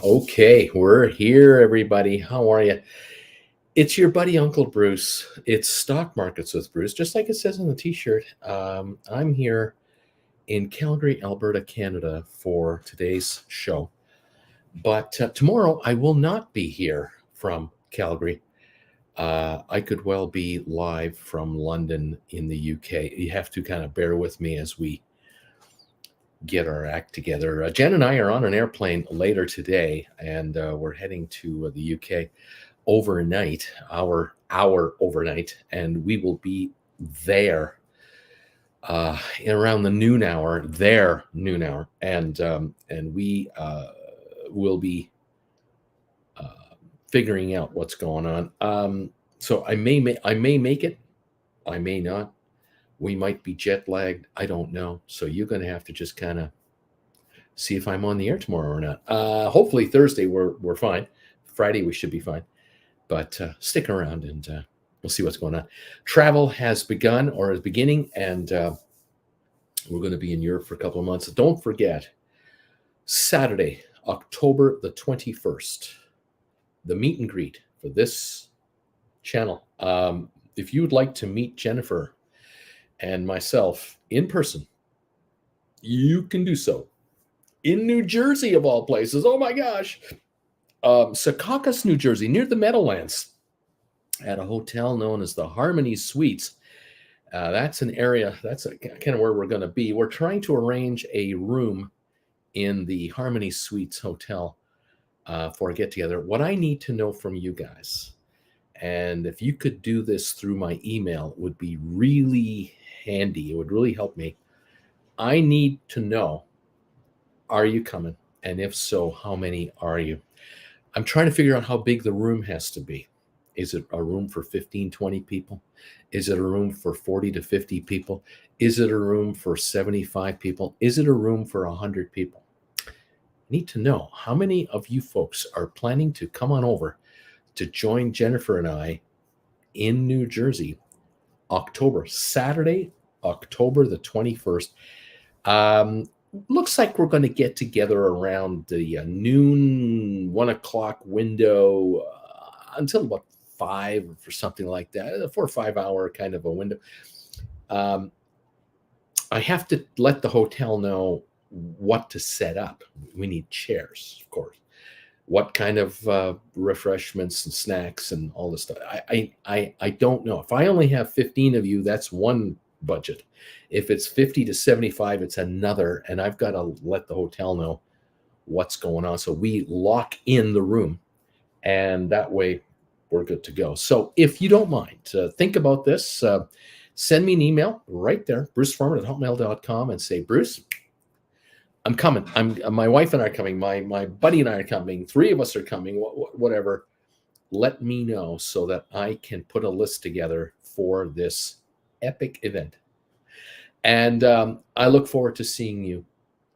Okay, we're here, everybody. How are you? It's your buddy Uncle Bruce. It's Stock Markets with Bruce, just like it says on the T-shirt. I'm here in Calgary, Alberta, Canada, for today's show. But tomorrow I will not be here from Calgary. I could well be live from London in the UK. You have to kind of bear with me as we get our act together. Jen and I are on an airplane later today, and we're heading to the UK overnight, hour overnight, and we will be there around the noon hour, their noon hour, and we will be uh, figuring out what's going on. So I may make it, I may not. We might be jet lagged. I don't know. So you're going to have to just kind of see if I'm on the air tomorrow or not. Hopefully Thursday we're fine. Friday we should be fine. But stick around and we'll see what's going on. Travel has begun or is beginning, and we're going to be in Europe for a couple of months. Don't forget, Saturday, October the 21st, the meet and greet for this channel. If you would like to meet Jennifer and myself in person, you can do so in New Jersey, of all places. Oh my gosh. Secaucus, New Jersey, near the Meadowlands, at a hotel known as the Harmony Suites. That's an area, that's kind of where we're going to be. We're trying to arrange a room in the Harmony Suites Hotel for a get together. What I need to know from you guys, and if you could do this through my email, it would be really handy. It would really help me. I need to know, are you coming? And if so, how many are you? I'm trying to figure out how big the room has to be. Is it a room for 15, 20 people? Is it a room for 40 to 50 people? Is it a room for 75 people? Is it a room for 100 people? I need to know how many of you folks are planning to come on over to join Jennifer and I in New Jersey, Saturday, October the 21st. Looks like we're going to get together around the noon, 1 o'clock window until about 5 or something like that, a 4 or 5 hour kind of a window. I have to let the hotel know what to set up. We need chairs, of course. What kind of refreshments and snacks and all this stuff. I don't know. If I only have 15 of you, that's one budget. If it's 50 to 75, it's another, and I've got to let the hotel know what's going on. So we lock in the room, and that way we're good to go. So if you don't mind, think about this. Send me an email right there, brucefarmer@hotmail.com, and say, Bruce, I'm coming. My wife and I are coming. My buddy and I are coming. 3 of us are coming, whatever. Let me know so that I can put a list together for this epic event. And I look forward to seeing you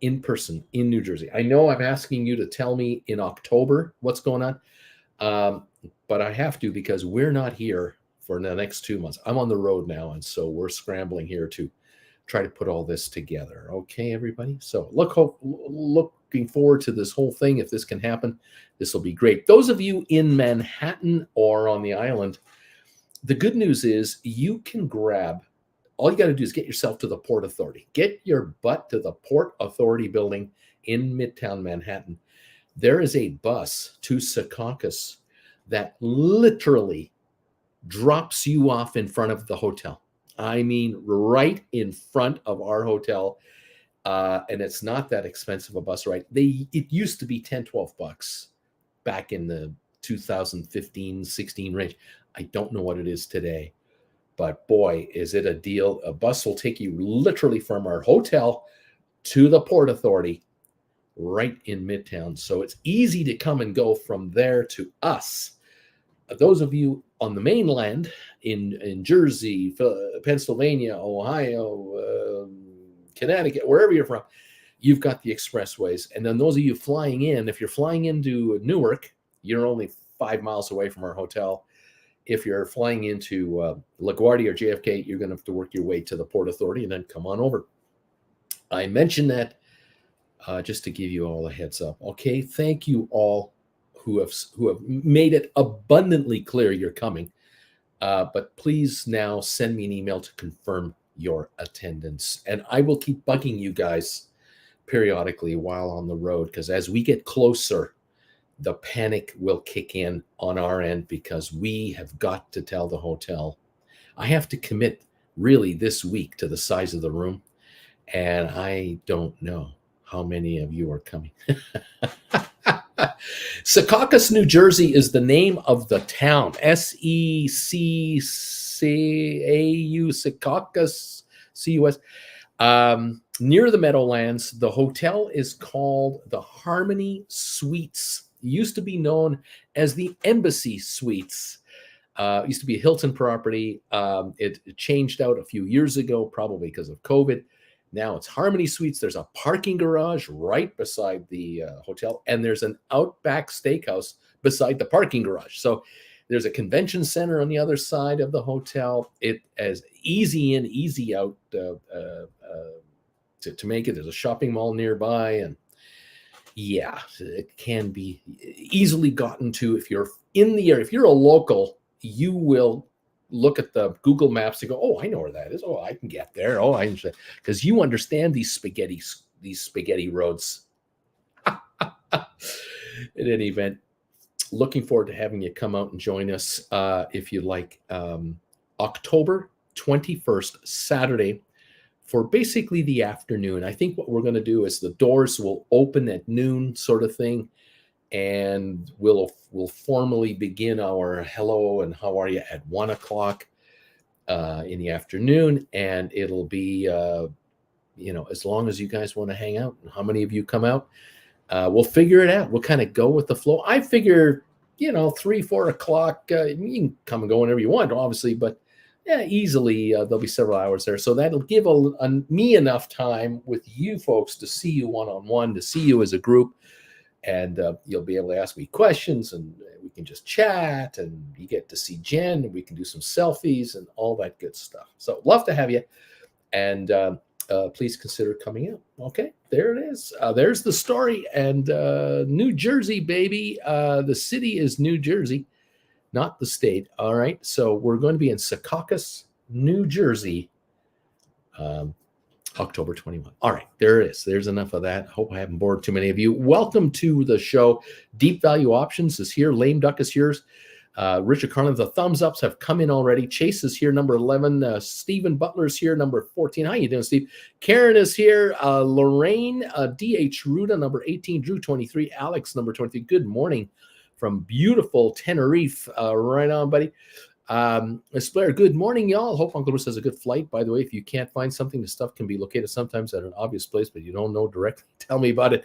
in person in New Jersey. I know I'm asking you to tell me in October what's going on, but I have to, because we're not here for the next 2 months. I'm on the road now, and so we're scrambling here to try to put all this together. Okay, everybody? So looking forward to this whole thing. If this can happen, this will be great. Those of you in Manhattan or on the island, the good news is you can grab, all you got to do is get yourself to the Port Authority. Get your butt to the Port Authority building in Midtown Manhattan. There is a bus to Secaucus that literally drops you off in front of the hotel. I mean, right in front of our hotel. And it's not that expensive a bus ride. It used to be 10, 12 bucks back in the 2015, 16 range. I don't know what it is today, but boy, is it a deal. A bus will take you literally from our hotel to the Port Authority right in Midtown. So it's easy to come and go from there to us. Those of you on the mainland in Jersey, Pennsylvania, Ohio, Connecticut, wherever you're from, you've got the expressways. And then those of you flying in, if you're flying into Newark, you're only 5 miles away from our hotel. If you're flying into LaGuardia or JFK, you're going to have to work your way to the Port Authority and then come on over. I mentioned that just to give you all a heads up. Okay, thank you all who have made it abundantly clear you're coming. But please now send me an email to confirm your attendance, and I will keep bugging you guys periodically while on the road, because as we get closer, the panic will kick in on our end, because we have got to tell the hotel. I have to commit really this week to the size of the room, and I don't know how many of you are coming. Secaucus, New Jersey is the name of the town. Secau, Secaucus, CUS. Near the Meadowlands. The hotel is called the Harmony Suites. It used to be known as the Embassy Suites. It used to be a Hilton property. It changed out a few years ago, probably because of COVID. Now it's Harmony Suites. There's a parking garage right beside the hotel, and there's an Outback Steakhouse beside the parking garage. So there's a convention center on the other side of the hotel. It is easy in, easy out to make it. There's a shopping mall nearby, and yeah, it can be easily gotten to if you're in the area. If you're a local, you will look at the Google Maps and go, "Oh, I know where that is. Oh, I can get there. Oh, I," because you understand these spaghetti roads. In any event, looking forward to having you come out and join us if you like. October 21st, Saturday, for basically the afternoon. I think what we're going to do is the doors will open at noon, sort of thing, and we'll formally begin our hello and how are you at 1 o'clock in the afternoon, and it'll be as long as you guys want to hang out. And how many of you come out? We'll figure it out. We'll kind of go with the flow. I figure 3-4 o'clock. You can come and go whenever you want, obviously, but yeah, easily there'll be several hours there, so that'll give me enough time with you folks to see you one-on-one, to see you as a group. And you'll be able to ask me questions, and we can just chat, and you get to see Jen, and we can do some selfies and all that good stuff. So love to have you, and please consider coming out. Okay, there it is. There's the story. And New Jersey, baby. The city is New Jersey, not the state. All right, so we're going to be in Secaucus, New Jersey, October 21. All right, there it is. There's enough of that. Hope I haven't bored too many of you. Welcome to the show. Deep Value Options is here. Lame Duck is here. Richard Carlin, the thumbs ups have come in already. Chase is here, number 11. Stephen Butler's here, number 14. How you doing, Steve? Karen is here. Lorraine, D.H. Ruda, number 18. Drew, 23. Alex, number 23. Good morning from beautiful Tenerife. Right on, buddy. Blair, good morning, y'all. Hope Uncle Bruce has a good flight. By the way, if you can't find something, the stuff can be located sometimes at an obvious place, but you don't know directly, tell me about it.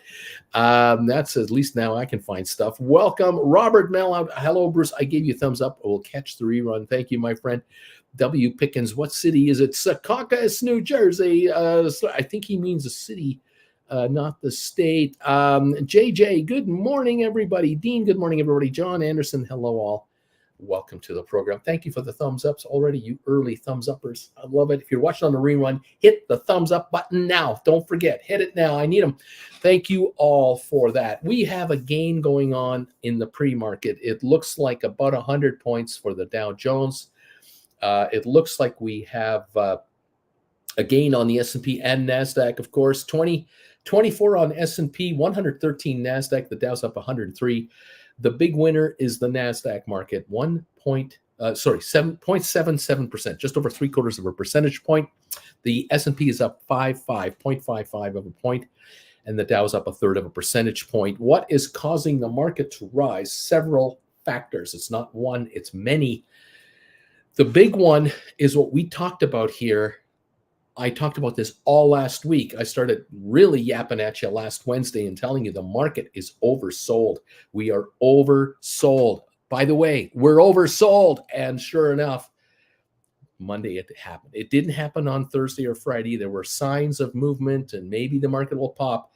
That's at least now I can find stuff. Welcome, Robert Mel. Hello, Bruce. I gave you a thumbs up. We'll catch the rerun. Thank you, my friend. W. Pickens, what city is it? Secaucus, New Jersey. I think he means the city, not the state. JJ, good morning, everybody. Dean, good morning, everybody. John Anderson, hello, all. Welcome to the program. Thank you for the thumbs ups already, you early thumbs uppers. I love it. If you're watching on the rerun, hit the thumbs up button now. Don't forget, hit it now. I need them. Thank you all for that. We have a gain going on in the pre-market. It looks like about 100 points for the Dow Jones. It looks like we have a gain on the S&P and NASDAQ, of course. 24 on S&P, 113 NASDAQ. The Dow's up 103. The big winner is the NASDAQ market, 7.77%, just over 3/4 of a percentage point. The S&P is up 0.55 of a point, and the Dow is up 1/3 of a percentage point. What is causing the market to rise? Several factors. It's not one, it's many. The big one is what we talked about here. I talked about this all last week. I started really yapping at you last Wednesday and telling you the market is oversold. We are oversold. By the way, we're oversold. And sure enough, Monday it happened. It didn't happen on Thursday or Friday. There were signs of movement and maybe the market will pop,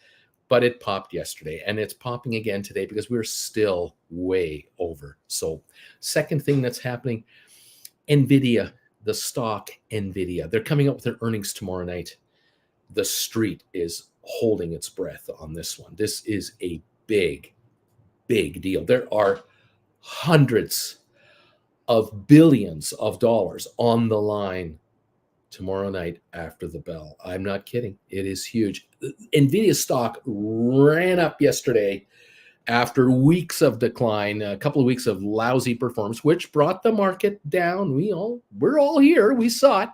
but it popped yesterday and it's popping again today because we're still way oversold. Second thing that's happening, Nvda. The stock Nvda, they're coming up with their earnings tomorrow night. The street is holding its breath on this one. This is a big, big deal. There are hundreds of billions of dollars on the line tomorrow night after the bell. I'm not kidding. It is huge. Nvidia stock ran up yesterday after weeks of decline, a couple of weeks of lousy performance, which brought the market down. We're all here. We saw it.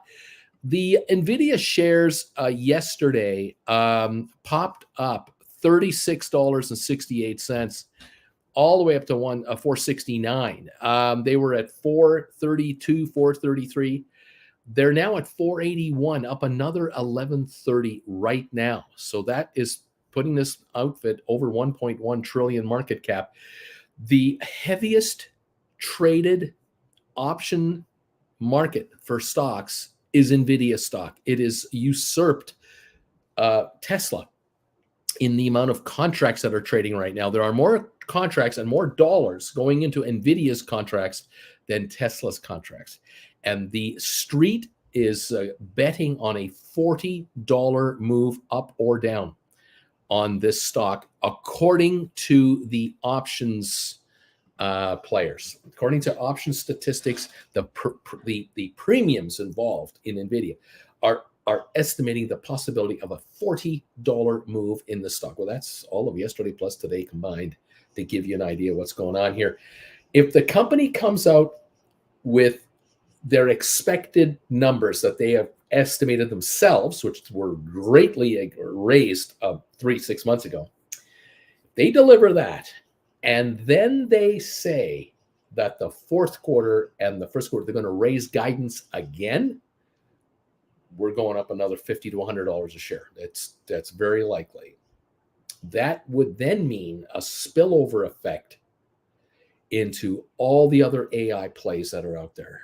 The Nvidia shares yesterday popped up $36.68 all the way up to 469. They were at 432, 433. They're now at 481, up another 1130 right now. So that is putting this outfit over 1.1 trillion market cap. The heaviest traded option market for stocks is Nvidia stock. It is usurped Tesla in the amount of contracts that are trading right now. There are more contracts and more dollars going into Nvidia's contracts than Tesla's contracts. And the street is betting on a $40 move up or down on this stock, according to the options players. According to option statistics, the premiums involved in Nvidia are estimating the possibility of a $40 move in the stock. Well, that's all of yesterday plus today combined to give you an idea what's going on here. If the company comes out with their expected numbers that they have estimated themselves, which were greatly raised 6 months ago, they deliver that, and then they say that the fourth quarter and the first quarter, they're going to raise guidance again, we're going up another $50 to $100 a share. That's very likely. That would then mean a spillover effect into all the other AI plays that are out there.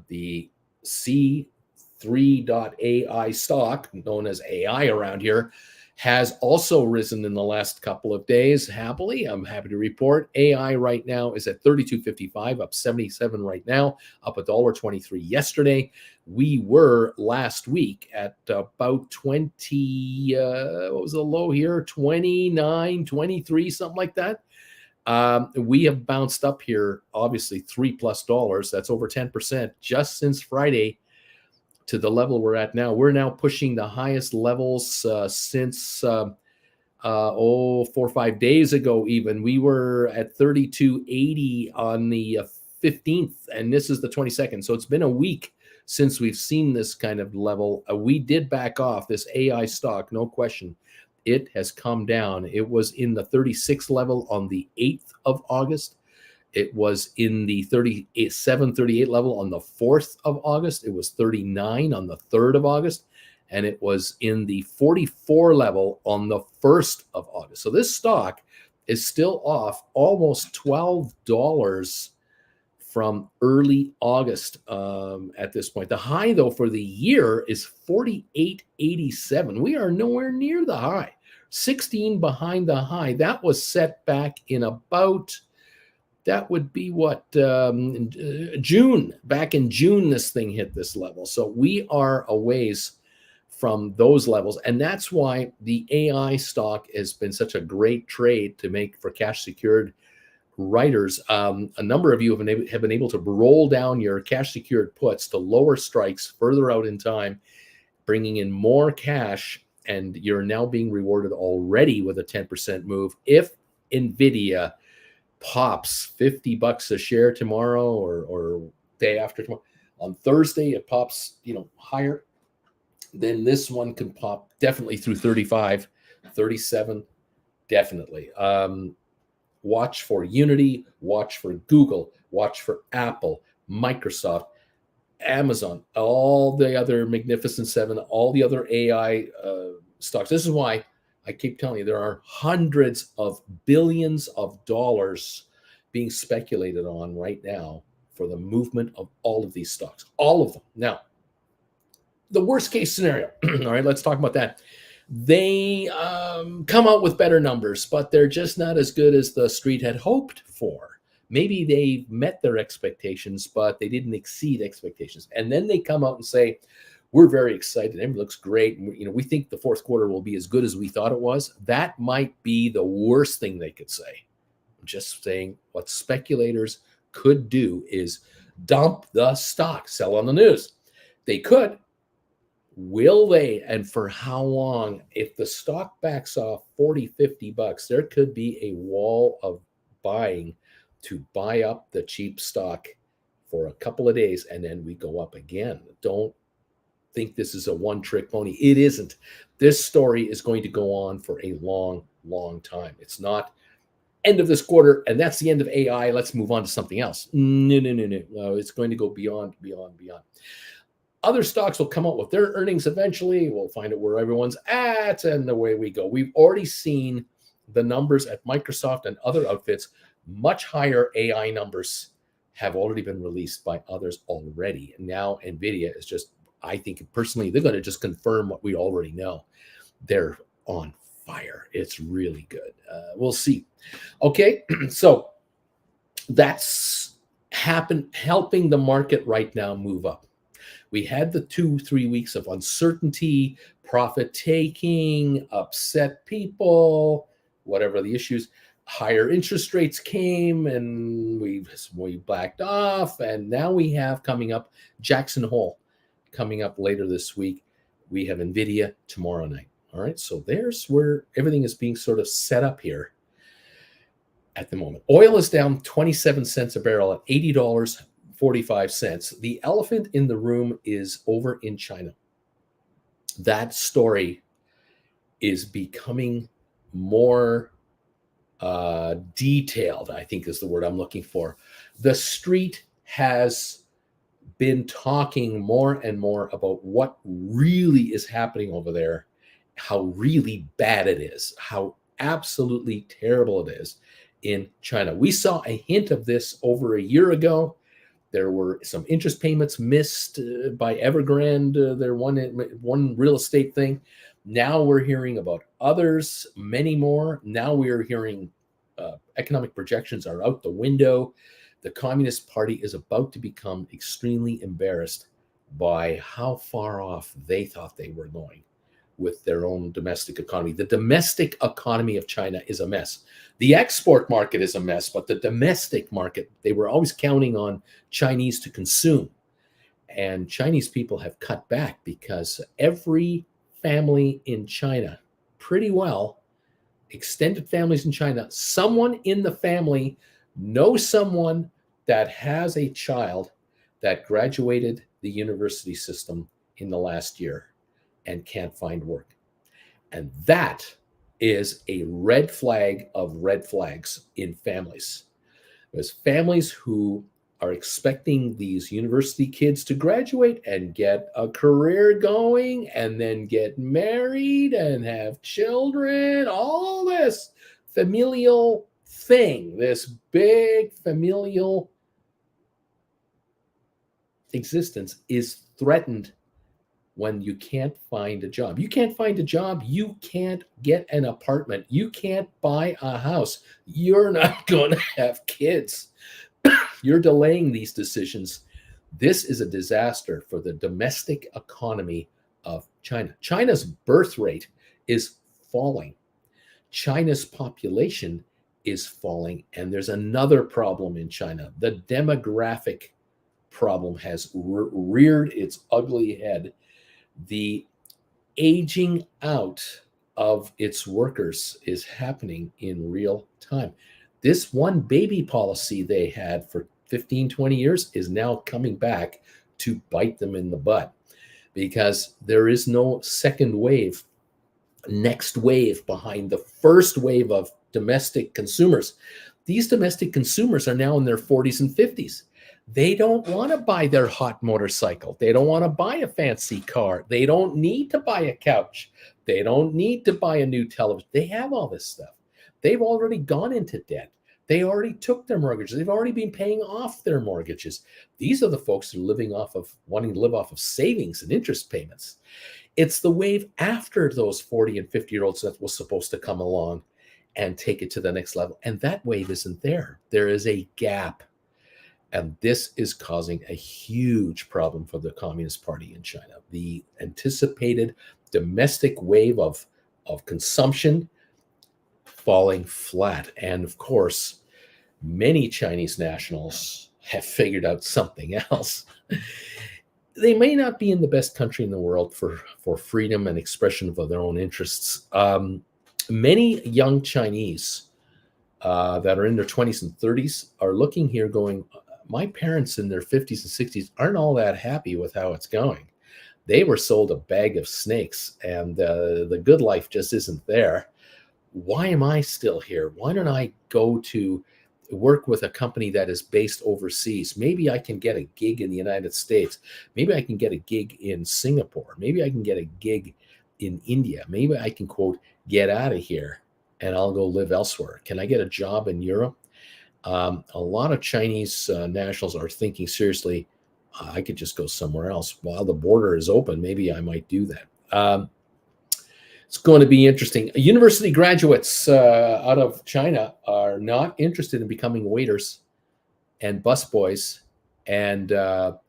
The C3.ai stock, known as AI around here, has also risen in the last couple of days. Happily, I'm happy to report AI right now is at 32.55, up 77 right now, up $1.23 yesterday. We were last week at about 20, what was the low here? 29, 23, something like that. We have bounced up here, obviously $3+ that's over 10% just since Friday to the level we're at now. We're now pushing the highest levels since 4 or 5 days ago. Even we were at 32.80 on the 15th, and this is the 22nd. So it's been a week since we've seen this kind of level. We did back off this AI stock, no question. It has come down. It was in the 36 level on the 8th of August. It was in the 37, 38 level on the 4th of August. It was 39 on the 3rd of August. And it was in the 44 level on the 1st of August. So this stock is still off almost $12 from early August at this point. The high, though, for the year is 48.87. We are nowhere near the high. 16 behind the high. That was set back in about, that would be what, June. Back in June, this thing hit this level. So we are a ways from those levels. And that's why the AI stock has been such a great trade to make for cash secured writers. A number of you have been able to roll down your cash secured puts to lower strikes further out in time, bringing in more cash, and you're now being rewarded already with a 10% move. If Nvidia pops $50 a share tomorrow or day after tomorrow, on Thursday it pops higher, then this one can pop definitely through 35, 37, definitely. Watch for Unity, watch for Google, watch for Apple, Microsoft, Amazon, all the other Magnificent Seven, all the other AI stocks. This is why I keep telling you there are hundreds of billions of dollars being speculated on right now for the movement of all of these stocks, all of them. Now, the worst case scenario, all right, let's talk about that. They come out with better numbers, but they're just not as good as the street had hoped for. Maybe they met their expectations, but they didn't exceed expectations. And then they come out and say, we're very excited. It looks great. And, we think the fourth quarter will be as good as we thought it was. That might be the worst thing they could say. I'm just saying what speculators could do is dump the stock, sell on the news. They could. Will they? And for how long? If the stock backs off 40, $50, there could be a wall of buying to buy up the cheap stock for a couple of days, and then we go up again. Don't think this is a one-trick pony. It isn't. This story is going to go on for a long, long time. It's not end of this quarter, and that's the end of AI. Let's move on to something else. No. It's going to go beyond. Other stocks will come out with their earnings eventually. We'll find out where everyone's at, and away we go. We've already seen the numbers at Microsoft and other outfits. Much higher AI numbers have already been released by others already. Now, Nvda is just, I think personally, they're going to just confirm what we already know. They're on fire. It's really good. We'll see. Okay, so that's helping the market right now move up. We had the 2-3 weeks of uncertainty, profit taking, upset people, whatever the issues. Higher interest rates came, and we backed off. And now we have coming up Jackson Hole coming up later this week. We have Nvda tomorrow night. All right, so there's where everything is being sort of set up here at the moment. Oil is down 27 cents a barrel at $80.45. The elephant in the room is over in China. That story is becoming more detailed, I think is the word I'm looking for. The street has been talking more and more about what really is happening over there, how really bad it is, how absolutely terrible it is in China. We saw a hint of this over a year ago. There were some interest payments missed by Evergrande, their one real estate thing. Now we're hearing about others, many more. Now we are hearing economic projections are out the window. The Communist Party is about to become extremely embarrassed by how far off they thought they were going with their own domestic economy. The domestic economy of China is a mess. The export market is a mess, but the domestic market, they were always counting on Chinese to consume. And Chinese people have cut back because every family in China, pretty well, extended families in China, someone in the family knows someone that has a child that graduated the university system in the last year and can't find work. And that is a red flag of red flags in families. There's families who are expecting these university kids to graduate and get a career going and then get married and have children, all this familial thing, this big familial existence is threatened when you can't find a job. You can't find a job. You can't get an apartment. You can't buy a house. You're not going to have kids. You're delaying these decisions. This is a disaster for the domestic economy of China. China's birth rate is falling. China's population is falling. And there's another problem in China. The demographic problem has reared its ugly head. The aging out of its workers is happening in real time. This one baby policy they had for 15, 20 years is now coming back to bite them in the butt because there is no second wave, next wave behind the first wave of domestic consumers. These domestic consumers are now in their 40s and 50s. They don't want to buy their hot motorcycle. They don't want to buy a fancy car. They don't need to buy a couch. They don't need to buy a new television. They have all this stuff. They've already gone into debt. They already took their mortgages. They've already been paying off their mortgages. These are the folks who are wanting to live off of savings and interest payments. It's the wave after those 40 and 50-year-olds that was supposed to come along and take it to the next level. And that wave isn't there. There is a gap. And this is causing a huge problem for the Communist Party in China. The anticipated domestic wave of consumption falling flat. And of course, many Chinese nationals have figured out something else. They may not be in the best country in the world for freedom and expression of their own interests. Many young Chinese that are in their 20s and 30s are looking here going, my parents in their 50s and 60s aren't all that happy with how it's going. They were sold a bag of snakes, and the good life just isn't there. Why am I still here? Why don't I go to work with a company that is based overseas? Maybe I can get a gig in the United States. Maybe I can get a gig in Singapore. Maybe I can get a gig in India. Maybe I can, quote, get out of here and I'll go live elsewhere. Can I get a job in Europe? A lot of Chinese nationals are thinking seriously, I could just go somewhere else. While the border is open, maybe I might do that. It's going to be interesting. University graduates out of China are not interested in becoming waiters and busboys and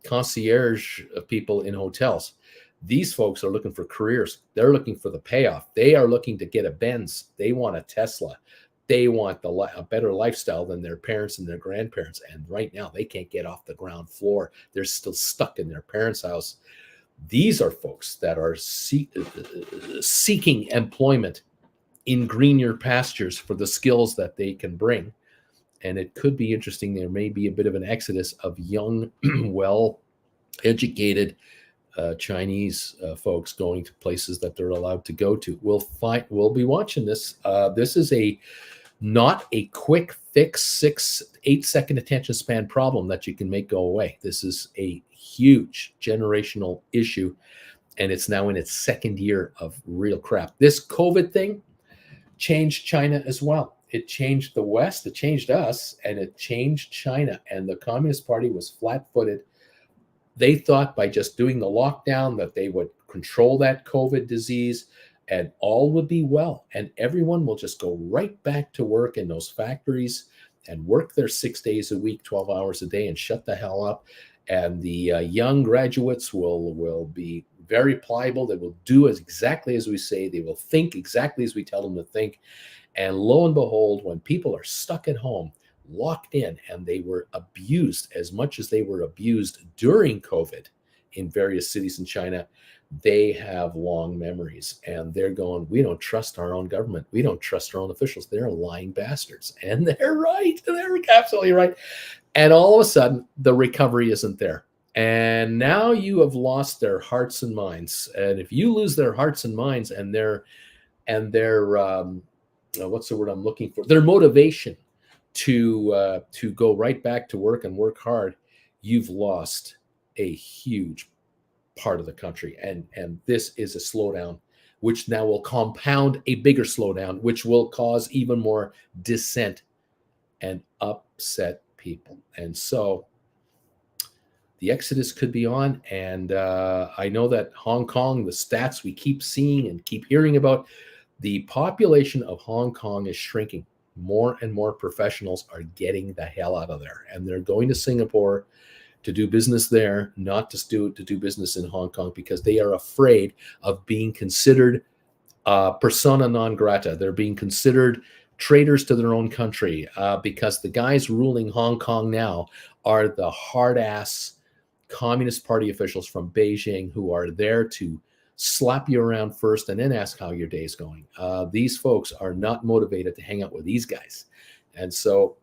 concierge people in hotels. These folks are looking for careers. They're looking for the payoff. They are looking to get a Benz. They want a Tesla. They want a better lifestyle than their parents and their grandparents. And right now, they can't get off the ground floor. They're still stuck in their parents' house. These are folks that are seeking employment in greener pastures for the skills that they can bring. And it could be interesting. There may be a bit of an exodus of young, well-educated Chinese folks going to places that they're allowed to go to. We'll be watching this. This is not a quick fix, 6-8 second attention span problem that you can make go away. This is a huge generational issue, and it's now in its second year of real crap. This COVID thing changed China as well. It changed the West, it changed us, and it changed China. And the Communist Party was flat-footed. They thought by just doing the lockdown that they would control that COVID disease and all would be well. And everyone will just go right back to work in those factories and work their 6 days a week, 12 hours a day, and shut the hell up. And the young graduates will be very pliable. They will do exactly as we say. They will think exactly as we tell them to think. And lo and behold, when people are stuck at home, locked in, and they were abused as much as they were abused during COVID in various cities in China, they have long memories. And they're going, we don't trust our own government. We don't trust our own officials. They're lying bastards. And they're right. They're absolutely right. And all of a sudden, the recovery isn't there. And now you have lost their hearts and minds. And if you lose their hearts and minds and their what's the word I'm looking for? Their motivation to go right back to work and work hard, you've lost a huge part of the country. And this is a slowdown, which now will compound a bigger slowdown, which will cause even more dissent and upset people. And so the exodus could be on. And I know that Hong Kong, the stats we keep seeing and keep hearing about, the population of Hong Kong is shrinking. More and more professionals are getting the hell out of there. And they're going to Singapore to do business there, not to do business in Hong Kong, because they are afraid of being considered persona non grata. They're being considered traitors to their own country because the guys ruling Hong Kong now are the hard-ass Communist Party officials from Beijing who are there to slap you around first and then ask how your day is going. These folks are not motivated to hang out with these guys. And so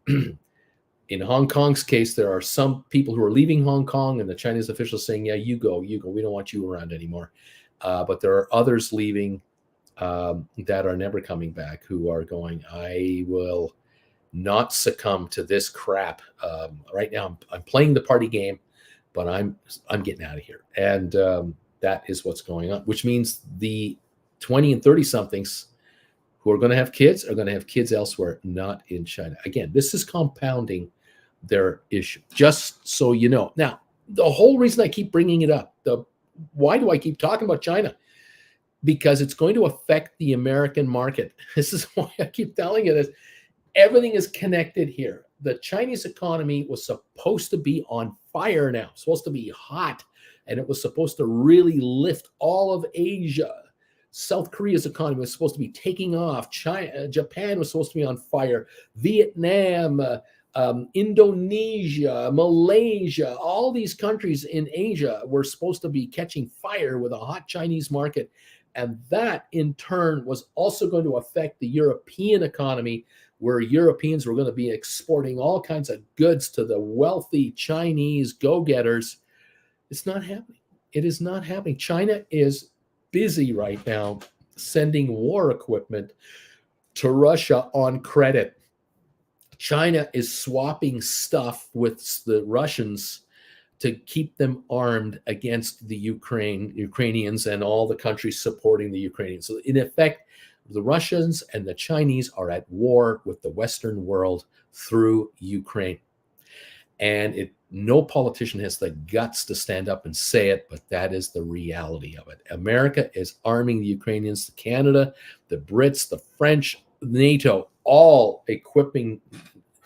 in Hong Kong's case, there are some people who are leaving Hong Kong and the Chinese officials saying, yeah, you go. We don't want you around anymore. But there are others leaving that are never coming back who are going, I will not succumb to this crap. Right now, I'm playing the party game, but I'm getting out of here. And that is what's going on, which means the 20 and 30 somethings who are going to have kids are going to have kids elsewhere, not in China. Again, this is compounding their issue, just so you know. Now, the whole reason I keep bringing it up, why do I keep talking about China? Because it's going to affect the American market. This is why I keep telling you this. Everything is connected here. the Chinese economy was supposed to be on fire now, supposed to be hot, and it was supposed to really lift all of Asia. South Korea's economy was supposed to be taking off. Japan was supposed to be on fire. Vietnam, Indonesia, Malaysia, all these countries in Asia were supposed to be catching fire with a hot Chinese market. And that in turn was also going to affect the European economy, where Europeans were going to be exporting all kinds of goods to the wealthy Chinese go-getters. It's not happening. It is not happening. China is busy right now sending war equipment to Russia on credit. China is swapping stuff with the Russians to keep them armed against the Ukrainians and all the countries supporting the Ukrainians. So in effect, the Russians and the Chinese are at war with the Western world through Ukraine. And no politician has the guts to stand up and say it, but that is the reality of it. America is arming the Ukrainians, Canada, the Brits, the French, NATO, all equipping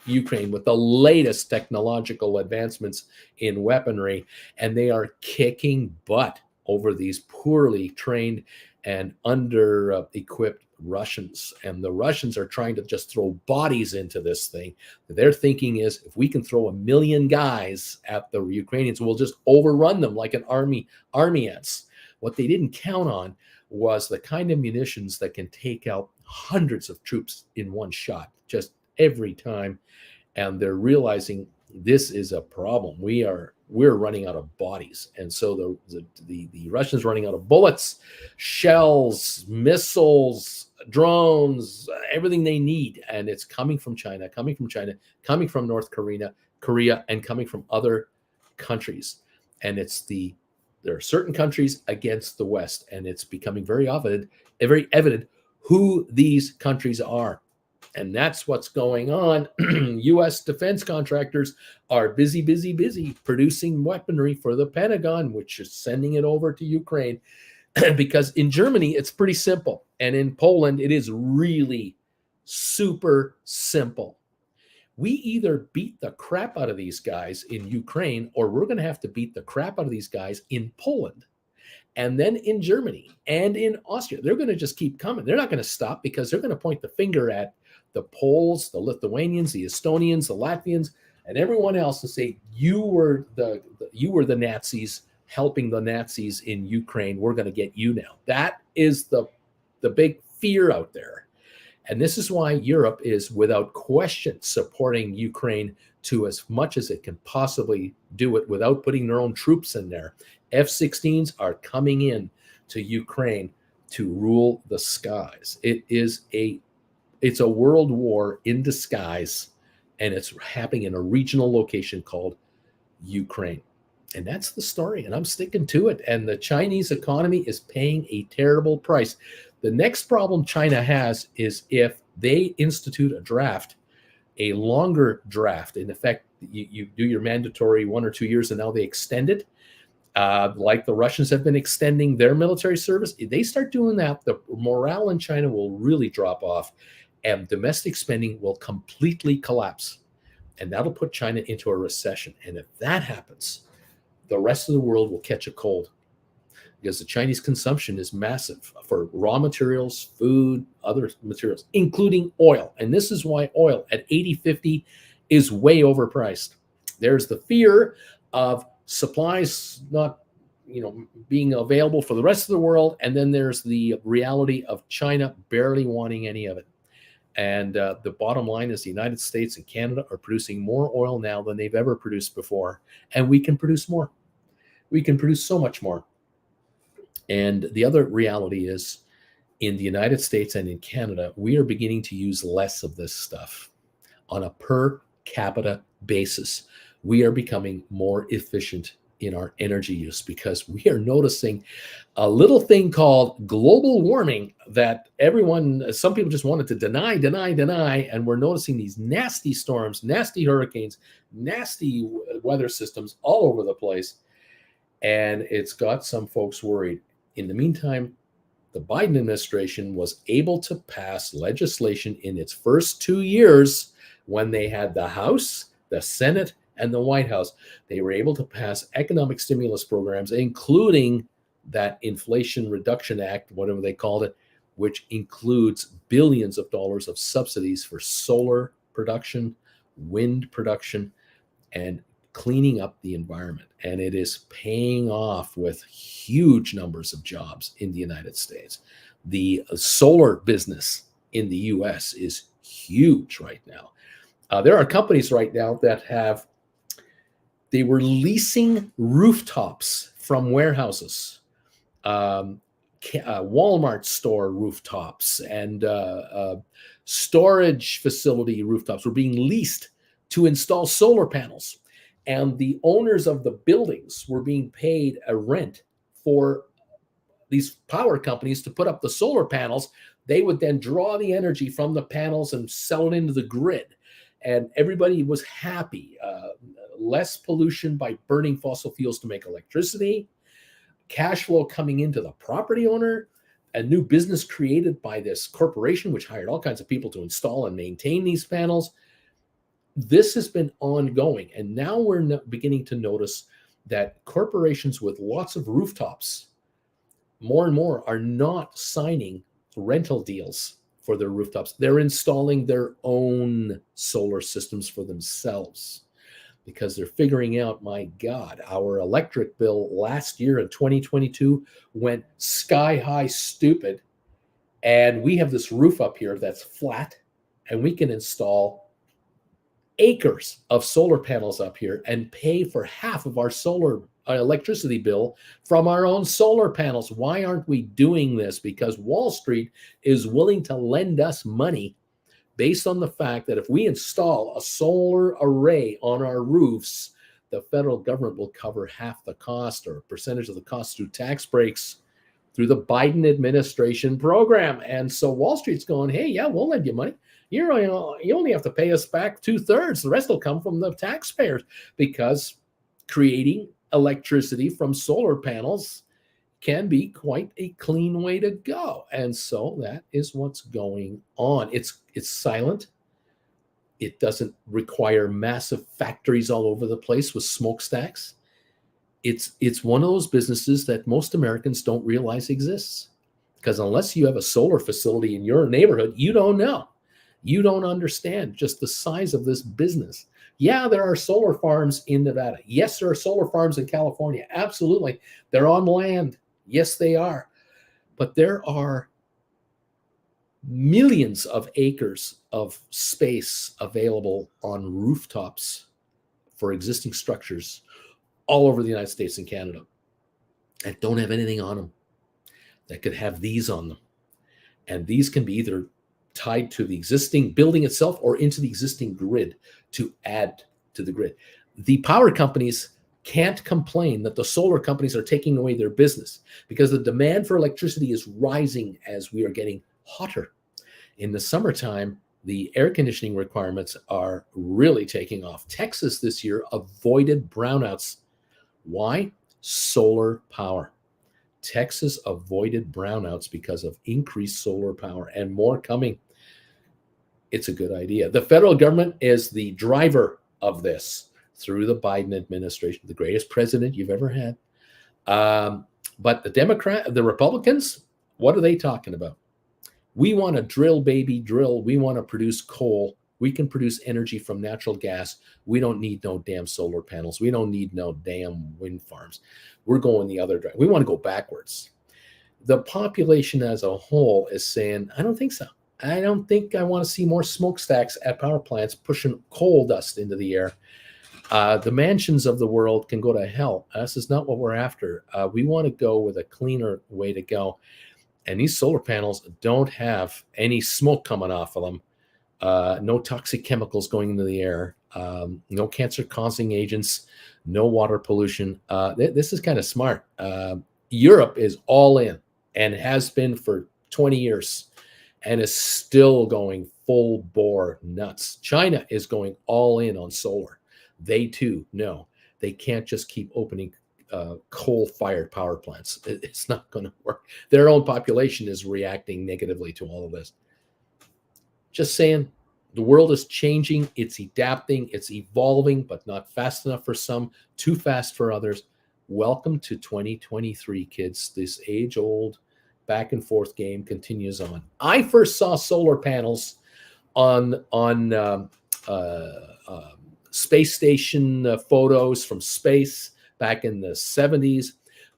Ukraine with the latest technological advancements in weaponry, and they are kicking butt over these poorly trained and under-equipped Russians. And the Russians are trying to just throw bodies into this thing. Their thinking is, if we can throw 1 million guys at the Ukrainians, we'll just overrun them like an army ants. What they didn't count on was the kind of munitions that can take out hundreds of troops in one shot, just every time. And they're realizing this is a problem. We're running out of bodies. And so the Russians running out of bullets, shells, missiles, drones, everything they need. And it's coming from China, coming from North Korea, and coming from other countries. And there are certain countries against the West, and it's becoming very evident who these countries are. And that's what's going on. U.S. defense contractors are busy producing weaponry for the Pentagon, which is sending it over to Ukraine. Because in Germany, it's pretty simple. And in Poland, it is really super simple. We either beat the crap out of these guys in Ukraine, or we're going to have to beat the crap out of these guys in Poland. And then in Germany and in Austria, they're going to just keep coming. They're not going to stop, because they're going to point the finger at the Poles, the Lithuanians, the Estonians, the Latvians, and everyone else to say, you were the Nazis helping the Nazis in Ukraine. We're going to get you now. That is the big fear out there. And this is why Europe is without question supporting Ukraine to as much as it can possibly do it without putting their own troops in there. F-16s are coming in to Ukraine to rule the skies. It's a world war in disguise, and it's happening in a regional location called Ukraine. And that's the story, and I'm sticking to it. And the Chinese economy is paying a terrible price. The next problem China has is if they institute a draft, a longer draft. In effect, you do your mandatory 1 or 2 years, and now they extend it. Like the Russians have been extending their military service. If they start doing that, the morale in China will really drop off, and domestic spending will completely collapse. And that'll put China into a recession. And if that happens, the rest of the world will catch a cold, because the Chinese consumption is massive for raw materials, food, other materials, including oil. And this is why oil at $80.50 is way overpriced. There's the fear of supplies not being available for the rest of the world, and then there's the reality of China barely wanting any of it. And the bottom line is the United States and Canada are producing more oil now than they've ever produced before, and we can produce more. We can produce so much more. And the other reality is, in the United States and in Canada, we are beginning to use less of this stuff on a per capita basis. We are becoming more efficient in our energy use, because we are noticing a little thing called global warming that some people just wanted to deny. And we're noticing these nasty storms, nasty hurricanes, nasty weather systems all over the place. And it's got some folks worried. In the meantime, the Biden administration was able to pass legislation in its first 2 years when they had the House, the Senate, and the White House. They were able to pass economic stimulus programs, including that Inflation Reduction Act, whatever they called it, which includes billions of dollars of subsidies for solar production, wind production, and cleaning up the environment. And it is paying off with huge numbers of jobs in the United States. The solar business in the US is huge right now. There are companies right now that they were leasing rooftops from warehouses, Walmart store rooftops, and storage facility rooftops were being leased to install solar panels. And the owners of the buildings were being paid a rent for these power companies to put up the solar panels. They would then draw the energy from the panels and sell it into the grid. And everybody was happy. Less pollution by burning fossil fuels to make electricity, cash flow coming into the property owner, a new business created by this corporation, which hired all kinds of people to install and maintain these panels. This has been ongoing. And now we're beginning to notice that corporations with lots of rooftops, more and more, are not signing rental deals for their rooftops. They're installing their own solar systems for themselves because they're figuring out, my God, our electric bill last year in 2022 went sky high stupid. And we have this roof up here that's flat, and we can install acres of solar panels up here and pay for half of our solar electricity bill from our own solar panels. Why aren't we doing this? Because Wall Street is willing to lend us money based on the fact that if we install a solar array on our roofs, the federal government will cover half the cost or a percentage of the cost through tax breaks through the Biden administration program. And so Wall Street's going, hey, yeah, we'll lend you money. You only have to pay us back 2/3. The rest will come from the taxpayers, because creating electricity from solar panels can be quite a clean way to go. And so that is what's going on. It's silent. It doesn't require massive factories all over the place with smokestacks. It's one of those businesses that most Americans don't realize exists, because unless you have a solar facility in your neighborhood, you don't know. You don't understand just the size of this business. Yeah, there are solar farms in Nevada. Yes, there are solar farms in California. Absolutely. They're on land. Yes, they are. But there are millions of acres of space available on rooftops for existing structures all over the United States and Canada that don't have anything on them, that could have these on them. And these can be either tied to the existing building itself or into the existing grid to add to the grid. The power companies can't complain that the solar companies are taking away their business, because the demand for electricity is rising as we are getting hotter. In the summertime, the air conditioning requirements are really taking off. Texas this year avoided brownouts. Why? Solar power. Texas avoided brownouts because of increased solar power, and more coming. It's a good idea. The federal government is the driver of this through the Biden administration, the greatest president you've ever had. But the Republicans, what are they talking about? We want to drill, baby, drill. We want to produce coal. We can produce energy from natural gas. We don't need no damn solar panels. We don't need no damn wind farms. We're going the other direction. We want to go backwards. The population as a whole is saying, I don't think so. I don't think I want to see more smokestacks at power plants pushing coal dust into the air. The mansions of the world can go to hell. This is not what we're after. We want to go with a cleaner way to go. And these solar panels don't have any smoke coming off of them. No toxic chemicals going into the air, no cancer-causing agents, no water pollution. This is kind of smart. Europe is all in and has been for 20 years and is still going full bore nuts. China is going all in on solar. They too know they can't just keep opening coal-fired power plants. It's not going to work. Their own population is reacting negatively to all of this. Just saying, The world is changing, it's adapting, it's evolving, but not fast enough for some, too fast for others. Welcome to 2023, kids. This age-old back and forth game continues on. I first saw solar panels on space station photos from space back in the 70s.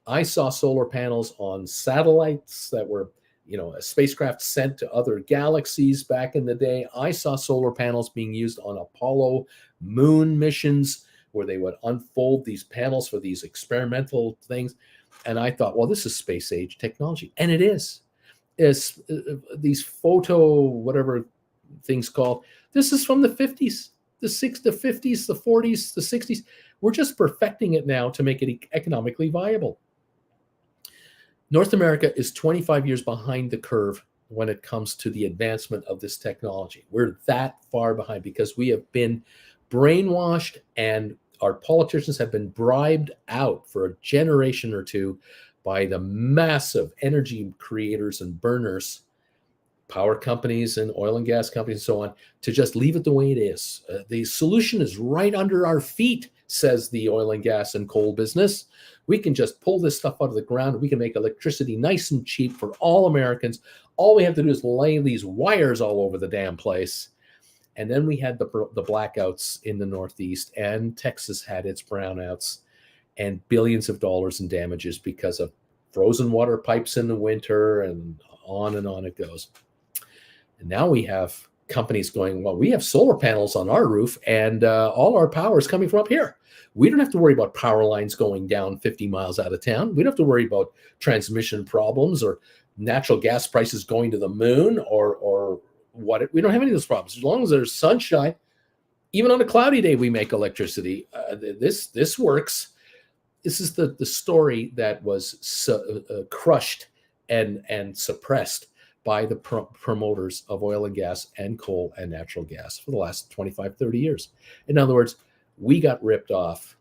I saw solar panels on satellites that were, a spacecraft sent to other galaxies back in the day. I saw solar panels being used on Apollo moon missions where they would unfold these panels for these experimental things. And I thought, well, this is space age technology. And it is. It's these photo, whatever things called, this is from the 50s, the 60s, the 50s, the 40s, the 60s. We're just perfecting it now to make it economically viable. North America is 25 years behind the curve when it comes to the advancement of this technology. We're that far behind because we have been brainwashed and our politicians have been bribed out for a generation or two by the massive energy creators and burners, power companies and oil and gas companies and so on, to just leave it the way it is. The solution is right under our feet, says the oil and gas and coal business. We can just pull this stuff out of the ground. We can make electricity nice and cheap for all Americans. All we have to do is lay these wires all over the damn place. And then we had the blackouts in the Northeast, and Texas had its brownouts, and billions of dollars in damages because of frozen water pipes in the winter, and on it goes. And now we have companies going, well, we have solar panels on our roof, and all our power is coming from up here. We don't have to worry about power lines going down 50 miles out of town. We don't have to worry about transmission problems or natural gas prices going to the moon or what. We don't have any of those problems. As long as there's sunshine, even on a cloudy day, we make electricity. This works. This is the story that was crushed and suppressed by the promoters of oil and gas and coal and natural gas for the last 25, 30 years. In other words, we got ripped off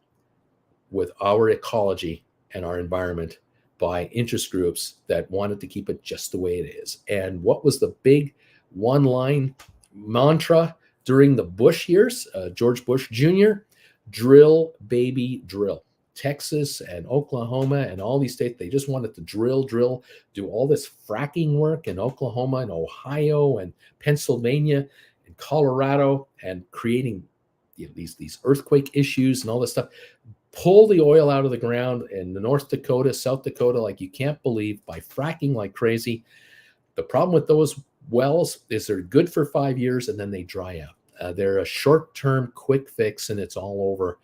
with our ecology and our environment by interest groups that wanted to keep it just the way it is. And what was the big one-line mantra during the Bush years, George Bush Jr.? Drill, baby, drill. Texas and Oklahoma and all these states, they just wanted to drill, do all this fracking work in Oklahoma and Ohio and Pennsylvania and Colorado, and creating these earthquake issues and all this stuff. Pull the oil out of the ground in the North Dakota, South Dakota, like you can't believe, by fracking like crazy. The problem with those wells is they're good for 5 years and then they dry out. They're a short-term quick fix and it's all over.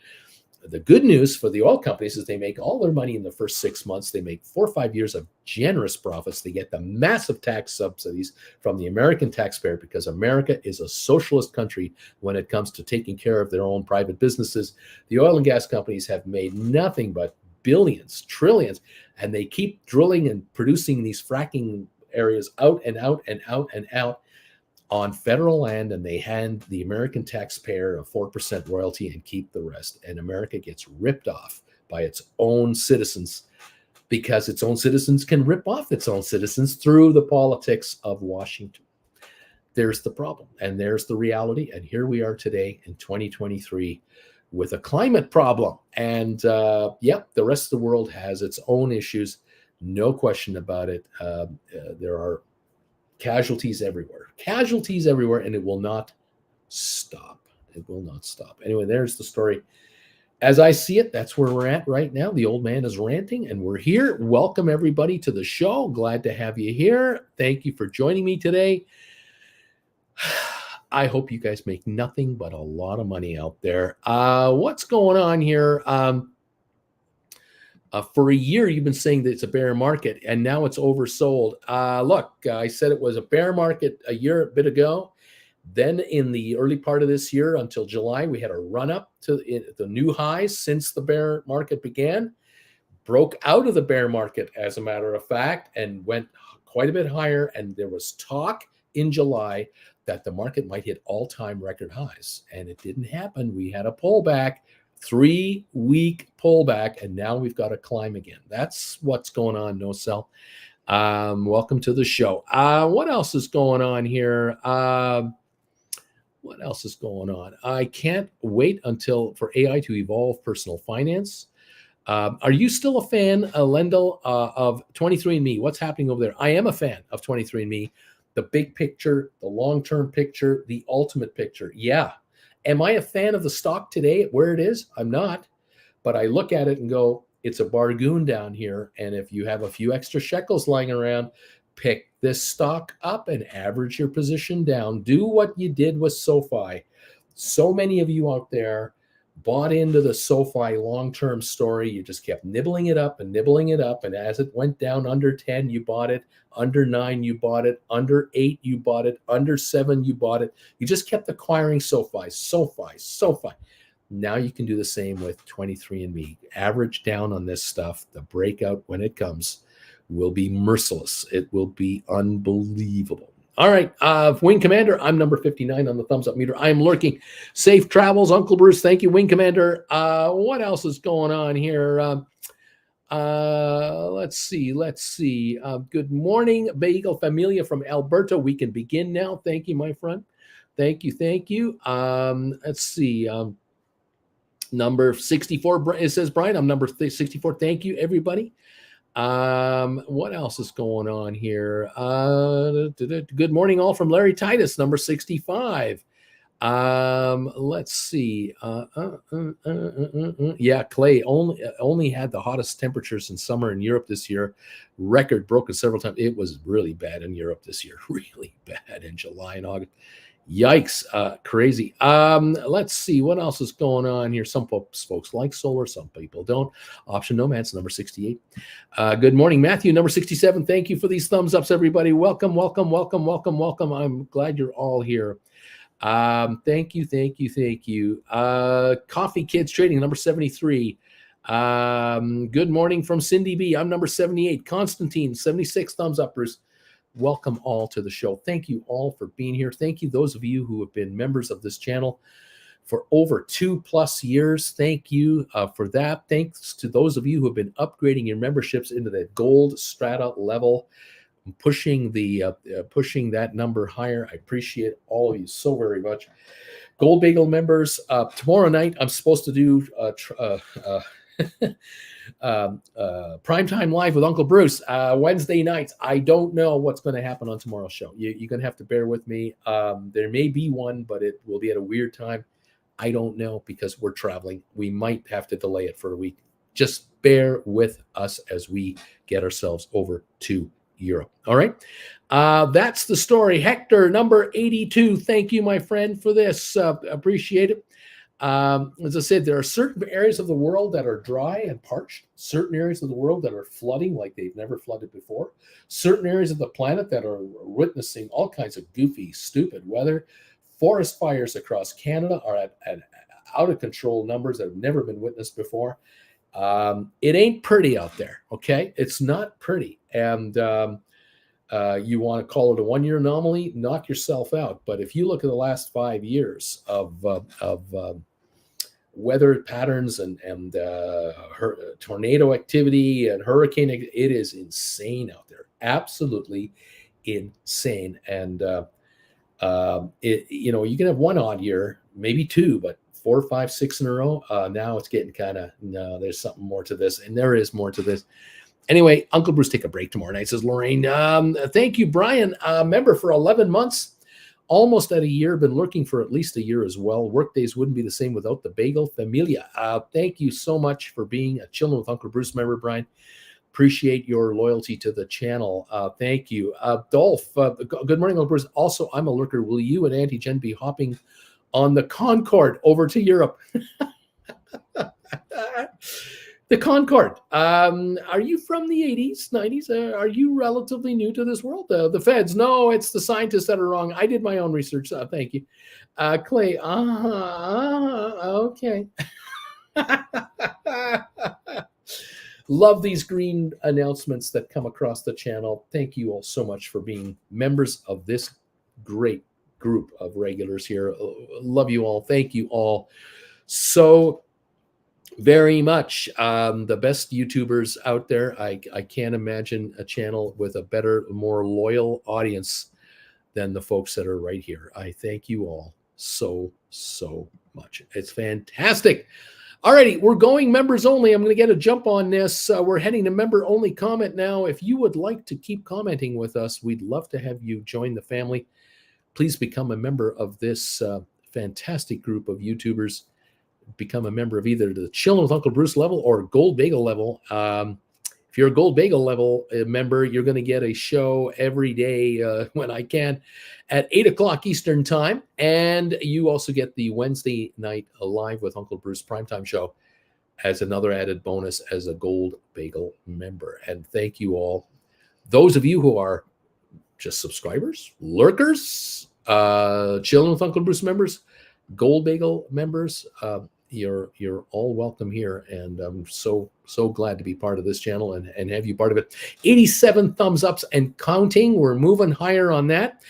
The good news for the oil companies is they make all their money in the first 6 months. They make 4 or 5 years of generous profits. They get the massive tax subsidies from the American taxpayer because America is a socialist country when it comes to taking care of their own private businesses. The oil and gas companies have made nothing but billions, trillions, and they keep drilling and producing these fracking areas out and out and out and out on federal land, and they hand the American taxpayer a 4% royalty and keep the rest. And America gets ripped off by its own citizens because its own citizens can rip off its own citizens through the politics of Washington. There's the problem, and there's the reality. And here we are today in 2023 with a climate problem. And the rest of the world has its own issues, no question about it. There are casualties everywhere, and it will not stop. It will not stop. Anyway, there's the story. As I see it, that's where we're at right now. The old man is ranting, and we're here. Welcome, everybody, to the show. Glad to have you here. Thank you for joining me today. I hope you guys make nothing but a lot of money out there. What's going on here? For a year, you've been saying that it's a bear market, and now it's oversold. Look, I said it was a bear market a bit ago. Then in the early part of this year until July, we had a run up to the new highs since the bear market began. Broke out of the bear market, as a matter of fact, and went quite a bit higher. And there was talk in July that the market might hit all-time record highs, and it didn't happen. We had a pullback. 3-week pullback, and now we've got to climb again. That's what's going on, No Sell. Welcome to the show. What else is going on here? What else is going on? I can't wait until for AI to evolve personal finance. Are you still a fan, Lendl, of 23andMe? What's happening over there? I am a fan of 23andMe. The big picture, the long-term picture, the ultimate picture. Yeah. Am I a fan of the stock today where it is? I'm not. But I look at it and go, it's a bargain down here. And if you have a few extra shekels lying around, pick this stock up and average your position down. Do what you did with SoFi. So many of you out there bought into the SoFi long-term story. You just kept nibbling it up and nibbling it up. And as it went down under 10, you bought it. Under 9, you bought it. Under 8, you bought it. Under 7, you bought it. You just kept acquiring SoFi, SoFi, SoFi. Now you can do the same with 23andMe. Average down on this stuff. The breakout, when it comes, will be merciless. It will be unbelievable. All right, Wing Commander, I'm number 59 on the thumbs up meter. I am lurking. Safe travels, Uncle Bruce. Thank you, Wing Commander. What else is going on here? Let's see. Good morning, Bagel Familia from Alberta. We can begin now. Thank you, my friend. Thank you. Let's see. Number 64, it says Brian. I'm number 64. Thank you, everybody. What else is going on here? Good morning, all, from Larry Titus, number 65. Let's see. Yeah, Clay only had the hottest temperatures in summer in Europe this year. Record broken several times. It was really bad in Europe this year. Really bad in July and August. Yikes, crazy. Let's see what else is going on here. Some folks like solar, some people don't. Option Nomads, number 68. Good morning, Matthew, number 67. Thank you for these thumbs ups, everybody. Welcome. I'm glad you're all here. Thank you. Coffee Kids Trading, number 73. Good morning from Cindy B. I'm number 78. Constantine, 76. Thumbs up, Bruce. Welcome all to the show. Thank you all for being here. Thank you, those of you who have been members of this channel for over 2+ years. Thank you for that. Thanks to those of you who have been upgrading your memberships into the gold strata level, pushing that number higher. I appreciate all of you so very much. Gold Bagel members, tomorrow night I'm supposed to do Primetime Live with Uncle Bruce, Wednesday nights. I don't know what's going to happen on tomorrow's show. You're going to have to bear with me. There may be one, but it will be at a weird time. I don't know because we're traveling. We might have to delay it for a week. Just bear with us as we get ourselves over to Europe. All right. That's the story. Hector, number 82. Thank you, my friend, for this. Appreciate it. As I said, there are certain areas of the world that are dry and parched, certain areas of the world that are flooding like they've never flooded before, certain areas of the planet that are witnessing all kinds of goofy, stupid weather. Forest fires across Canada are at out of control numbers that have never been witnessed before. It ain't pretty out there, okay? It's not pretty. And you want to call it a one-year anomaly, knock yourself out. But if you look at the last 5 years of weather patterns and tornado activity and hurricane, it is insane out there. Absolutely insane. And you can have one odd year, maybe two, but 4, 5, 6 in a row. Now it's getting kind of, no, there's something more to this, and there is more to this. Anyway, Uncle Bruce, take a break tomorrow night, says Lorraine. Thank you, Brian. Member for 11 months, almost at a year, been lurking for at least a year as well. Workdays wouldn't be the same without the Bagel Familia. Thank you so much for being a Chillin' with Uncle Bruce member, Brian. Appreciate your loyalty to the channel. Thank you. Dolph, good morning, Uncle Bruce. Also, I'm a lurker. Will you and Auntie Jen be hopping on the Concorde over to Europe? The Concorde. Are you from the 80s, 90s? Are you relatively new to this world? The feds. No, it's the scientists that are wrong. I did my own research. Thank you. Clay. Okay. Love these green announcements that come across the channel. Thank you all so much for being members of this great group of regulars here. Love you all. Thank you all so very much. The best YouTubers out there. I can't imagine a channel with a better, more loyal audience than the folks that are right here. I thank you all so much. It's fantastic. Alrighty, we're going members only. I'm going to get a jump on this. We're heading to member only comment now. If you would like to keep commenting with us, we'd love to have you join the family. Please become a member of this fantastic group of YouTubers. Become a member of either the Chillin' with Uncle Bruce level or Gold Bagel level. If you're a Gold Bagel level member, you're going to get a show every day when I can at 8 o'clock Eastern time. And you also get the Wednesday night Live with Uncle Bruce primetime show as another added bonus as a Gold Bagel member. And thank you all. Those of you who are just subscribers, lurkers, Chillin' with Uncle Bruce members, Gold Bagel members, you're all welcome here, and I'm so glad to be part of this channel and have you part of it. 87 thumbs ups and counting. We're moving higher on that.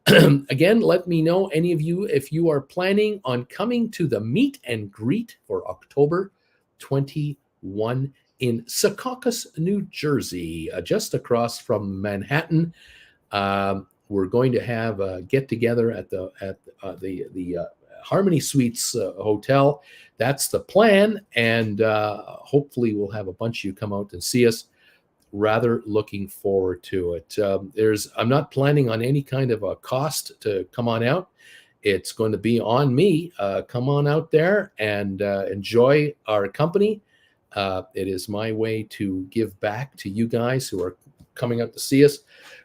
Again, let me know, any of you, if you are planning on coming to the meet and greet for October 21 in Secaucus, New Jersey, just across from Manhattan. We're going to have a get together at the Harmony Suites Hotel. That's the plan, and hopefully we'll have a bunch of you come out and see us. Rather looking forward to it. I'm not planning on any kind of a cost to come on out. It's going to be on me. Come on out there and enjoy our company. It is my way to give back to you guys who are coming out to see us.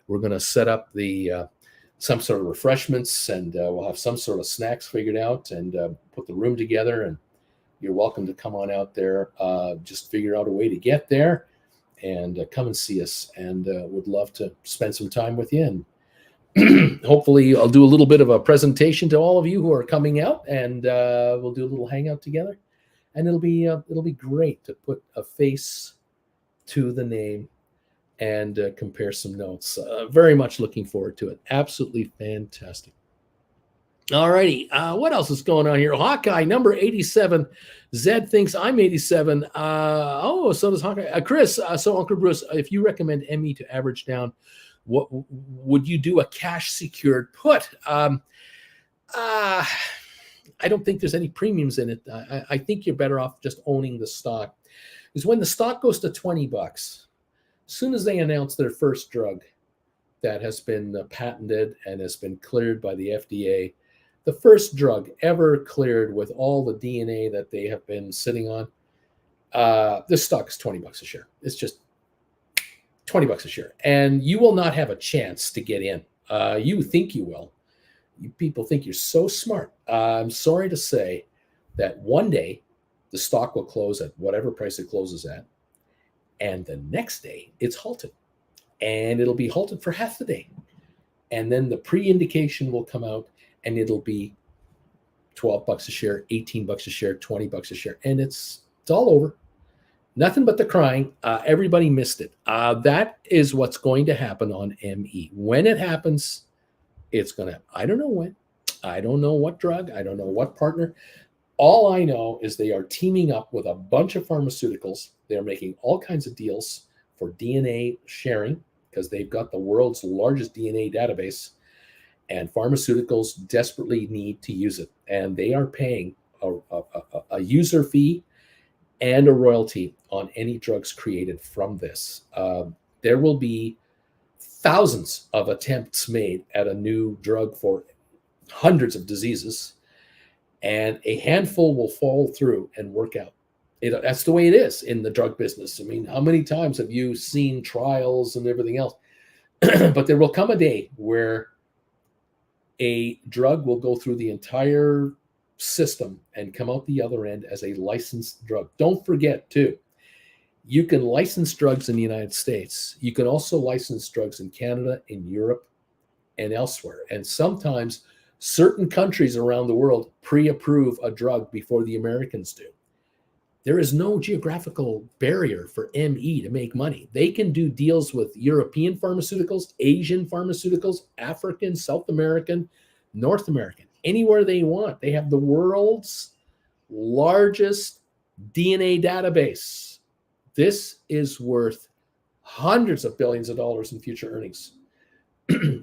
We're going to set up some sort of refreshments, and we'll have some sort of snacks figured out, and put the room together. And you're welcome to come on out there. Just figure out a way to get there and come and see us. And would love to spend some time with you. And hopefully I'll do a little bit of a presentation to all of you who are coming out, and we'll do a little hangout together. And it'll be great to put a face to the name and compare some notes. Very much looking forward to it. Absolutely fantastic. All righty. What else is going on here? Hawkeye number 87. Zed thinks I'm 87. So does Hawkeye. Chris, so Uncle Bruce, if you recommend ME to average down, what would you do? A cash secured put? I don't think there's any premiums in it. I think you're better off just owning the stock. Because when the stock goes to $20, as soon as they announce their first drug that has been patented and has been cleared by the FDA, the first drug ever cleared with all the DNA that they have been sitting on, this stock is $20 a share. It's just $20 a share. And you will not have a chance to get in. You think you will. You people think you're so smart. I'm sorry to say that one day the stock will close at whatever price it closes at. And the next day it's halted. And it'll be halted for half the day. And then the pre-indication will come out, and it'll be $12 a share, $18 a share, $20 a share. And it's all over. Nothing but the crying. Everybody missed it. That is what's going to happen on ME. When it happens, it's going to, I don't know when. I don't know what drug. I don't know what partner. All I know is they are teaming up with a bunch of pharmaceuticals. They're making all kinds of deals for DNA sharing because they've got the world's largest DNA database, and pharmaceuticals desperately need to use it. And they are paying a user fee and a royalty on any drugs created from this. There will be thousands of attempts made at a new drug for hundreds of diseases, and a handful will fall through and work out. That's the way it is in the drug business. I mean, how many times have you seen trials and everything else? But there will come a day where a drug will go through the entire system and come out the other end as a licensed drug. Don't forget, too, you can license drugs in the United States. You can also license drugs in Canada, in Europe, and elsewhere. And sometimes certain countries around the world pre-approve a drug before the Americans do. There is no geographical barrier for ME to make money. They can do deals with European pharmaceuticals, Asian pharmaceuticals, African, South American, North American, anywhere they want. They have the world's largest DNA database. This is worth hundreds of billions of dollars in future earnings.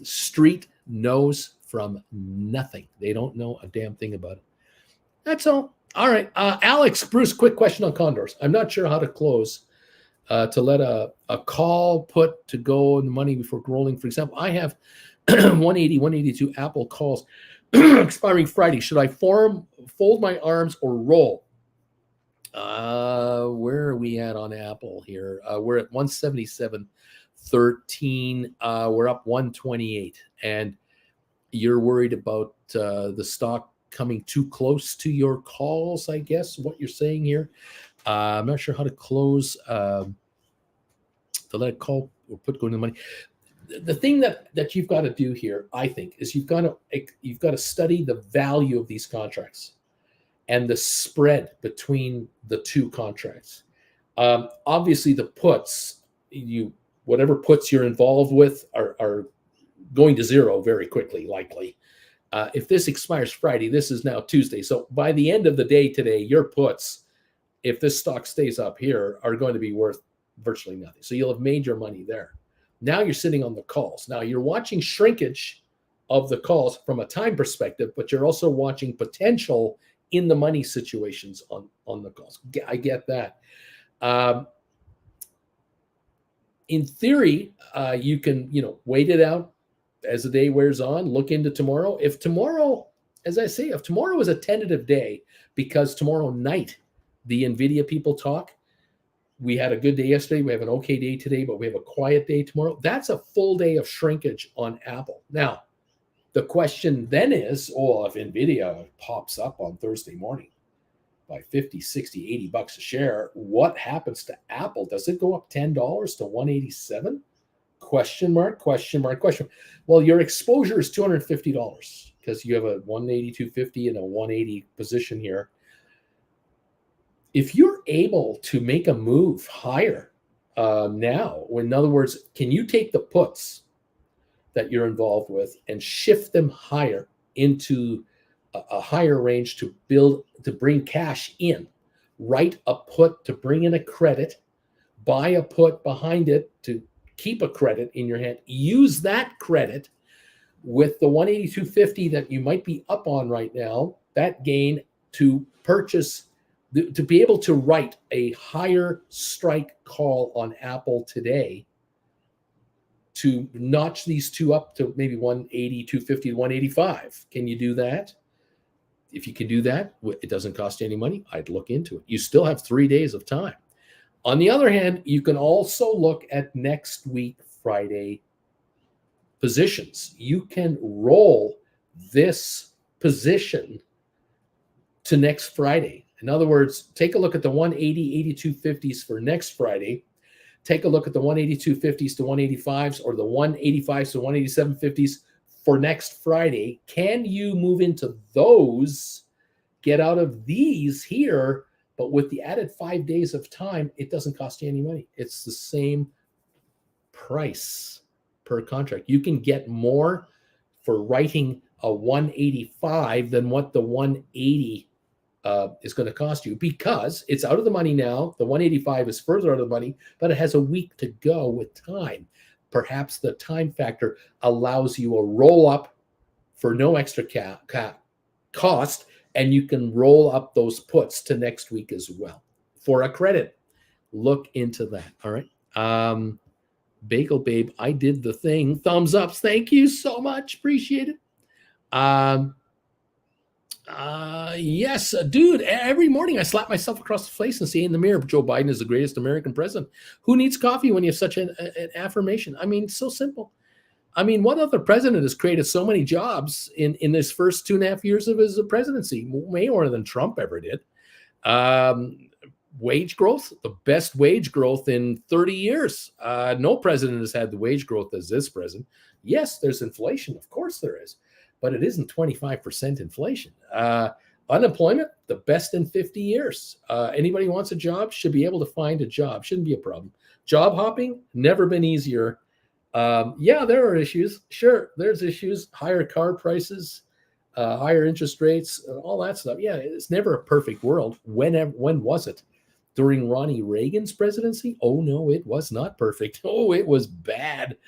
Street knows from nothing. They don't know a damn thing about it. That's all. All right. Alex, Bruce, quick question on condors. I'm not sure how to close to let a call put to go in the money before rolling. For example, I have 180, 182 Apple calls expiring Friday. Should I fold my arms or roll? Where are we at on Apple here? We're at 177.13. We're up 128. And you're worried about the stock coming too close to your calls, I guess, what you're saying here. I'm not sure how to close to let it call or put going to the money. The thing that you've got to do here, I think, is you've got to study the value of these contracts and the spread between the two contracts. Obviously, the puts, whatever puts you're involved with are going to zero very quickly, likely. If this expires Friday, this is now Tuesday. So by the end of the day today, your puts, if this stock stays up here, are going to be worth virtually nothing. So you'll have made your money there. Now you're sitting on the calls. Now you're watching shrinkage of the calls from a time perspective, but you're also watching potential in the money situations on the calls. I get that. In theory, you can, wait it out as the day wears on, look into tomorrow. If tomorrow, as I say, if tomorrow is a tentative day because tomorrow night the Nvda people talk, we had a good day yesterday, we have an okay day today, but we have a quiet day tomorrow. That's a full day of shrinkage on Apple. Now, the question then is, if Nvidia pops up on Thursday morning by 50, 60, 80 bucks a share, what happens to Apple? Does it go up $10 to 187? Question mark. Well, your exposure is $250 because you have a 182.50 and a 180 position here. If you're able to make a move higher now, in other words, can you take the puts that you're involved with and shift them higher into a higher range to bring cash in, write a put to bring in a credit, buy a put behind it to keep a credit in your hand, use that credit with the 182.50 that you might be up on right now, that gain to purchase, to be able to write a higher strike call on Apple today to notch these two up to maybe 180, 250, 185. Can you do that? If you can do that, it doesn't cost you any money. I'd look into it. You still have 3 days of time. On the other hand, you can also look at next week, Friday positions. You can roll this position to next Friday. In other words, take a look at the 180, 82.50s for next Friday. Take a look at the 182.50s to 185s or the 185s to 187.50s for next Friday. Can you move into those, get out of these here, but with the added 5 days of time, it doesn't cost you any money. It's the same price per contract. You can get more for writing a 185 than what the 180 is going to cost you because it's out of the money now. The 185 is further out of the money, but it has a week to go with time. Perhaps the time factor allows you a roll up for no extra cost, and you can roll up those puts to next week as well for a credit. Look into that. All right. Bagel Babe, I did the thing. Thumbs ups. Thank you so much. Appreciate it. Yes, dude, every morning I slap myself across the face and say in the mirror, Joe Biden is the greatest American president. Who needs coffee when you have such an affirmation? I mean, so simple. I mean, what other president has created so many jobs in his first 2.5 years of his presidency? Way more than Trump ever did. Wage growth, the best wage growth in 30 years. No president has had the wage growth as this president. Yes, there's inflation. Of course there is. But it isn't 25% inflation. Unemployment, the best in 50 years. Anybody who wants a job should be able to find a job. Shouldn't be a problem. Job hopping, never been easier. Yeah, there are issues. Sure, there's issues. Higher car prices, higher interest rates, all that stuff. Yeah, it's never a perfect world. When was it? During Ronnie Reagan's presidency? Oh, no, it was not perfect. Oh, it was bad.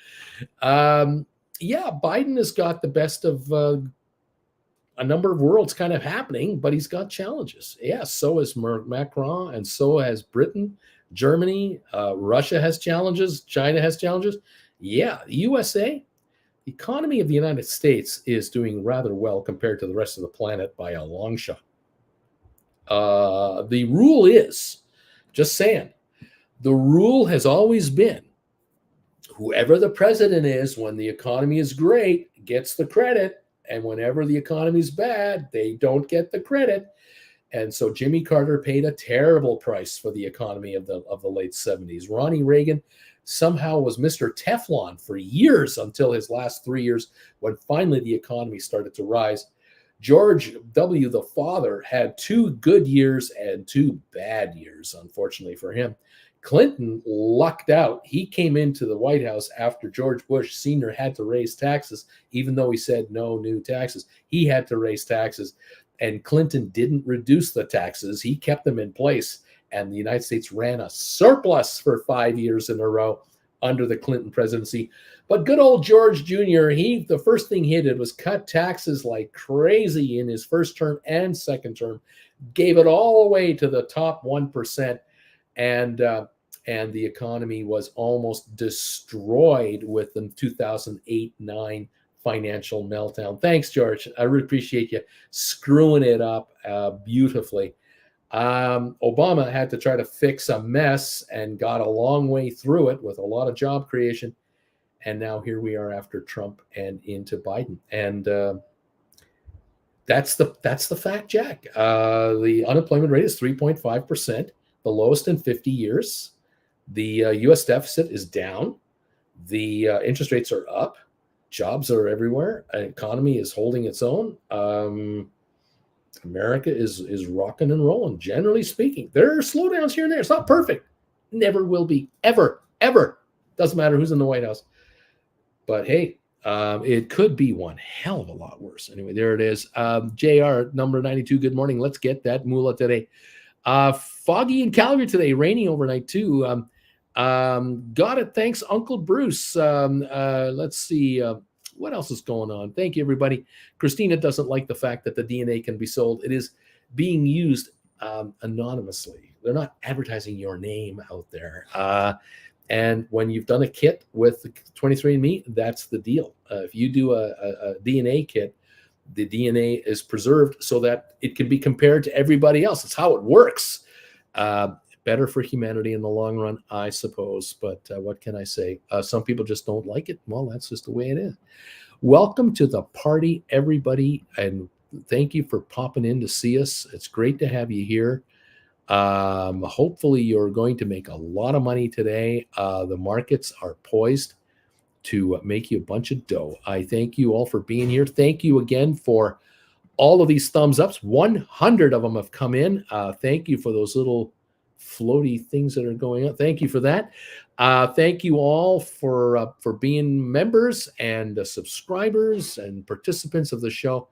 Yeah, Biden has got the best of a number of worlds kind of happening, but he's got challenges. Yeah, so has Macron, and so has Britain, Germany, Russia has challenges, China has challenges. Yeah, USA, the economy of the United States is doing rather well compared to the rest of the planet by a long shot. The rule is, just saying, the rule has always been whoever the president is when the economy is great gets the credit. And whenever the economy is bad, they don't get the credit. And so Jimmy Carter paid a terrible price for the economy of the late 70s. Ronnie Reagan somehow was Mr. Teflon for years until his last 3 years, when finally the economy started to rise. George W., the father, had 2 good years and 2 bad years, unfortunately for him. Clinton lucked out. He came into the White House after George Bush Sr. had to raise taxes, even though he said no new taxes. He had to raise taxes, and Clinton didn't reduce the taxes. He kept them in place, and the United States ran a surplus for 5 years in a row under the Clinton presidency. But good old George Jr., the first thing he did was cut taxes like crazy in his first term and second term, gave it all away to the top 1%, and the economy was almost destroyed with the 2008-9 financial meltdown. Thanks, George. I really appreciate you screwing it up beautifully. Obama had to try to fix a mess and got a long way through it with a lot of job creation. And now here we are after Trump and into Biden. And that's the fact, Jack. The unemployment rate is 3.5%, the lowest in 50 years. The U.S. deficit is down. The interest rates are up. Jobs are everywhere. Economy is holding its own. America is rocking and rolling, generally speaking. There are slowdowns here and there. It's not perfect. Never will be. Ever. Doesn't matter who's in the White House. But hey, it could be one hell of a lot worse. Anyway, there it is. JR, number 92, good morning. Let's get that moolah today. Foggy in Calgary today, rainy overnight too. Got it. Thanks, Uncle Bruce. Let's see. What else is going on? Thank you, everybody. Christina doesn't like the fact that the DNA can be sold. It is being used anonymously. They're not advertising your name out there. And when you've done a kit with 23andMe, that's the deal. If you do a DNA kit, the DNA is preserved so that it can be compared to everybody else. It's how it works. Better for humanity in the long run, I suppose. But what can I say? Some people just don't like it. Well, that's just the way it is. Welcome to the party, everybody. And thank you for popping in to see us. It's great to have you here. Hopefully you're going to make a lot of money today. The markets are poised to make you a bunch of dough. I thank you all for being here. Thank you again for all of these thumbs ups. 100 of them have come in. Thank you for those little floaty things that are going on. Thank you for that. Thank you all for being members and subscribers and participants of the show.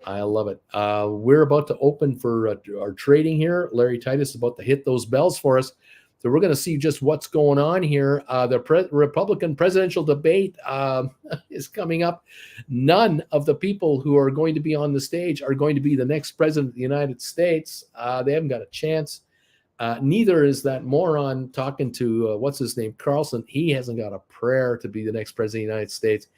I love it. We're about to open for our trading here. Larry Titus is about to hit those bells for us. So we're going to see just what's going on here. The Republican presidential debate is coming up. None of the people who are going to be on the stage are going to be the next president of the United States. They haven't got a chance. Neither is that moron talking to, what's his name, Carlson. He hasn't got a prayer to be the next president of the United States.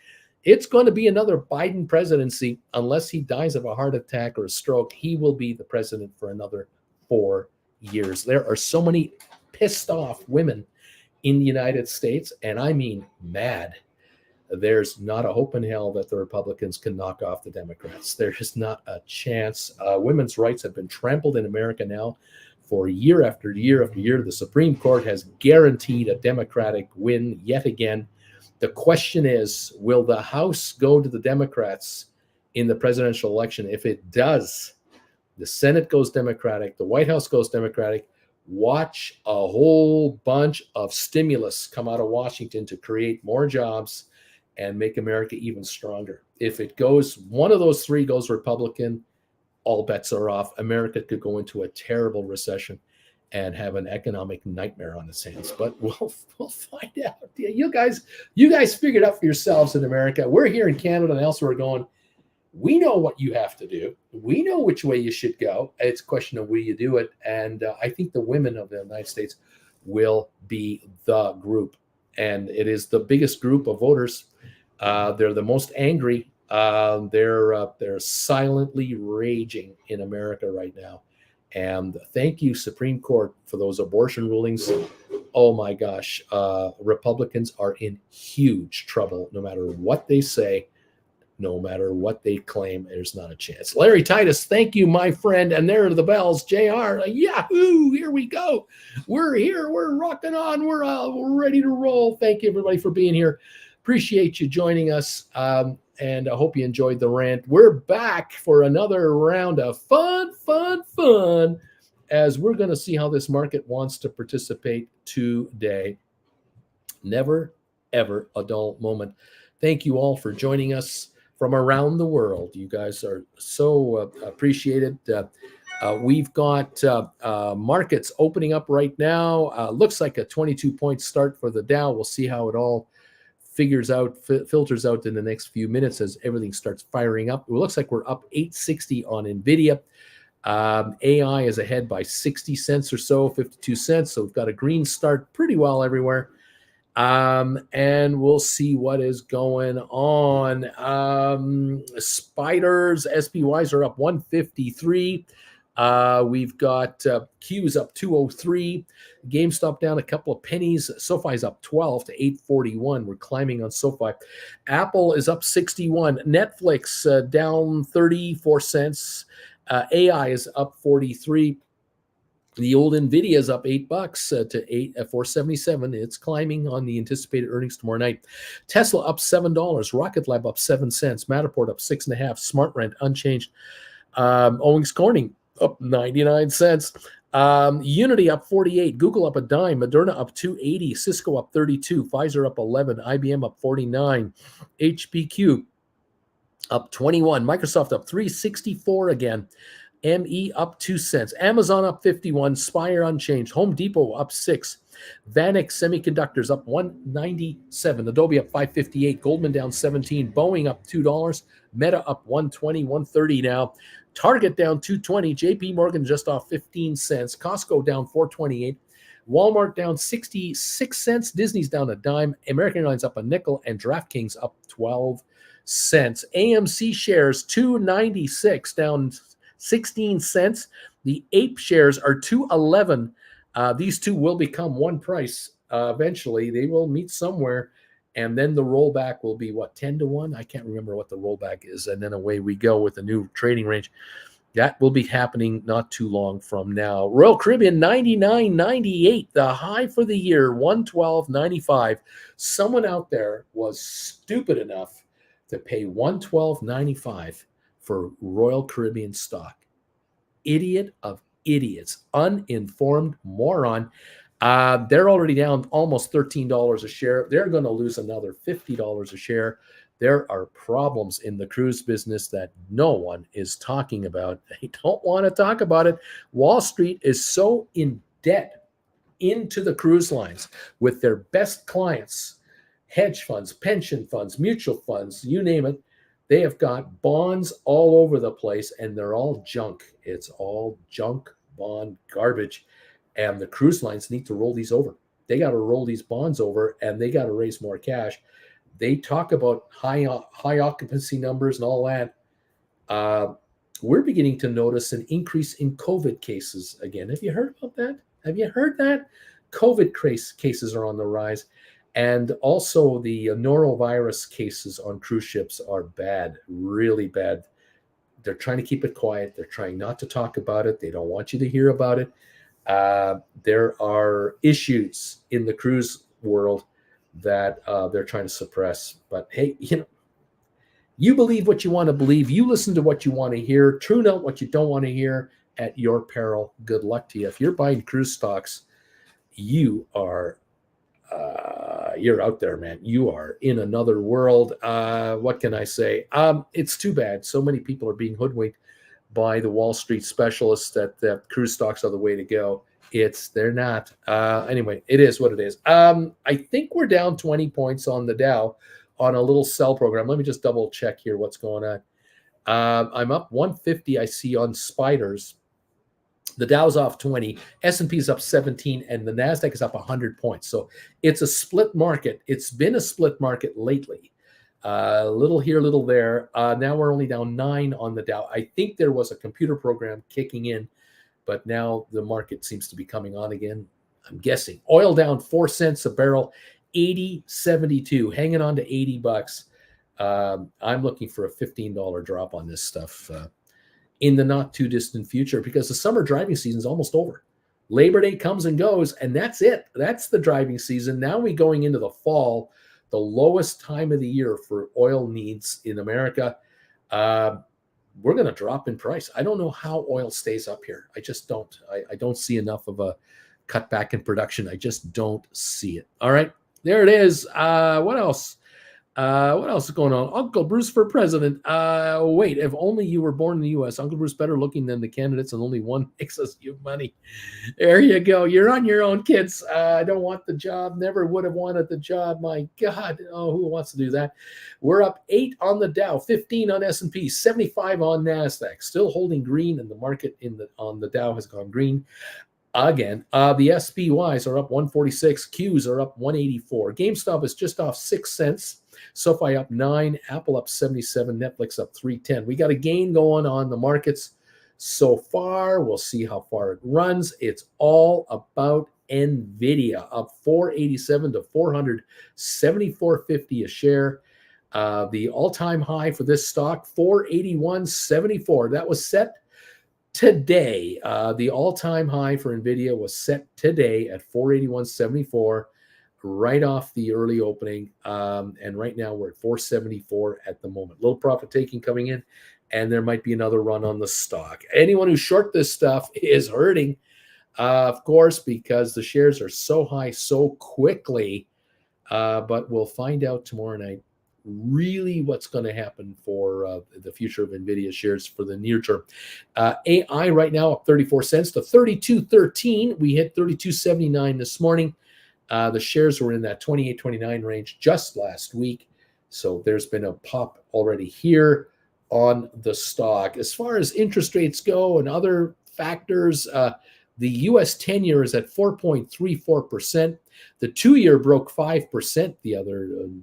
It's going to be another Biden presidency unless he dies of a heart attack or a stroke. He will be the president for another 4 years. There are so many pissed off women in the United States, and I mean mad. There's not a hope in hell that the Republicans can knock off the Democrats. There is not a chance. Women's rights have been trampled in America now for year after year after year. The Supreme Court has guaranteed a Democratic win yet again. The question is, will the House go to the Democrats in the presidential election? If it does, the Senate goes Democratic, the White House goes Democratic. Watch a whole bunch of stimulus come out of Washington to create more jobs and make America even stronger. If it goes, one of those three goes Republican, all bets are off. America could go into a terrible recession. and have an economic nightmare on its hands. But we'll find out. Yeah, you guys figure it out for yourselves in America. We're here in Canada and elsewhere going, we know what you have to do. We know which way you should go. It's a question of where you do it. And I think the women of the United States will be the group. And it is the biggest group of voters. They're the most angry. They're silently raging in America right now. And thank you, Supreme Court, for those abortion rulings. Oh my gosh, Republicans are in huge trouble. No matter what they say, no matter what they claim, there's not a chance. Larry Titus, thank you, my friend. And there are the bells. JR, yahoo, here we go. We're here. We're rocking on. We're ready to roll. Thank you, everybody, for being here. Appreciate you joining us. And I hope you enjoyed the rant. We're back for another round of fun, as we're going to see how this market wants to participate today. Never, ever a dull moment. Thank you all for joining us from around the world. You guys are so appreciated. We've got markets opening up right now. Looks like a 22-point start for the Dow. We'll see how it all filters out in the next few minutes as everything starts firing up. It looks like we're up 860 on Nvda. AI is ahead by 60 cents or so, 52 cents. So we've got a green start pretty well everywhere. And we'll see what is going on. Spiders, SPYs are up 153. We've got Q's up 203. GameStop down a couple of pennies. SoFi's up 12 to 841. We're climbing on SoFi. Apple is up 61. Netflix down 34 cents. AI is up 43. The old Nvidia is up $8 to 477. It's climbing on the anticipated earnings tomorrow night. Tesla up $7. Rocket Lab up 7 cents. Matterport up 6.5. SmartRent unchanged. Owings Corning up 99 cents. Unity up 48. Google up a dime. Moderna up 280. Cisco up 32. Pfizer up 11. IBM up 49. HPQ up 21. Microsoft up 364 again. ME up 2 cents. Amazon up 51. Spire unchanged. Home Depot up 6. Vanex Semiconductors up 197. Adobe up 558. Goldman down 17. Boeing up $2. Meta up 120, 130 now. Target down 220. JP Morgan just off 15 cents. Costco down 428. Walmart down 66 cents. Disney's down a dime. American Airlines up a nickel. And DraftKings up 12 cents. AMC shares 296 down 16 cents. The APE shares are 211. These two will become one price eventually. They will meet somewhere, and then the rollback will be 10 to 1? I can't remember what the rollback is, and then away we go with the new trading range. That will be happening not too long from now. Royal Caribbean 99.98, the high for the year 112.95. Someone out there was stupid enough to pay $112.95 for Royal Caribbean stock. Idiot of idiots, uninformed moron. They're already down almost $13 a share. They're going to lose another $50 a share. There are problems in the cruise business that no one is talking about. They don't want to talk about it. Wall Street is so in debt into the cruise lines with their best clients, hedge funds, pension funds, mutual funds, you name it. They have got bonds all over the place, and they're all junk. It's all junk bond garbage. And the cruise lines need to roll these over. They got to roll these bonds over, and they got to raise more cash. They talk about high occupancy numbers and all that. We're beginning to notice an increase in COVID cases again. Have you heard about that? Have you heard that? COVID cases are on the rise. And also the norovirus cases on cruise ships are bad, really bad. They're trying to keep it quiet. They're trying not to talk about it. They don't want you to hear about it. There are issues in the cruise world that they're trying to suppress. But hey, you believe what you want to believe. You listen to what you want to hear. Tune out what you don't want to hear at your peril. Good luck to you. If you're buying cruise stocks, you are you're out there, man. You are in another world. What can I say? It's too bad. So many people are being hoodwinked by the Wall Street specialists that cruise stocks are the way to go. They're not. Anyway, it is what it is. I think we're down 20 points on the Dow on a little sell program. Let me just double check here what's going on. I'm up 150. I see on spiders. The Dow's off 20, S&P is up 17, and the Nasdaq is up 100 points. So it's a split market. It's been a split market lately. A little here, little there. Now we're only down 9 on the Dow. I think there was a computer program kicking in, but now the market seems to be coming on again. I'm guessing. Oil down 4 cents a barrel, 80.72, hanging on to $80. I'm looking for a $15 drop on this stuff in the not too distant future, because the summer driving season is almost over. Labor Day comes and goes, and that's it. That's the driving season. Now we're going into the fall, the lowest time of the year for oil needs in America. We're going to drop in price. I don't know how oil stays up here. I just don't. I don't see enough of a cutback in production. I just don't see it. All right, there it is. What else? What else is going on? Uncle Bruce for president. Wait, if only you were born in the U.S. Uncle Bruce better looking than the candidates, and only one makes us you money. There you go. You're on your own, kids. I don't want the job. Never would have wanted the job. My God. Oh, who wants to do that? We're up 8 on the Dow, 15 on S&P, 75 on Nasdaq. Still holding green, and the market on the Dow has gone green again. The SPYs are up 146. Qs are up 184. GameStop is just off 6 cents. SoFi up 9, Apple up 77, Netflix up 310. We got a gain going on the markets so far. We'll see how far it runs. It's all about Nvda, up 487 to 474.50 a share. The all-time high for this stock, 481.74. That was set today. The all-time high for Nvidia was set today at 481.74. right off the early opening. And right now we're at 474 at the moment. Little profit taking coming in, and there might be another run on the stock. Anyone who short this stuff is hurting, of course, because the shares are so high so quickly. But we'll find out tomorrow night really what's going to happen for the future of Nvidia shares for the near term. AI right now up 34 cents to 32.13. We hit 32.79 this morning. The shares were in that 28.29 range just last week. So there's been a pop already here on the stock. As far as interest rates go and other factors, the U.S. 10-year is at 4.34%. The 2-year broke 5%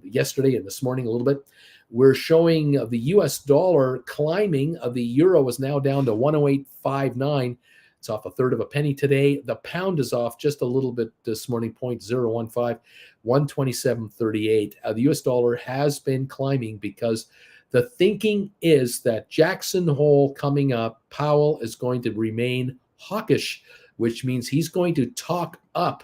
yesterday and this morning a little bit. We're showing the U.S. dollar climbing. The euro is now down to 108.59. It's off a third of a penny today. The pound is off just a little bit this morning, 0.015, 127.38. The U.S. dollar has been climbing because the thinking is that Jackson Hole coming up, Powell is going to remain hawkish, which means he's going to talk up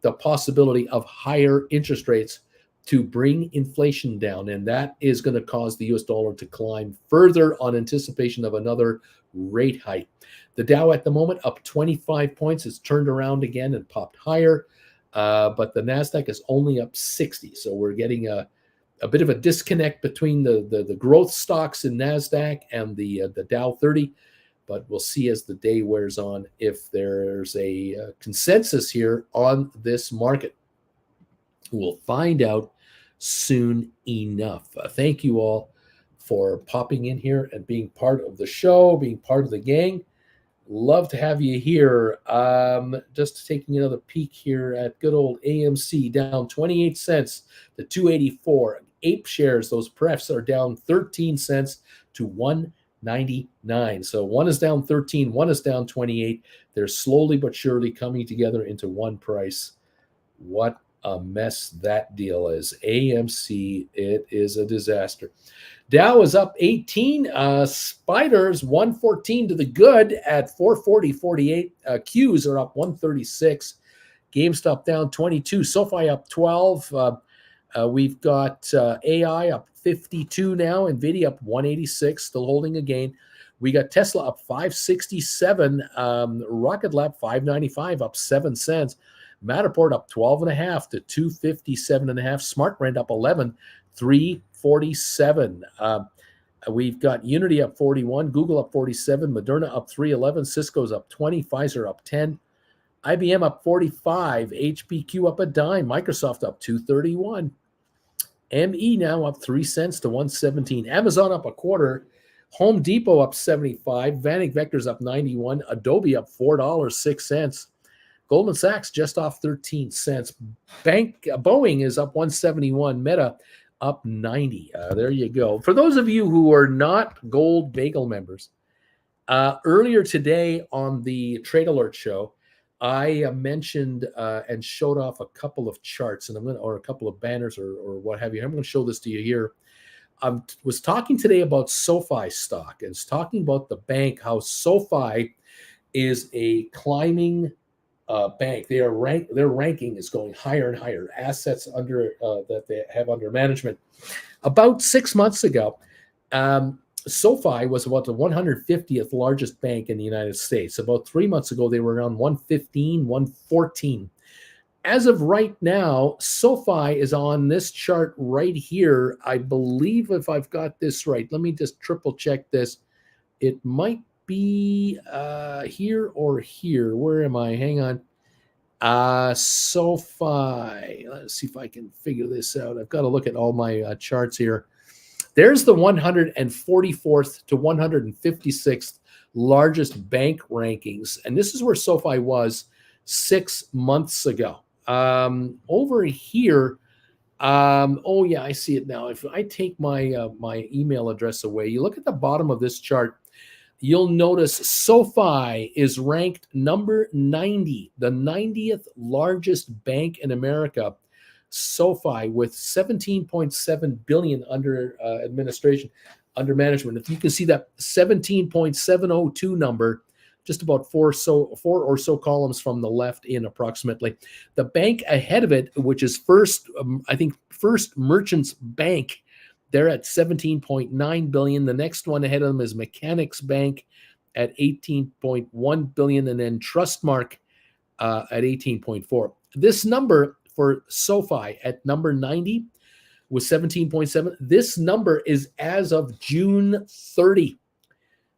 the possibility of higher interest rates to bring inflation down. And that is going to cause the U.S. dollar to climb further on anticipation of another rate hike. The Dow at the moment up 25 points. It's turned around again and popped higher. But the NASDAQ is only up 60. So we're getting a bit of a disconnect between the growth stocks in NASDAQ and the Dow 30. But we'll see as the day wears on if there's a consensus here on this market. We'll find out soon enough. Thank you all for popping in here and being part of the show, being part of the gang. Love to have you here. Just taking another peek here at good old AMC, down 28 cents to 284. Ape shares, those prefs are down 13 cents to 199. So one is down 13, one is down 28. They're slowly but surely coming together into one price. What a mess that deal is. AMC, it is a disaster. Dow is up 18. Spiders 114 to the good at 440.48. Qs are up 136. GameStop down 22. SoFi up 12. We've got AI up 52 now. Nvidia up 186, still holding a gain. We got Tesla up 567. Rocket Lab 595, up 7 cents. Matterport up 12.5 to 257.5. SmartRent up 11, 347. We've got Unity up 41, Google up 47, Moderna up 311, Cisco's up 20, Pfizer up 10. IBM up 45, HPQ up a dime, Microsoft up 231. ME now up 3 cents to 117. Amazon up a quarter. Home Depot up 75. Vanek Vectors up 91. Adobe up $4.06. Goldman Sachs just off 13 cents. Boeing is up 171. Meta up 90. There you go. For those of you who are not Gold Bagel members, earlier today on the Trade Alert show, I mentioned and showed off a couple of charts, and or a couple of banners or what have you. I'm going to show this to you here. I was talking today about SoFi stock, and it's talking about the bank, how SoFi is a climbing bank. Their ranking is going higher and higher. Assets under that they have under management. About 6 months ago, SoFi was about the 150th largest bank in the United States. About 3 months ago, they were around 115, 114. As of right now, SoFi is on this chart right here. I believe, if I've got this right, let me just triple check this. It might be here or here. Where am I? Hang on. SoFi. Let's see if I can figure this out. I've got to look at all my charts here. There's the 144th to 156th largest bank rankings. And this is where SoFi was 6 months ago. Over here, oh yeah, I see it now. If I take my my email address away, you look at the bottom of this chart, you'll notice SoFi is ranked number 90, the 90th largest bank in America. SoFi with 17.7 billion under under management. If you can see that 17.702 number, just about four or so columns from the left in approximately. The bank ahead of it, which is First Merchants Bank, they're at 17.9 billion. The next one ahead of them is Mechanics Bank at 18.1 billion, and then Trustmark at 18.4. This number for SoFi at number 90 with 17.7. This number is as of June 30.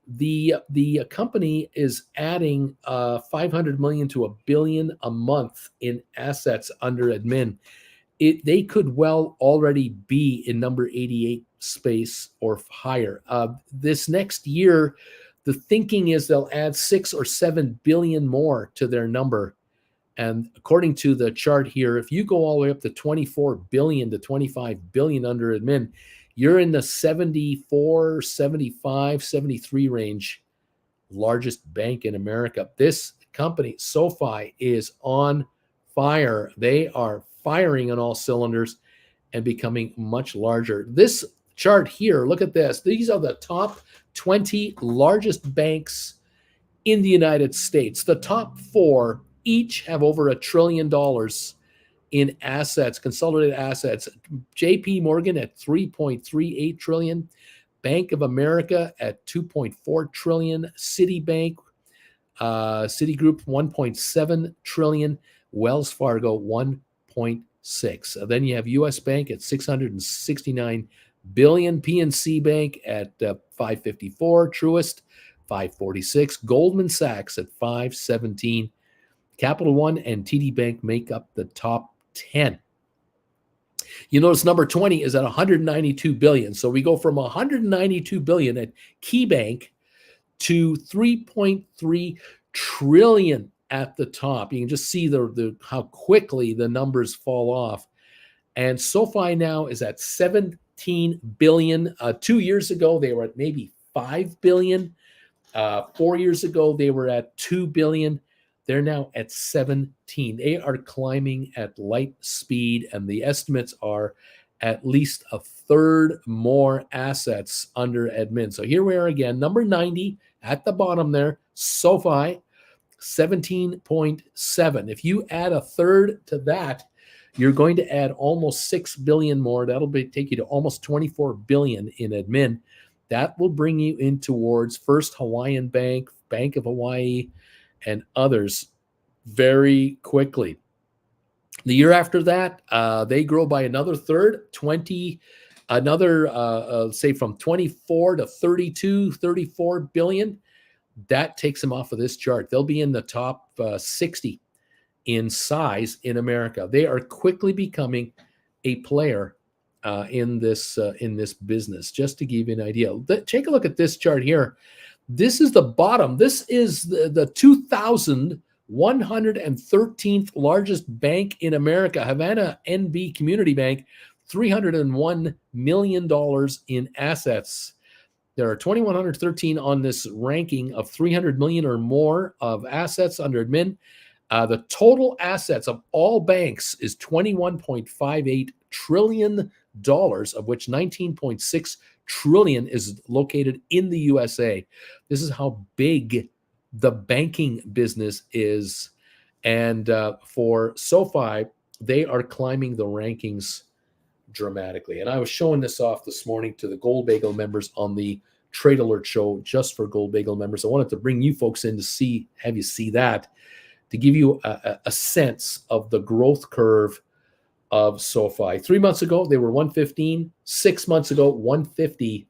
The company is adding 500 million to $1 billion a month in assets under admin. They could well already be in number 88 space or higher. This next year, the thinking is they'll add 6 or 7 billion more to their number. And according to the chart here, if you go all the way up to 24 billion to 25 billion under admin, you're in the 74, 75, 73 range, largest bank in America. This company, SoFi, is on fire. They are firing on all cylinders and becoming much larger. This chart here, look at this. These are the top 20 largest banks in the United States. The top 4 each have over $1 trillion in assets, consolidated assets. JP Morgan at 3.38 trillion, Bank of America at 2.4 trillion, Citigroup 1.7 trillion, Wells Fargo 1.6. Then you have US Bank at 669 billion, PNC Bank at 554, Truist 546, Goldman Sachs at 517. Capital One and TD Bank make up the top 10. You notice number 20 is at 192 billion. So we go from 192 billion at KeyBank to 3.3 trillion at the top. You can just see how quickly the numbers fall off. And SoFi now is at 17 billion. 2 years ago, they were at maybe 5 billion. 4 years ago, they were at 2 billion. They're now at 17. They are climbing at light speed, and the estimates are at least a third more assets under admin. So here we are again, number 90 at the bottom there, SoFi, 17.7. If you add a third to that, you're going to add almost 6 billion more. That'll take you to almost 24 billion in admin. That will bring you in towards First Hawaiian Bank, Bank of Hawaii, and others very quickly. The year after that, they grow by another third, say from 24 to 32, 34 billion. That takes them off of this chart. They'll be in the top 60 in size in America. They are quickly becoming a player in this business. Just to give you an idea, take a look at this chart here. This is the bottom. This is the 2,113th largest bank in America, Havana NB Community Bank, $301 million in assets. There are 2,113 on this ranking of 300 million or more of assets under admin. The total assets of all banks is $21.58 trillion, of which 19.6 trillion is located in the USA. This is how big the banking business is. And for SoFi, they are climbing the rankings dramatically. And I was showing this off this morning to the Gold Bagel members on the Trade Alert show, just for Gold Bagel members. I wanted to bring you folks in to have you see that, to give you a sense of the growth curve of SoFi. 3 months ago, they were 115. 6 months ago, 150.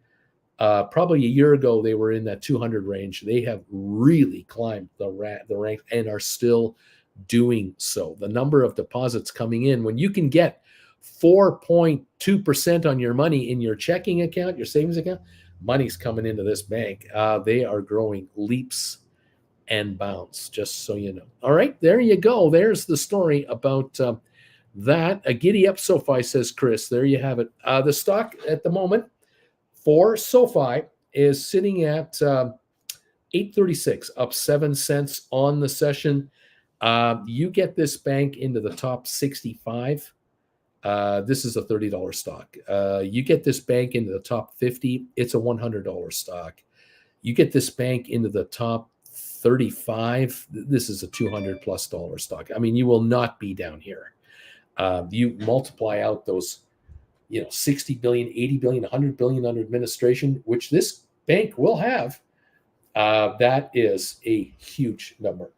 Probably a year ago, they were in that 200 range. They have really climbed the rank and are still doing so. The number of deposits coming in, when you can get 4.2% on your money in your checking account, your savings account, money's coming into this bank. They are growing leaps and bounds, just so you know. All right, there you go. There's the story about that. A giddy up SoFi, says Chris. There you have it. The stock at the moment for SoFi is sitting at $8.36, up 7 cents on the session. You get this bank into the top 65. This is a $30 stock. You get this bank into the top 50, it's a $100 stock. You get this bank into the top 35, this is a $200+ stock. I mean, you will not be down here. You multiply out those, 60 billion, 80 billion, 100 billion under administration, which this bank will have. That is a huge number.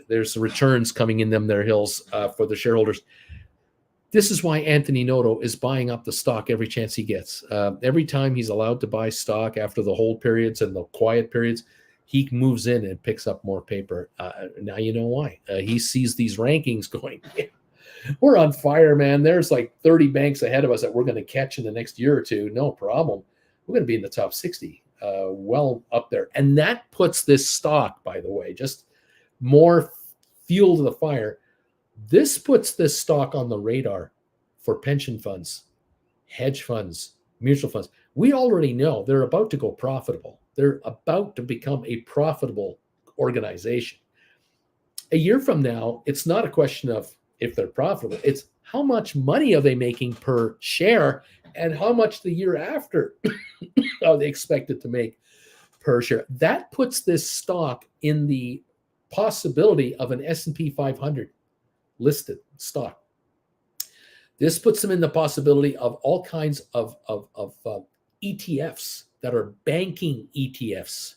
There's returns coming in their hills for the shareholders. This is why Anthony Noto is buying up the stock every chance he gets. Every time he's allowed to buy stock after the hold periods and the quiet periods, he moves in and picks up more paper. Now you know why. He sees these rankings going, we're on fire, man. There's like 30 banks ahead of us that we're going to catch in the next year or two. No problem. We're going to be in the top 60, well up there. And that puts this stock, by the way, just more fuel to the fire. This puts this stock on the radar for pension funds, hedge funds, mutual funds. We already know they're about to go profitable. They're about to become a profitable organization. A year from now, it's not a question of if they're profitable. It's how much money are they making per share and how much the year after are they expected to make per share. That puts this stock in the possibility of an S&P 500 listed stock. This puts them in the possibility of all kinds of ETFs that are banking ETFs.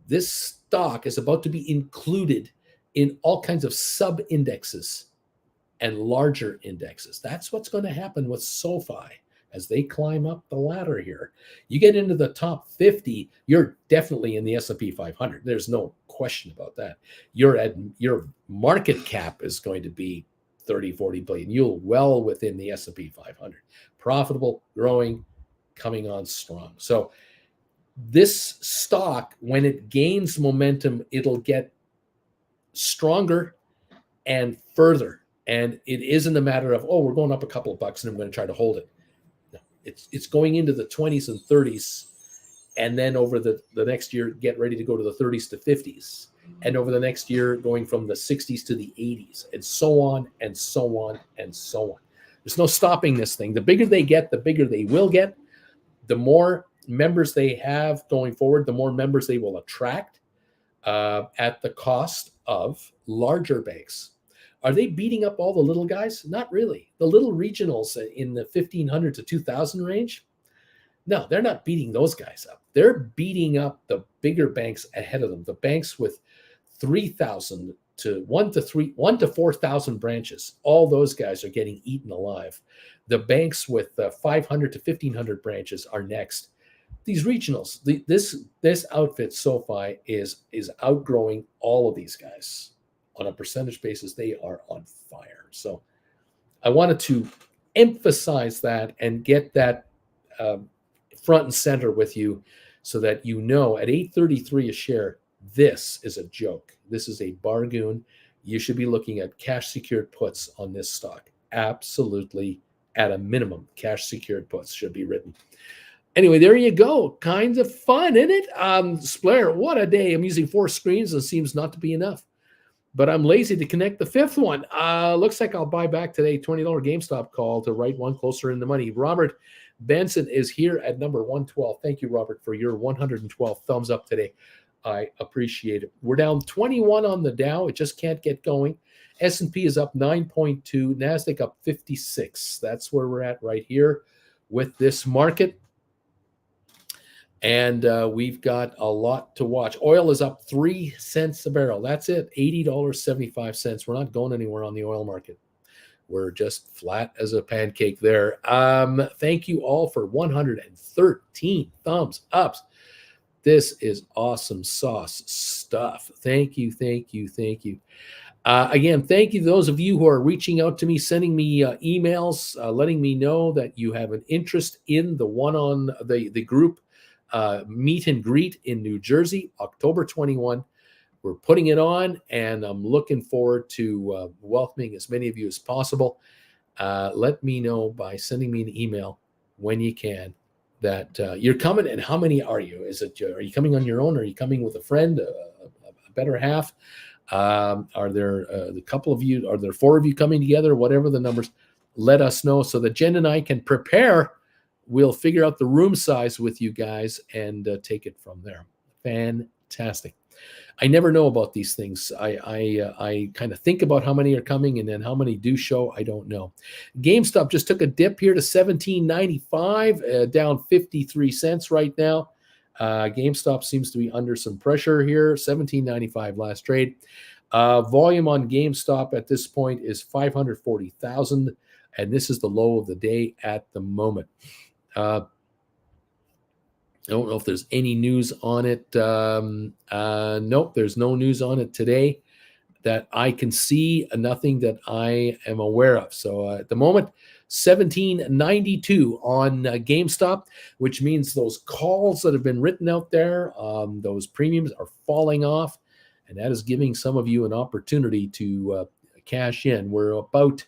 This stock is about to be included in all kinds of sub-indexes and larger indexes. That's what's going to happen with SoFi as they climb up the ladder here. You get into the top 50, you're definitely in the S&P 500. There's no question about that. Your market cap is going to be 30, 40 billion. You're well within the S&P 500. Profitable, growing, coming on strong. So this stock, when it gains momentum, it'll get stronger and further. And it isn't a matter of, we're going up a couple of bucks and I'm going to try to hold it. No, it's going into the 20s and 30s. And then over the next year, get ready to go to the 30s to 50s. And over the next year, going from the 60s to the 80s, and so on and so on and so on. There's no stopping this thing. The bigger they get, the bigger they will get. The more members they have going forward, the more members they will attract at the cost of larger banks. Are they beating up all the little guys? Not really. The little regionals in the 1,500 to 2,000 range, no, they're not beating those guys up. They're beating up the bigger banks ahead of them, the banks with 3,000 to 1 to 4,000 branches. All those guys are getting eaten alive. The banks with 500 to 1,500 branches are next. These regionals, this outfit, SoFi, is outgrowing all of these guys. on a percentage basis, they are on fire. So I wanted to emphasize that and get that front and center with you so that you know at 833 a share, this is a joke. This is a bargain. You should be looking at cash secured puts on this stock. Absolutely, at a minimum, cash secured puts should be written. Anyway, there you go. Kind of fun, isn't it? Splair, what a day. I'm using 4 screens and it seems not to be enough. But I'm lazy to connect the 5th one. Looks like I'll buy back today. $20 GameStop call to write one closer in the money. Robert Benson is here at number 112. Thank you, Robert, for your 112 thumbs up today. I appreciate it. We're down 21 on the Dow. It just can't get going. S&P is up 9.2. NASDAQ up 56. That's where we're at right here with this market. And we've got a lot to watch. Oil is up 3 cents a barrel. That's it, $80.75. We're not going anywhere on the oil market. We're just flat as a pancake there. Thank you all for 113 thumbs ups. This is awesome sauce stuff. Thank you, thank you, thank you. Again, thank you to those of you who are reaching out to me, sending me emails, letting me know that you have an interest in the group meet and greet in New Jersey, October 21. We're putting it on, and I'm looking forward to welcoming as many of you as possible. Let me know by sending me an email when you can that you're coming, and how many are you? Are you coming on your own? Are you coming with a friend, a better half? Are there a couple of you? Are there 4 of you coming together? Whatever the numbers, let us know so that Jen and I can prepare. We'll figure out the room size with you guys and take it from there. Fantastic. I never know about these things. I kind of think about how many are coming, and then how many do show. I don't know. GameStop just took a dip here to $17.95, down 53 cents right now. GameStop seems to be under some pressure here. $17.95 last trade. Volume on GameStop at this point is 540,000, and this is the low of the day at the moment. I don't know if there's any news on it. Nope, there's no news on it today that I can see. Nothing that I am aware of. So at the moment, $17.92 on GameStop, which means those calls that have been written out there, those premiums are falling off, and that is giving some of you an opportunity to cash in. We're about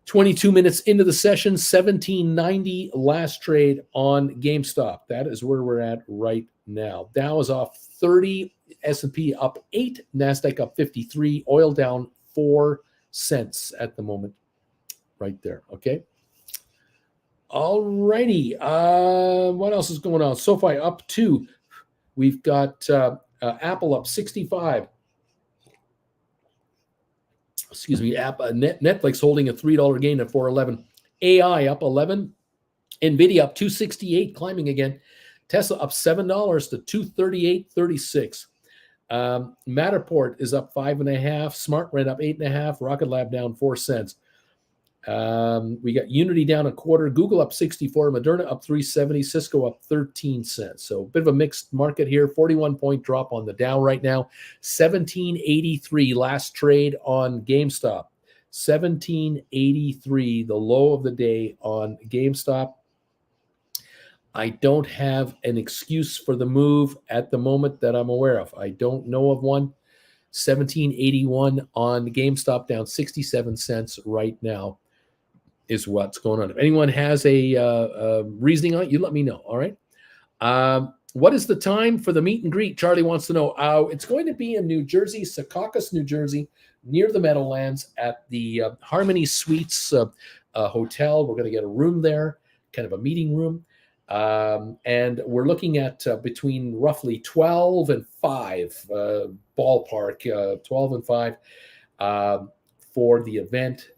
22 minutes into the session, $17.90 last trade on GameStop. That is where we're at right now. Dow is off 30, S&P up 8, NASDAQ up 53, oil down 4 cents at the moment right there, okay? All righty. What else is going on? SoFi up 2. We've got Apple up 65. Excuse me, Netflix holding a $3 gain at 411. AI up 11. Nvda up 268, climbing again. Tesla up $7 to 238.36. Matterport is up 5.5. SmartRent up 8.5. Rocket Lab down 4 cents. We got Unity down a quarter. Google up 64. Moderna up 370. Cisco up 13 cents. So a bit of a mixed market here. 41-point drop on the Dow right now. 1783 last trade on GameStop. 1783, the low of the day on GameStop. I don't have an excuse for the move at the moment that I'm aware of. I don't know of one. 1781 on GameStop, down 67 cents right now is what's going on. If anyone has a reasoning on it, you let me know, all right? What is the time for the meet and greet? Charlie wants to know. It's going to be in New Jersey, Secaucus, New Jersey, near the Meadowlands at the Harmony Suites Hotel. We're going to get a room there, kind of a meeting room. And we're looking at between roughly 12 and 5 ballpark, 12 and 5 for the event.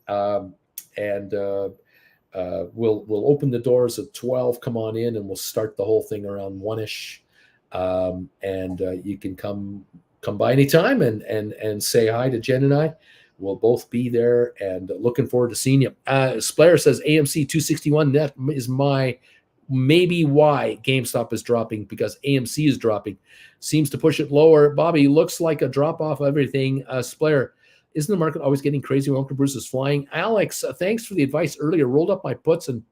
And we'll open the doors at 12, come on in, and we'll start the whole thing around 1-ish. And you can come by anytime and say hi to Jen and I. We'll both be there and looking forward to seeing you. Splayer says AMC 261, that is my maybe why GameStop is dropping, because AMC is dropping. Seems to push it lower. Bobby, looks like a drop off of everything. Splair, isn't the market always getting crazy when Uncle Bruce is flying? Alex, thanks for the advice earlier. Rolled up my puts and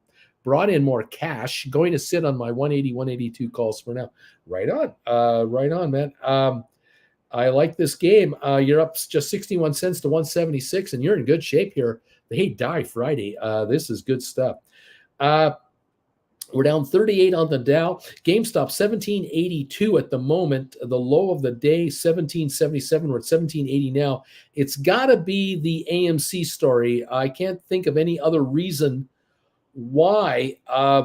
brought in more cash. Going to sit on my 180, 182 calls for now. Right on, man. I like this game. You're up just 61 cents to 176, and you're in good shape here. Hey, die Friday. This is good stuff. We're down 38 on the Dow. GameStop 1782 at the moment. The low of the day 1777. We're at 1780 now. It's got to be the AMC story. I can't think of any other reason why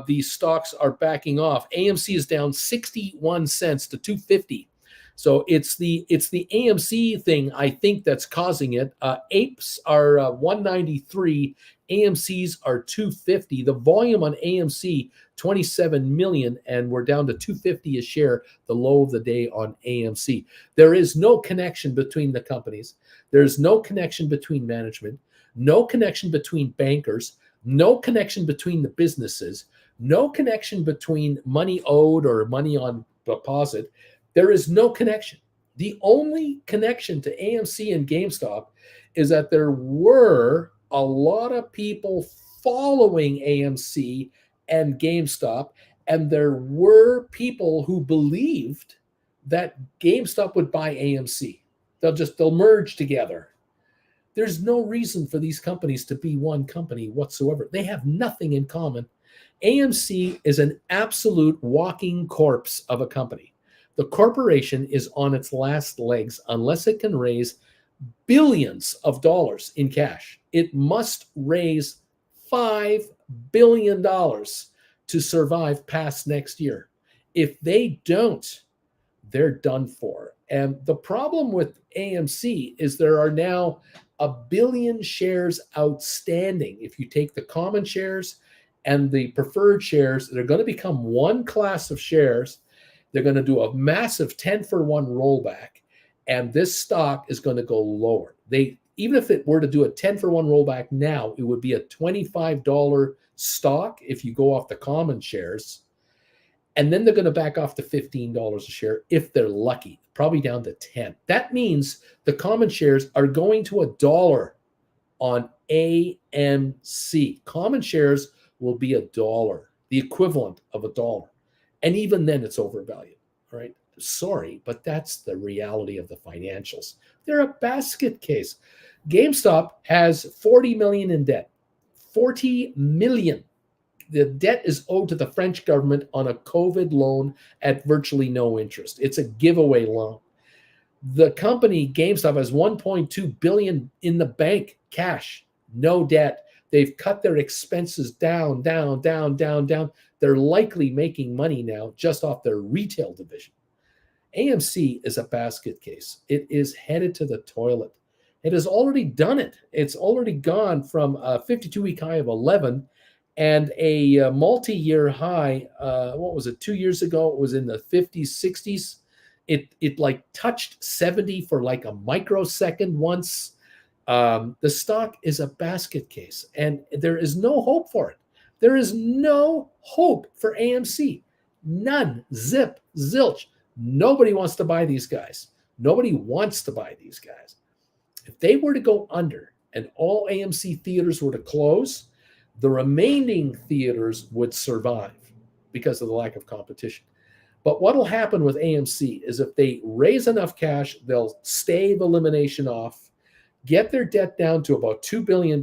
these stocks are backing off. AMC is down 61 cents to 250. So it's the AMC thing, I think, that's causing it. Apes are 193, AMC's are 250. The volume on AMC 27 million, and we're down to 250 a share, the low of the day on AMC. There is no connection between the companies. There's no connection between management, no connection between bankers, no connection between the businesses, no connection between money owed or money on deposit. There is no connection. The only connection to AMC and GameStop is that there were a lot of people following AMC and GameStop, and there were people who believed that GameStop would buy AMC. They'll merge together. There's no reason for these companies to be one company whatsoever. They have nothing in common. AMC is an absolute walking corpse of a company. The corporation is on its last legs unless it can raise billions of dollars in cash. It must raise $5 billion to survive past next year. If they don't, they're done for. And the problem with AMC is there are now 1 billion shares outstanding. If you take the common shares and the preferred shares, they're going to become one class of shares. They're going to do a massive 10-for-1 rollback, and this stock is going to go lower. Even if it were to do a 10-for-1 rollback now, it would be a $25 stock if you go off the common shares. And then they're going to back off to $15 a share if they're lucky, probably down to 10. That means the common shares are going to $1 on AMC. Common shares will be $1, the equivalent of $1. And even then it's overvalued. All right. Sorry, but that's the reality of the financials. They're a basket case. GameStop has 40 million in debt. 40 million. The debt is owed to the French government on a COVID loan at virtually no interest. It's a giveaway loan. The company GameStop has 1.2 billion in the bank, cash, no debt. They've cut their expenses down. They're likely making money now just off their retail division. AMC is a basket case. It is headed to the toilet. It has already done it. It's already gone from a 52-week high of 11 and a multi-year high. What was it? 2 years ago, it was in the 50s, 60s. It like touched 70 for like a microsecond once. The stock is a basket case, and there is no hope for it. There is no hope for AMC. None. Zip. Zilch. Nobody wants to buy these guys. Nobody wants to buy these guys. If they were to go under and all AMC theaters were to close, the remaining theaters would survive because of the lack of competition. But what will happen with AMC is if they raise enough cash, they'll stave elimination off, get their debt down to about $2 billion,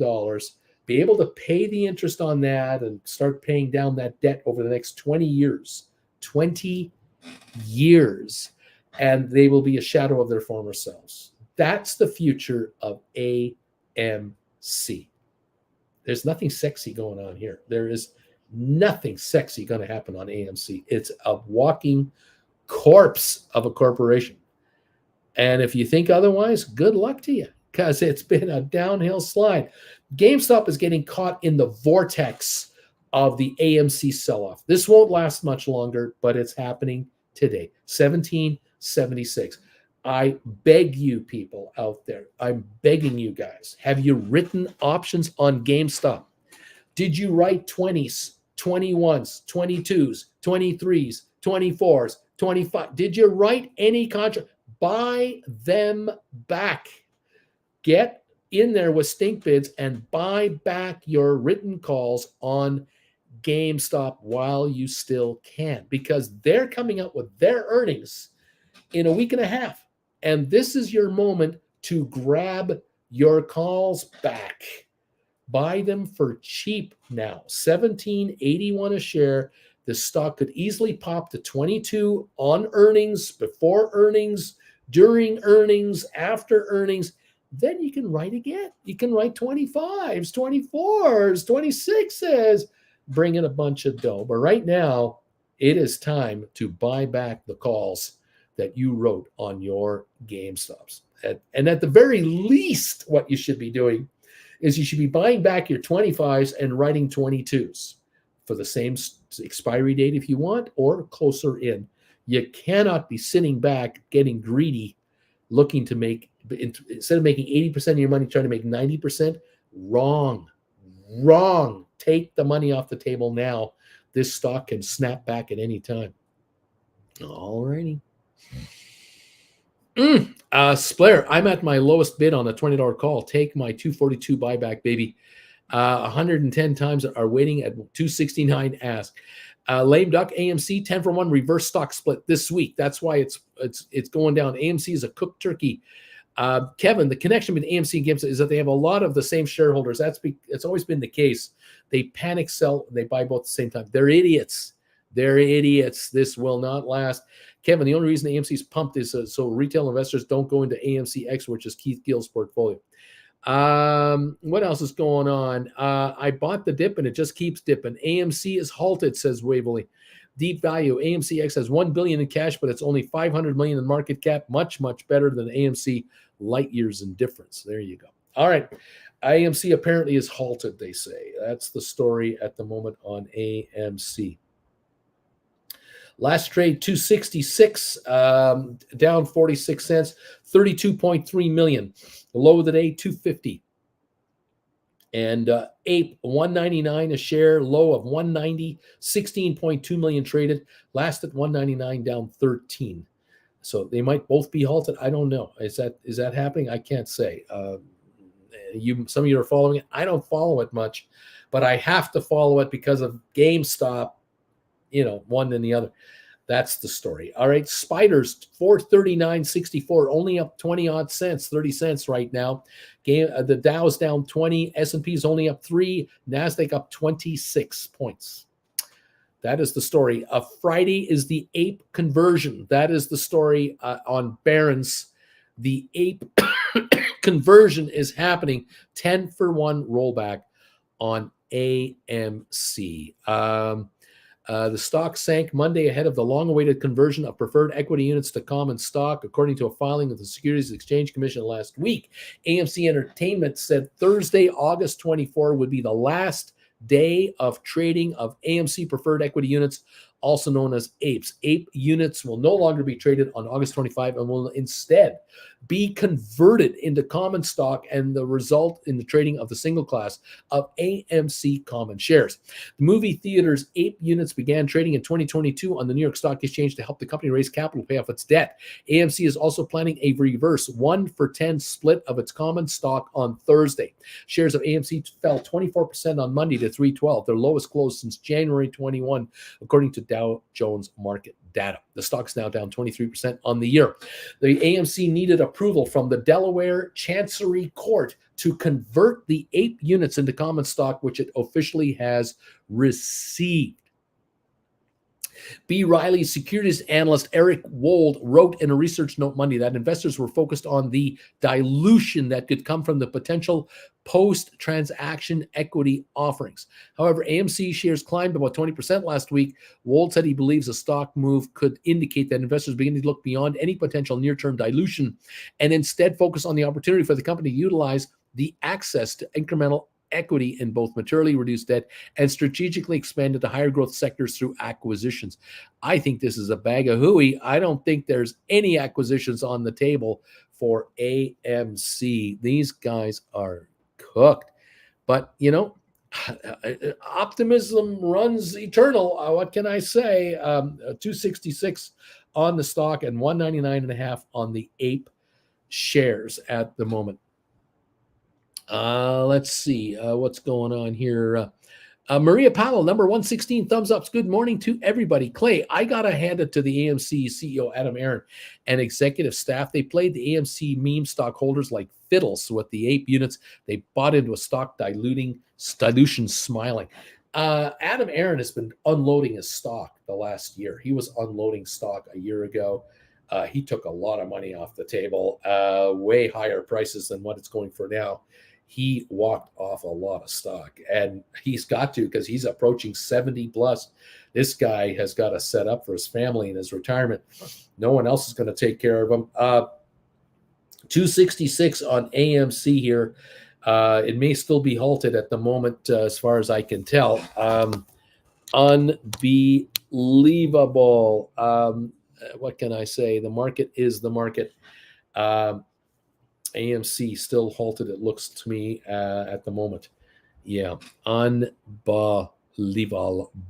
be able to pay the interest on that and start paying down that debt over the next 20 years. 20 years. And they will be a shadow of their former selves. That's the future of AMC. There's nothing sexy going on here. There is nothing sexy going to happen on AMC. It's a walking corpse of a corporation. And if you think otherwise, good luck to you, because it's been a downhill slide. GameStop is getting caught in the vortex of the AMC sell-off. This won't last much longer, but it's happening today. 1776. I beg you people out there, I'm begging you guys, have you written options on GameStop? Did you write 20s, 21s, 22s, 23s, 24s, 25. Did you write any contract? Buy them back. Get in there with stink bids and buy back your written calls on GameStop while you still can, because they're coming up with their earnings in a week and a half. And this is your moment to grab your calls back. Buy them for cheap now. $17.81 a share. The stock could easily pop to 22 on earnings, before earnings, during earnings, after earnings. Then you can write again. You can write 25s, 24s, 26s, bring in a bunch of dough. But right now, it is time to buy back the calls that you wrote on your GameStops. And at the very least, what you should be doing is you should be buying back your 25s and writing 22s for the same expiry date if you want, or closer in. You cannot be sitting back, getting greedy, looking to make, instead of making 80% of your money, trying to make 90%. Wrong. Take the money off the table now. This stock can snap back at any time. All righty. Splair, I'm at my lowest bid on a $20 call. Take my 242 buyback, baby. 110 times are waiting at 269 ask. Lame duck, AMC 10 for 1 reverse stock split this week. That's why it's going down. AMC is a cooked turkey. Kevin, the connection between AMC and GameStop is that they have a lot of the same shareholders. It's always been the case. They panic sell, they buy both at the same time. They're idiots. This will not last. Kevin, the only reason AMC's pumped is so retail investors don't go into AMCX, which is Keith Gill's portfolio. What else is going on? I bought the dip and it just keeps dipping. AMC is halted, says Waverly. Deep value. AMCX has $1 billion in cash, but it's only $500 million in market cap. Much better than AMC, light years in difference. There you go. All right. AMC apparently is halted, they say. That's the story at the moment on AMC. Last trade, 266, down 46 cents, 32.3 million. The low of the day, 250. And Ape, 199 a share, low of 190, 16.2 million traded. Last at 199, down 13. So they might both be halted. I don't know. Is that happening? I can't say. Some of you are following it. I don't follow it much, but I have to follow it because of GameStop. One than the other. That's the story. All right. Spiders, 439.64, only up 20 odd cents, 30 cents right now. The Dow's down 20, S&P's only up 3, NASDAQ up 26 points. That is the story. Friday is the Ape conversion. That is the story on Barron's. The Ape conversion is happening. 10 for 1 rollback on AMC. The stock sank Monday ahead of the long-awaited conversion of preferred equity units to common stock, according to a filing with the Securities and Exchange Commission last week. AMC Entertainment said Thursday, August 24, would be the last day of trading of AMC preferred equity units, also known as APEs. APE units will no longer be traded on August 25 and will instead be converted into common stock, and the result in the trading of the single class of AMC common shares. The movie theater's Ape units began trading in 2022 on the New York Stock Exchange to help the company raise capital to pay off its debt. AMC is also planning a reverse 1-for-10 split of its common stock on Thursday. Shares of AMC fell 24% on Monday to 312, their lowest close since January 21, according to Dow Jones market data. The stock's now down 23% on the year. The AMC needed approval from the Delaware Chancery Court to convert the Ape units into common stock, which it officially has received. B. Riley securities analyst Eric Wold wrote in a research note Monday that investors were focused on the dilution that could come from the potential post-transaction equity offerings. However, AMC shares climbed about 20% last week. Wold said he believes a stock move could indicate that investors begin to look beyond any potential near-term dilution and instead focus on the opportunity for the company to utilize the access to incremental equity in both materially reduced debt and strategically expand into higher growth sectors through acquisitions. I think this is a bag of hooey. I don't think there's any acquisitions on the table for AMC. These guys are cooked. But, Optimism runs eternal. What can I say? 266 on the stock and 199.5 on the ape shares at the moment. Let's see what's going on here. Maria Powell, number 116, thumbs ups. Good morning to everybody. Clay, I got to hand it to the AMC CEO, Adam Aron, and executive staff. They played the AMC meme stockholders like fiddles with the ape units. They bought into a stock dilution smiling. Adam Aron has been unloading his stock the last year. He was unloading stock a year ago. He took a lot of money off the table, way higher prices than what it's going for now. He walked off a lot of stock, and he's got to, because he's approaching 70 plus. This guy has got to set up for his family and his retirement. No one else is going to take care of him. 266 on AMC here. It may still be halted at the moment, as far as I can tell. Unbelievable. What can I say? The market is the market. AMC still halted, it looks to me, at the moment. Yeah, unbelievable.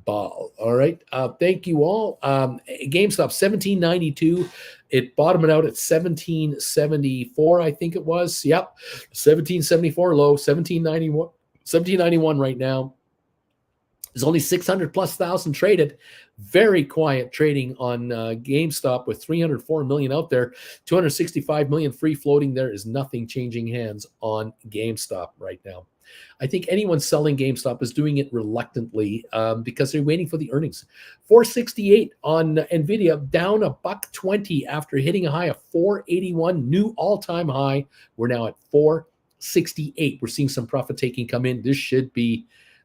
All right. Thank you all. GameStop, 1792. It bottomed out at 1774, I think it was. Yep. 1774 low, 1791 right now. There's only 600 plus thousand traded. Very quiet trading on GameStop with 304 million out there, 265 million free floating. There is nothing changing hands on GameStop right now. I think anyone selling GameStop is doing it reluctantly because they're waiting for the earnings. 468 on Nvda, down $1.20 after hitting a high of 481, new all-time high. We're now at 468. We're seeing some profit taking come in.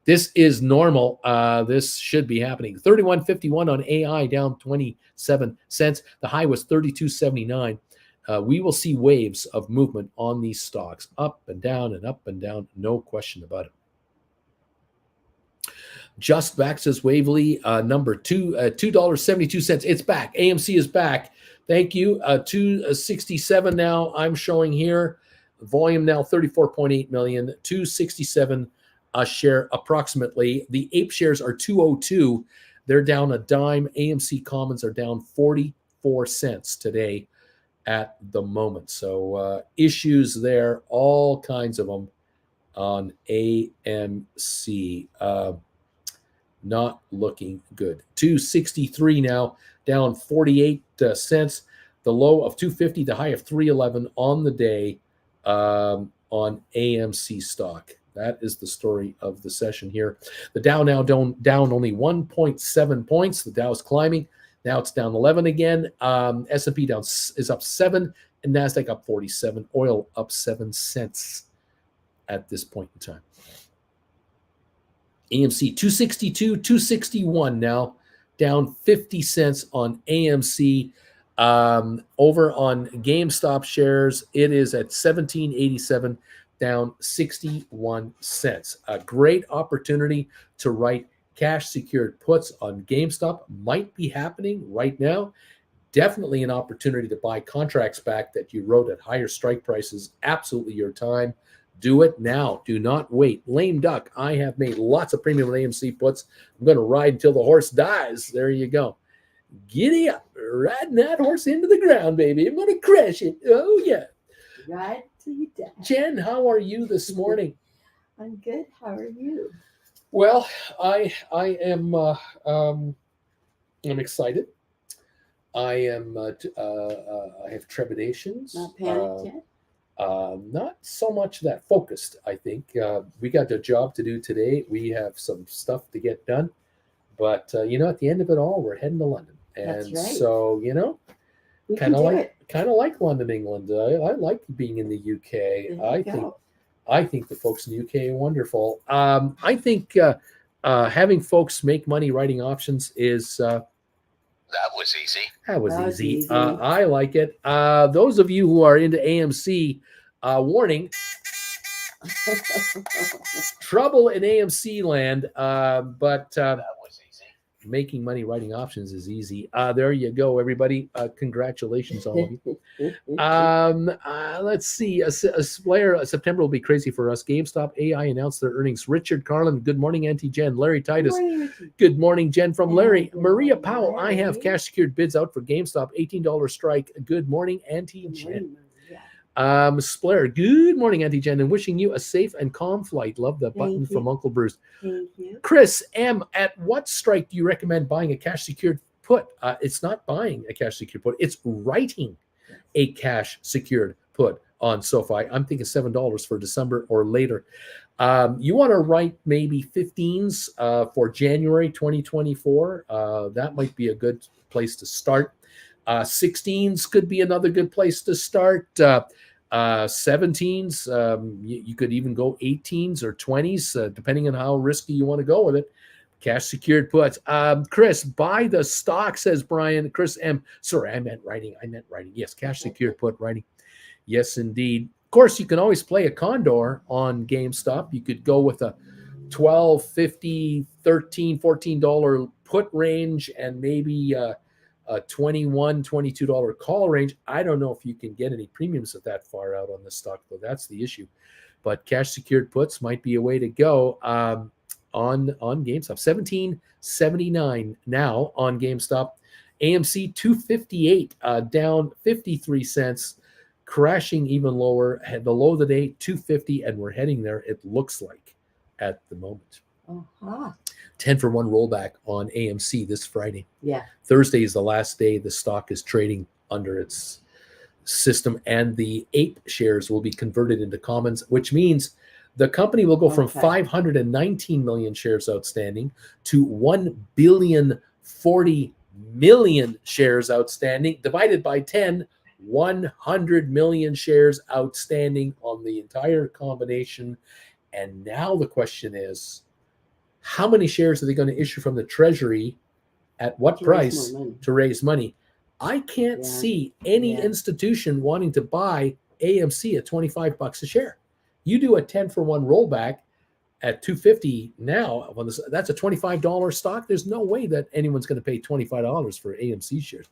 This is normal. This should be happening. 31.51 on AI, down 27 cents. The high was 32.79. We will see waves of movement on these stocks, up and down and up and down. No question about it. Just back, says Waverly, number $2.72. It's back. AMC is back. Thank you. 267 now. I'm showing here. Volume now 34.8 million. 267. A share approximately. The ape shares are 202. They're down a dime. AMC commons are down 44 cents today at the moment. So issues there, all kinds of them on AMC. Not looking good. 263 now, down 48 cents. The low of 250, the high of 311 on the day on AMC stock. That is the story of the session here. The Dow now down only 1.7 points. The Dow is climbing. Now it's down 11 again. S&P is up 7, and NASDAQ up 47. Oil up 7 cents at this point in time. AMC 262, 261 now, down 50 cents on AMC. Over on GameStop shares, it is at 1787. Down 61 cents. A great opportunity to write cash secured puts on GameStop might be happening right now. Definitely an opportunity to buy contracts back that you wrote at higher strike prices. Absolutely your time. Do it now. Do not wait. Lame duck. I have made lots of premium with AMC puts. I'm going to ride until the horse dies. There you go. Giddy up. Riding that horse into the ground, baby. I'm going to crash it. Oh, yeah. Ride till you die. Jen, how are you this morning? I'm good. How are you? Well, I am I'm excited. I am I have trepidations. Not panicked yet? Not so much that focused, I think. We got a job to do today. We have some stuff to get done. But at the end of it all, we're heading to London. And That's right. So, We kind can of do like it. kind of like London, England. I like being in the UK. There you go. I think the folks in the UK are wonderful. I think having folks make money writing options is That was easy. that was That was easy. easy. I like it. Those of you who are into AMC, warning: trouble in AMC land. But That was easy. Making money writing options is easy. There you go, everybody. Congratulations, all of you. Let's see. September will be crazy for us. GameStop AI announced their earnings. Richard Carlin, good morning, Auntie Jen. Larry Titus, good morning, Jen from Larry. Good Maria morning, Powell, I have Larry. cash secured bids out for GameStop. $18 strike. Good morning, Auntie Good Jen. morning, Maria. Splair, good morning, Auntie Jen, and wishing you a safe and calm flight. Love the button Thank from you. Uncle Bruce. Thank you. Chris M, at what strike do you recommend buying a cash secured put? It's not buying a cash secured put, it's writing a cash secured put on SoFi. I'm thinking $7 for December or later. You want to write maybe 15s for January 2024. That might be a good place to start. 16s could be another good place to start. 17s, you could even go 18s or 20s, depending on how risky you want to go with it. Cash secured puts. Chris, buy the stock, says Brian. Chris M. Sorry, I meant writing. Yes, cash secured put writing. Yes, indeed. Of course, you can always play a condor on GameStop. You could go with a $12, $50, $13, $14 put range and maybe a $21, $22 call range. I don't know if you can get any premiums at that far out on this stock, though. That's the issue. But cash secured puts might be a way to go on GameStop. $17.79 now on GameStop. AMC 258 down 53 cents, crashing even lower. Had the low of the day 250, and we're heading there. It looks like at the moment. 10 for 1 rollback on AMC this Friday. Yeah. Thursday is the last day the stock is trading under its system, and the APE shares will be converted into commons, which means the company will go from 519 million shares outstanding to 1,040,000,000 shares outstanding, divided by 10, 100 million shares outstanding on the entire combination. And now the question is, how many shares are they going to issue from the Treasury at what price to raise money? I can't see any institution wanting to buy AMC at $25 a share. You do a 10 for 1 rollback at $250 now. That's a $25 stock. There's no way that anyone's going to pay $25 for AMC shares.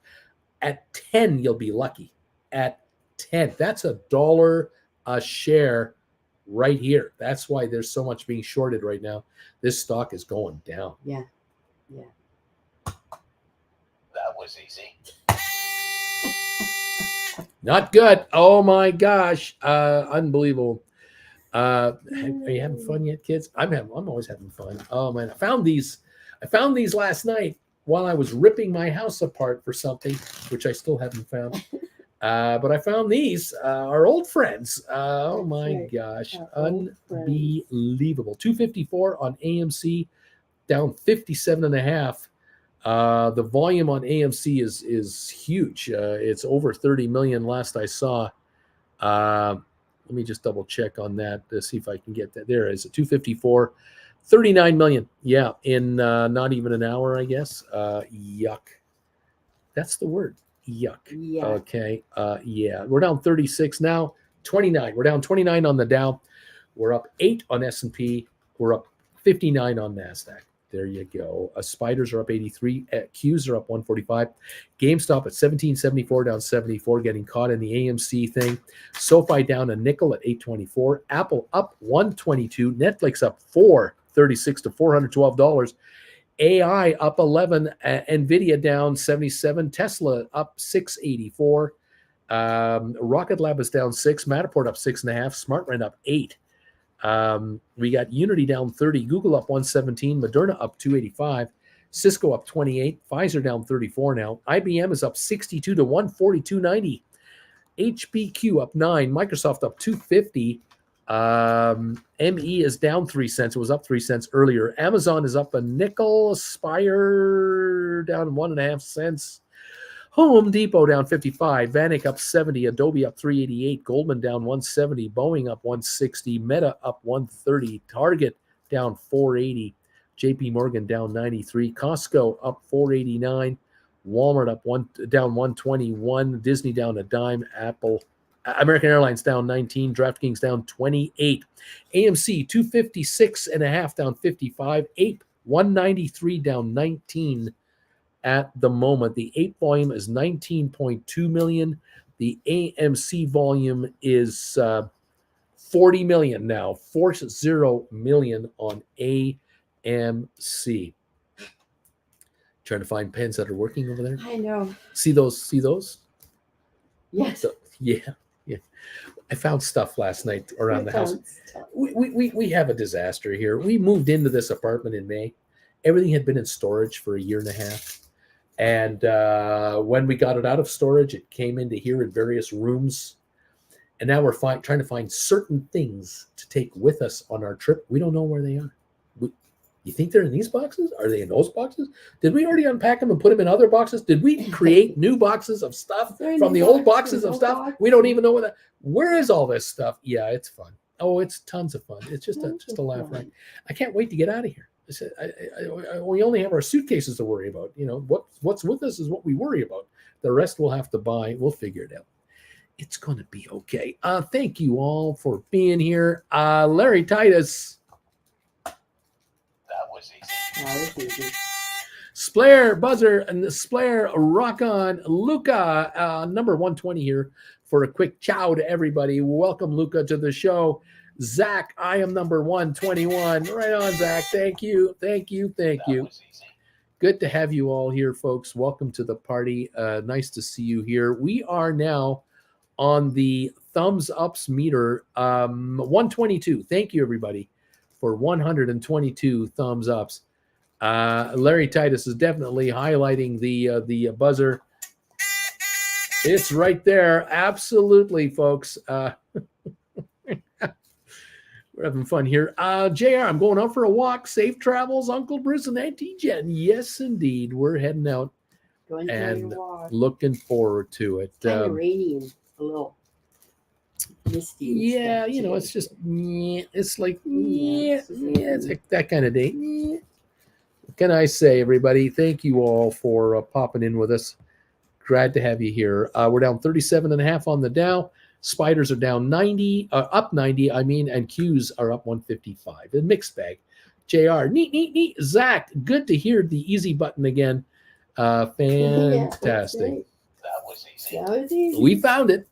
At 10, you'll be lucky. At 10, that's $1 a share right here. That's why there's so much being shorted right now. This stock is going down. Yeah. That was easy. Not good. Oh my gosh. Unbelievable. Are you having fun yet, kids? I'm always having fun. Oh man, I found these last night while I was ripping my house apart for something, which I still haven't found. But I found these, our old friends. Oh my gosh, unbelievable. 254 on AMC, down 57.5. The volume on AMC is huge. It's over 30 million last I saw. Let me just double check on that to see if I can get that. There it is, 254, 39 million. Yeah, in not even an hour, I guess. Yuck. That's the word. Yuck. Yeah. Okay. Yeah, we're down 36 now. 29. We're down 29 on the Dow. We're up 8 on S&P. We're up 59 on NASDAQ. There you go. Spiders are up 83. Qs are up 145. GameStop at 1774, down 74, getting caught in the AMC thing. SoFi down a nickel at 824. Apple up 122. Netflix up 436 to $412. AI up 11. Nvda down 77. Tesla up 684. Rocket Lab is down 6. Matterport up 6.5. SmartRent up 8. We got Unity down 30, Google up 117, Moderna up 285, Cisco up 28, Pfizer down 34 now. IBM is up 62 to 142.90. HBQ up 9, Microsoft up 250. ME is down 3 cents. It was up 3 cents earlier. Amazon is up a nickel. Spire down 1.5 cents. Home Depot down 55, Vanek up 70, Adobe up 388, Goldman down 170, Boeing up 160, Meta up 130, Target down 480, JP Morgan down 93, Costco up 489, Walmart up down 121, Disney down a dime, American Airlines down 19, DraftKings down 28, AMC 256.5 down 55, Ape 193 down 19 at the moment. The 8 volume is 19.2 million. The AMC volume is 40 million now. 40 million on AMC. Trying to find pens that are working over there. I know. See those? Yes. Yeah. I found stuff last night around the house. We have a disaster here. We moved into this apartment in May. Everything had been in storage for a year and a half. And when we got it out of storage, it came into here in various rooms. And now we're trying to find certain things to take with us on our trip. We don't know where they are. You think they're in these boxes? Are they in those boxes? Did we already unpack them and put them in other boxes? Did we create new boxes of stuff from the old boxes of stuff? We don't even know where is all this stuff? Yeah, it's fun. Oh, it's tons of fun. It's just a laugh, right? I can't wait to get out of here. We only have our suitcases to worry about. You know, what's with us is what we worry about. The rest we'll have to buy. We'll figure it out. It's going to be okay. Thank you all for being here. Larry Titus. That was easy. Splair, Buzzer, and the Splair, Rock On, Luca, number 120 here for a quick ciao to everybody. Welcome, Luca, to the show. Zach, I am number 121. Right on, Zach. Thank you. That was easy. Good to have you all here, folks. Welcome to the party. Nice to see you here. We are now on the thumbs ups meter, 122. Thank you, everybody, for 122 thumbs ups. Larry Titus is definitely highlighting the buzzer. It's right there. Absolutely, folks. We're having fun here. JR, I'm going out for a walk. Safe travels, Uncle Bruce and Auntie Jen. Yes, indeed. We're heading out and looking forward to it. Kind of rainy and a little misty. Yeah, you know, it's just, it's like, it's like that kind of day. What can I say, everybody? Thank you all for popping in with us. Glad to have you here. We're down 37.5 on the Dow. Spiders are down 90, up 90, and Qs are up 155. A mixed bag. JR, neat. Zach, good to hear the easy button again. Fantastic. Yeah, That was easy. that was easy. We found it.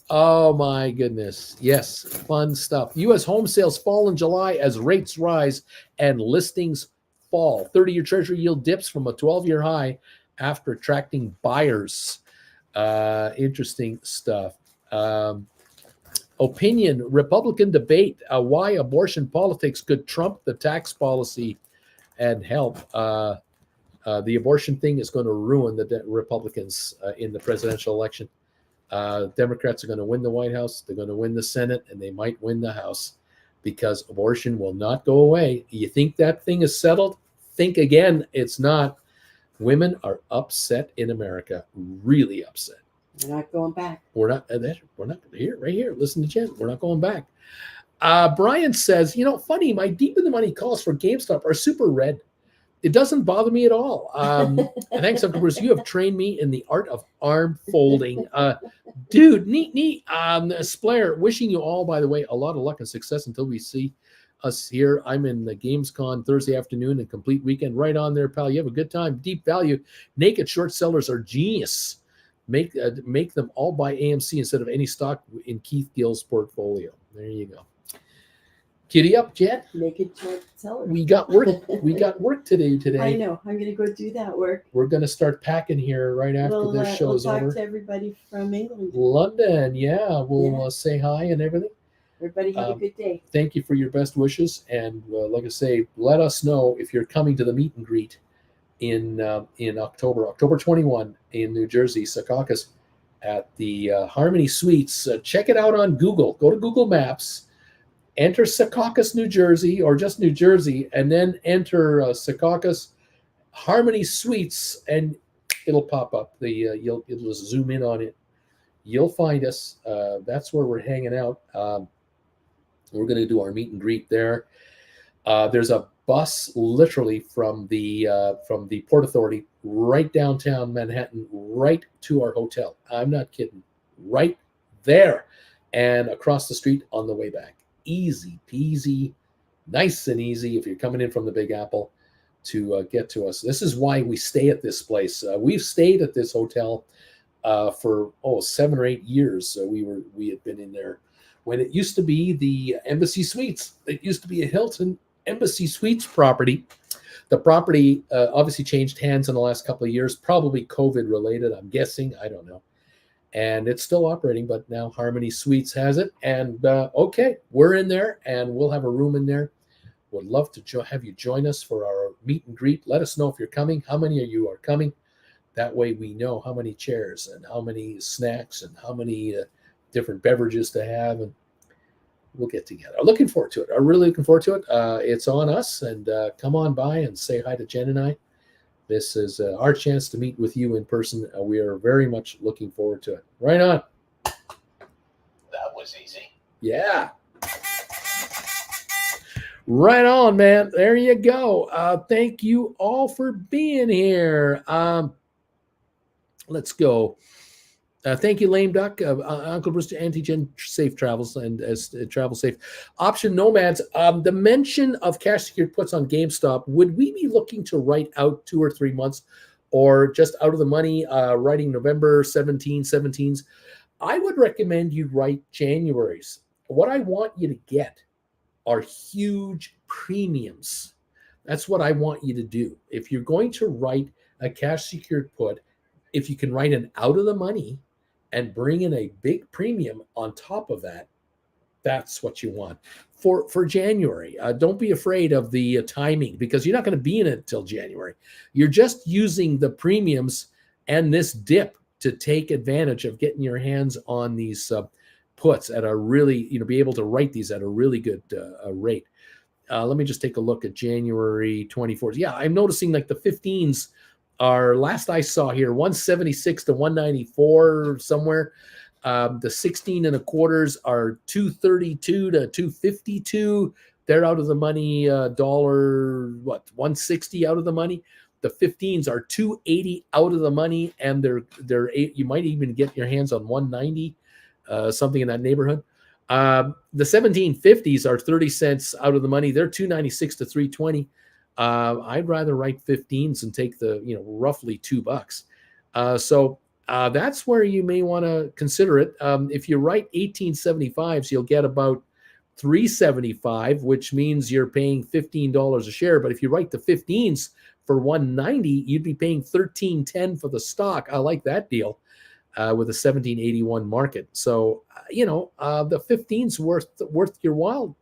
Oh my goodness. Yes, fun stuff. U.S. home sales fall in July as rates rise and listings fall. 30-year Treasury yield dips from a 12-year high after attracting buyers. Interesting stuff. Opinion, Republican debate, why abortion politics could trump the tax policy and help. The abortion thing is going to ruin the Republicans in the presidential election. Democrats are going to win the White House, they're going to win the Senate, and they might win the House because abortion will not go away. You think that thing is settled? Think again. It's not. Women are upset in America, really upset. We're not going back. We're not here, right here. Listen to Jen. We're not going back. Brian says, funny, my deep in the money calls for GameStop are super red. It doesn't bother me at all. Thanks, Uncle Bruce. You have trained me in the art of arm folding. Dude, neat. Splair, wishing you all, by the way, a lot of luck and success until we see us here. I'm in the Gamescom Thursday afternoon and complete weekend. Right on there, pal. You have a good time. Deep value. Naked short sellers are genius. Make them all buy AMC instead of any stock in Keith Gill's portfolio. There you go. Kitty up, Jen. Naked short sellers. We got work. We got work to do today. I know. I'm going to go do that work. We're going to start packing here right after this show is over. We'll talk to everybody from England. London, yeah. We'll say hi and everything. Everybody have a good day. Thank you for your best wishes. And like I say, let us know if you're coming to the meet and greet in October 21 in New Jersey, Secaucus at the Harmony Suites. Check it out on Google. Go to Google Maps. Enter Secaucus, New Jersey, or just New Jersey, and then enter Secaucus Harmony Suites, and it'll pop up. It'll just zoom in on it. You'll find us. That's where we're hanging out. We're going to do our meet and greet there. There's a bus literally from the Port Authority right downtown Manhattan, right to our hotel. I'm not kidding. Right there, and across the street on the way back. easy peasy, nice and easy if you're coming in from the Big Apple to get to us. This is why we stay at this place. We've stayed at this hotel for 7 or 8 years. We had been in there when it used to be the Embassy Suites. It used to be a Hilton Embassy Suites property. The property obviously changed hands in the last couple of years, probably COVID related, I'm guessing. I don't know. And it's still operating, but now Harmony Suites has it. And okay, we're in there and we'll have a room in there. Would love to have you join us for our meet and greet. Let us know if you're coming, how many of you are coming. That way we know how many chairs and how many snacks and how many different beverages to have. And we'll get together. I'm looking forward to it. I'm really looking forward to it. It's on us. And come on by and say hi to Jen and I. This is our chance to meet with you in person. We are very much looking forward to it. Right on. That was easy. Yeah. Right on, man. There you go. Thank you all for being here. Let's go. Thank you, Lame Duck, Uncle Bruce, Anti-Gen, safe travels and travel safe. Option Nomads, the mention of cash secured puts on GameStop, would we be looking to write out 2 or 3 months or just out of the money, writing November 17s? I would recommend you write January's. What I want you to get are huge premiums. That's what I want you to do. If you're going to write a cash secured put, if you can write an out of the money and bring in a big premium on top of that, that's what you want for January. Don't be afraid of the timing because you're not going to be in it until January. You're just using the premiums and this dip to take advantage of getting your hands on these puts at a really, be able to write these at a really good rate. Let me just take a look at January 24th. Yeah, I'm noticing like the 15s are, last I saw here, 176 to 194 somewhere. The 16 and a quarters are 232 to 252. They're out of the money. $160 out of the money. The 15s are 280 out of the money, and they're you might even get your hands on 190, something in that neighborhood. The 1750s are 30 cents out of the money. They're 296 to 320. I'd rather write 15s and take the roughly $2. So that's where you may want to consider it. If you write 1875s, you'll get about 375, which means you're paying $15 a share. But if you write the 15s for 190, you'd be paying $13.10 for the stock. I like that deal with a 1781 market. So the 15s worth your while.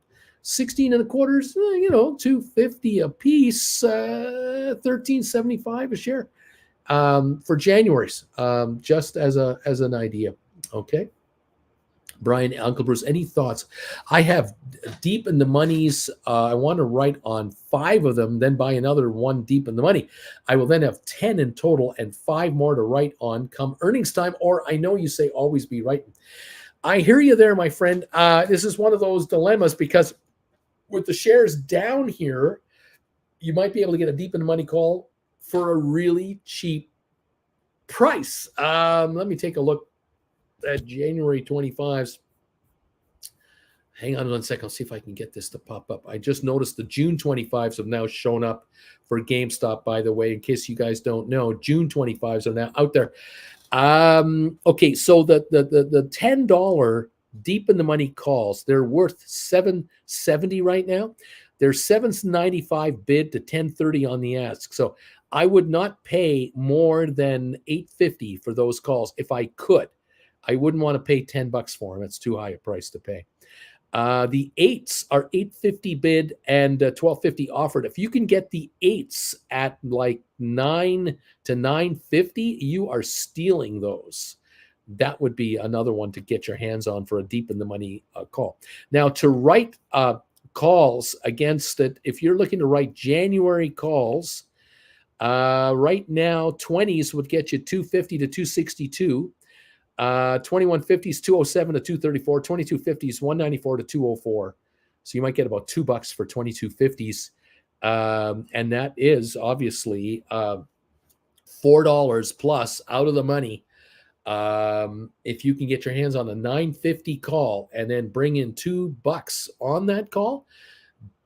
16 and a quarters, 250 a piece, 1375 a share for January's, just as an idea. Okay. Brian, Uncle Bruce, any thoughts? I have deep in the monies. I want to write on 5 of them, then buy another one deep in the money. I will then have 10 in total and 5 more to write on come earnings time. Or I know you say always be writing. I hear you there, my friend. This is one of those dilemmas because with the shares down here, you might be able to get a deep in the money call for a really cheap price. Let me take a look at January 25s. Hang on 1 second. I'll see if I can get this to pop up. I just noticed the June 25s have now shown up for GameStop, by the way, in case you guys don't know. June 25s are now out there. Okay, so the $10 deep in the money calls, they're worth $7.70 right now. They're $7.95 bid to $10.30 on the ask. So I would not pay more than $8.50 for those calls if I could. I wouldn't want to pay $10 for them. It's too high a price to pay. The 8s are $8.50 bid and $12.50 offered. If you can get the 8s at like $9 to $9.50, you are stealing those. That would be another one to get your hands on for a deep in the money call. Now, to write calls against it, if you're looking to write January calls, right now 20s would get you 250 to 262. 2150s 207 to 234, 2250s 194 to 204. So you might get about $2 for 2250s, and that is obviously $4 plus out of the money If you can get your hands on a 950 call and then bring in $2 on that call,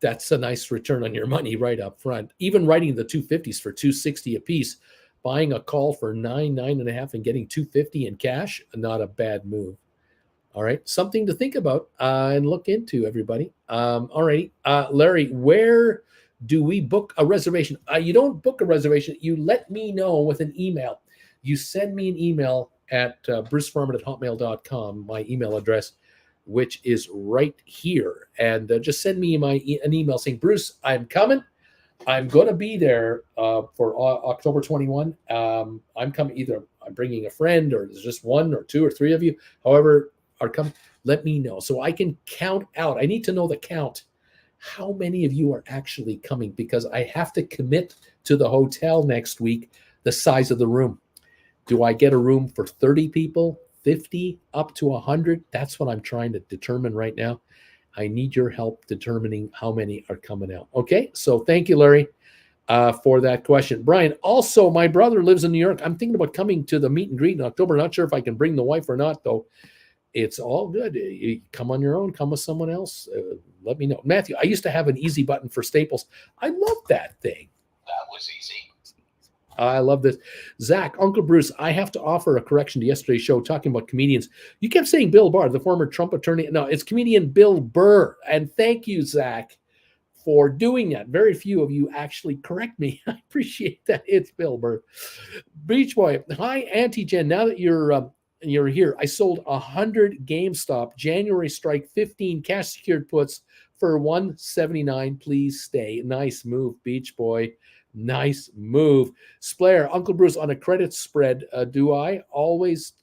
that's a nice return on your money right up front. Even writing the 250s for 260 a piece, buying a call for nine and a half and getting 250 in cash, not a bad move. All right, something to think about and look into, everybody. All right, Larry, where do we book a reservation? You don't book a reservation. You let me know with an email. You send me an email at brucefarmer@hotmail.com, my email address, which is right here. And just send me an email saying, Bruce, I'm coming. I'm going to be there for October 21. I'm coming. Either I'm bringing a friend, or there's just one or two or three of you, however are coming. Let me know so I can count out. I need to know the count. How many of you are actually coming? Because I have to commit to the hotel next week, the size of the room. Do I get a room for 30 people, 50, up to 100? That's what I'm trying to determine right now. I need your help determining how many are coming out. Okay, so thank you, Larry, for that question. Brian, also, my brother lives in New York. I'm thinking about coming to the meet and greet in October. Not sure if I can bring the wife or not, though. It's all good. You come on your own, come with someone else. Let me know. Matthew, I used to have an easy button for Staples. I love that thing. That was easy. I love this. Zach, Uncle Bruce, I have to offer a correction to yesterday's show talking about comedians. You kept saying Bill Barr, the former Trump attorney. No, it's comedian Bill Burr. And thank you, Zach, for doing that. Very few of you actually correct me. I appreciate that. It's Bill Burr. Beach Boy, hi, Auntie Jen. Now that you're here, I sold 100 GameStop January strike 15 cash secured puts for $179. Please stay. Nice move, Beach Boy. Nice move. Splair, Uncle Bruce, on a credit spread, do I always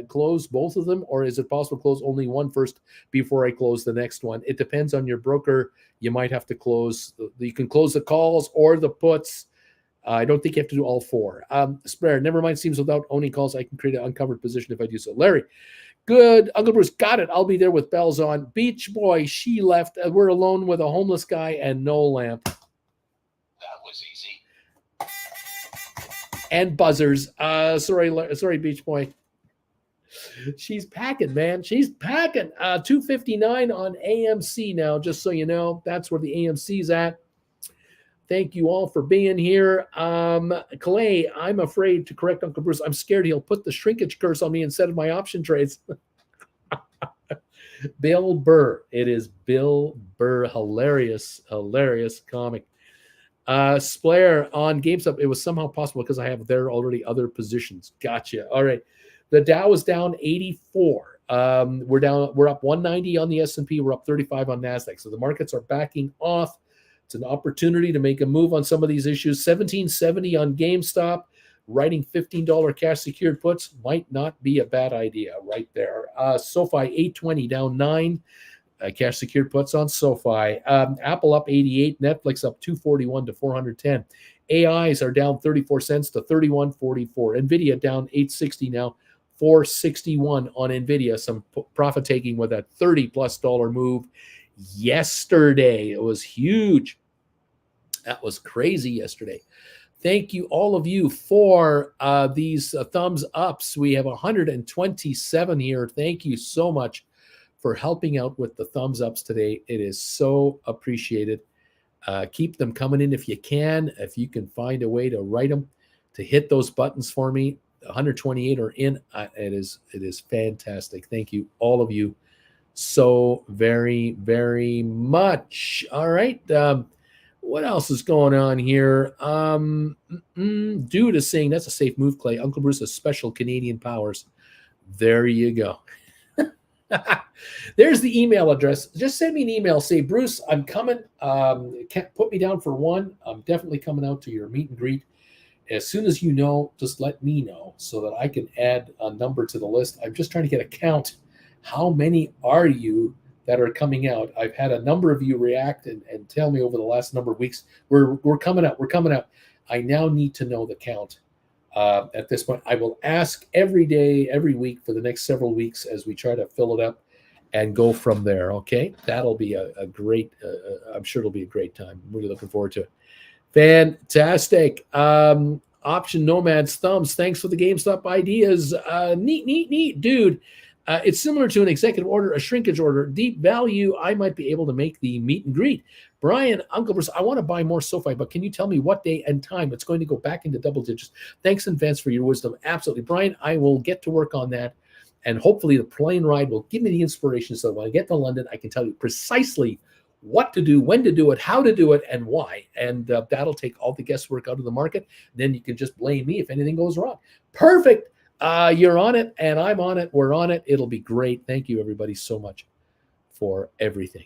close both of them, or is it possible to close only one first before I close the next one? It depends on your broker. You might have to close. You can close the calls or the puts. I don't think you have to do all four. Splair, never mind. Seems without owning calls, I can create an uncovered position if I do so. Larry, good. Uncle Bruce, got it. I'll be there with bells on. Beach Boy, she left. We're alone with a homeless guy and no lamp. That was easy. And buzzers. Sorry, Beach Boy. She's packing, man. She's packing. 259 on AMC now, just so you know. That's where the AMC's at. Thank you all for being here. Clay, I'm afraid to correct Uncle Bruce. I'm scared he'll put the shrinkage curse on me instead of my option trades. Bill Burr. It is Bill Burr. Hilarious comic. Splair on GameStop. It was somehow possible because I have there already other positions. Gotcha. All right. The Dow is down 84. We're up 190 on the S&P. We're up 35 on NASDAQ. So the markets are backing off. It's an opportunity to make a move on some of these issues. 1770 on GameStop. Writing $15 cash secured puts might not be a bad idea right there. SoFi 820 down 9. Cash secured puts on SoFi. Apple up 88. Netflix up 241 to 410. AIs are down 34 cents to 31.44. Nvda down 860 now, 461 on Nvidia. Some profit taking with a $30+ move yesterday. It was huge. That was crazy yesterday. Thank you, all of you, for these thumbs ups. We have 127 here. Thank you so much for helping out with the thumbs ups today. It is so appreciated. Keep them coming in if you can. If you can find a way to write them, to hit those buttons for me. 128 are in. It is fantastic. Thank you, all of you, so very, very much. All right. What else is going on here? Dude is saying that's a safe move, Clay. Uncle Bruce has special Canadian powers. There you go. There's the email address. Just send me an email. Say, Bruce, I'm coming. Can't put me down for one. I'm definitely coming out to your meet and greet. As soon as you know, just let me know so that I can add a number to the list. I'm just trying to get a count. How many are you that are coming out? I've had a number of you react and tell me over the last number of weeks, we're coming out. We're coming out. I now need to know the count. At this point, I will ask every day, every week for the next several weeks as we try to fill it up and go from there. Okay, that'll be a great. I'm sure it'll be a great time. I'm really looking forward to it. Fantastic. Option Nomads thumbs. Thanks for the GameStop ideas. Neat, dude. It's similar to an executive order, a shrinkage order. Deep value. I might be able to make the meet and greet. Brian, Uncle Bruce, I want to buy more SoFi, but can you tell me what day and time it's going to go back into double digits? Thanks in advance for your wisdom. Absolutely. Brian, I will get to work on that. And hopefully the plane ride will give me the inspiration so when I get to London, I can tell you precisely what to do, when to do it, how to do it, and why. And that'll take all the guesswork out of the market. Then you can just blame me if anything goes wrong. Perfect. You're on it, and I'm on it. We're on it. It'll be great. Thank you, everybody, so much for everything.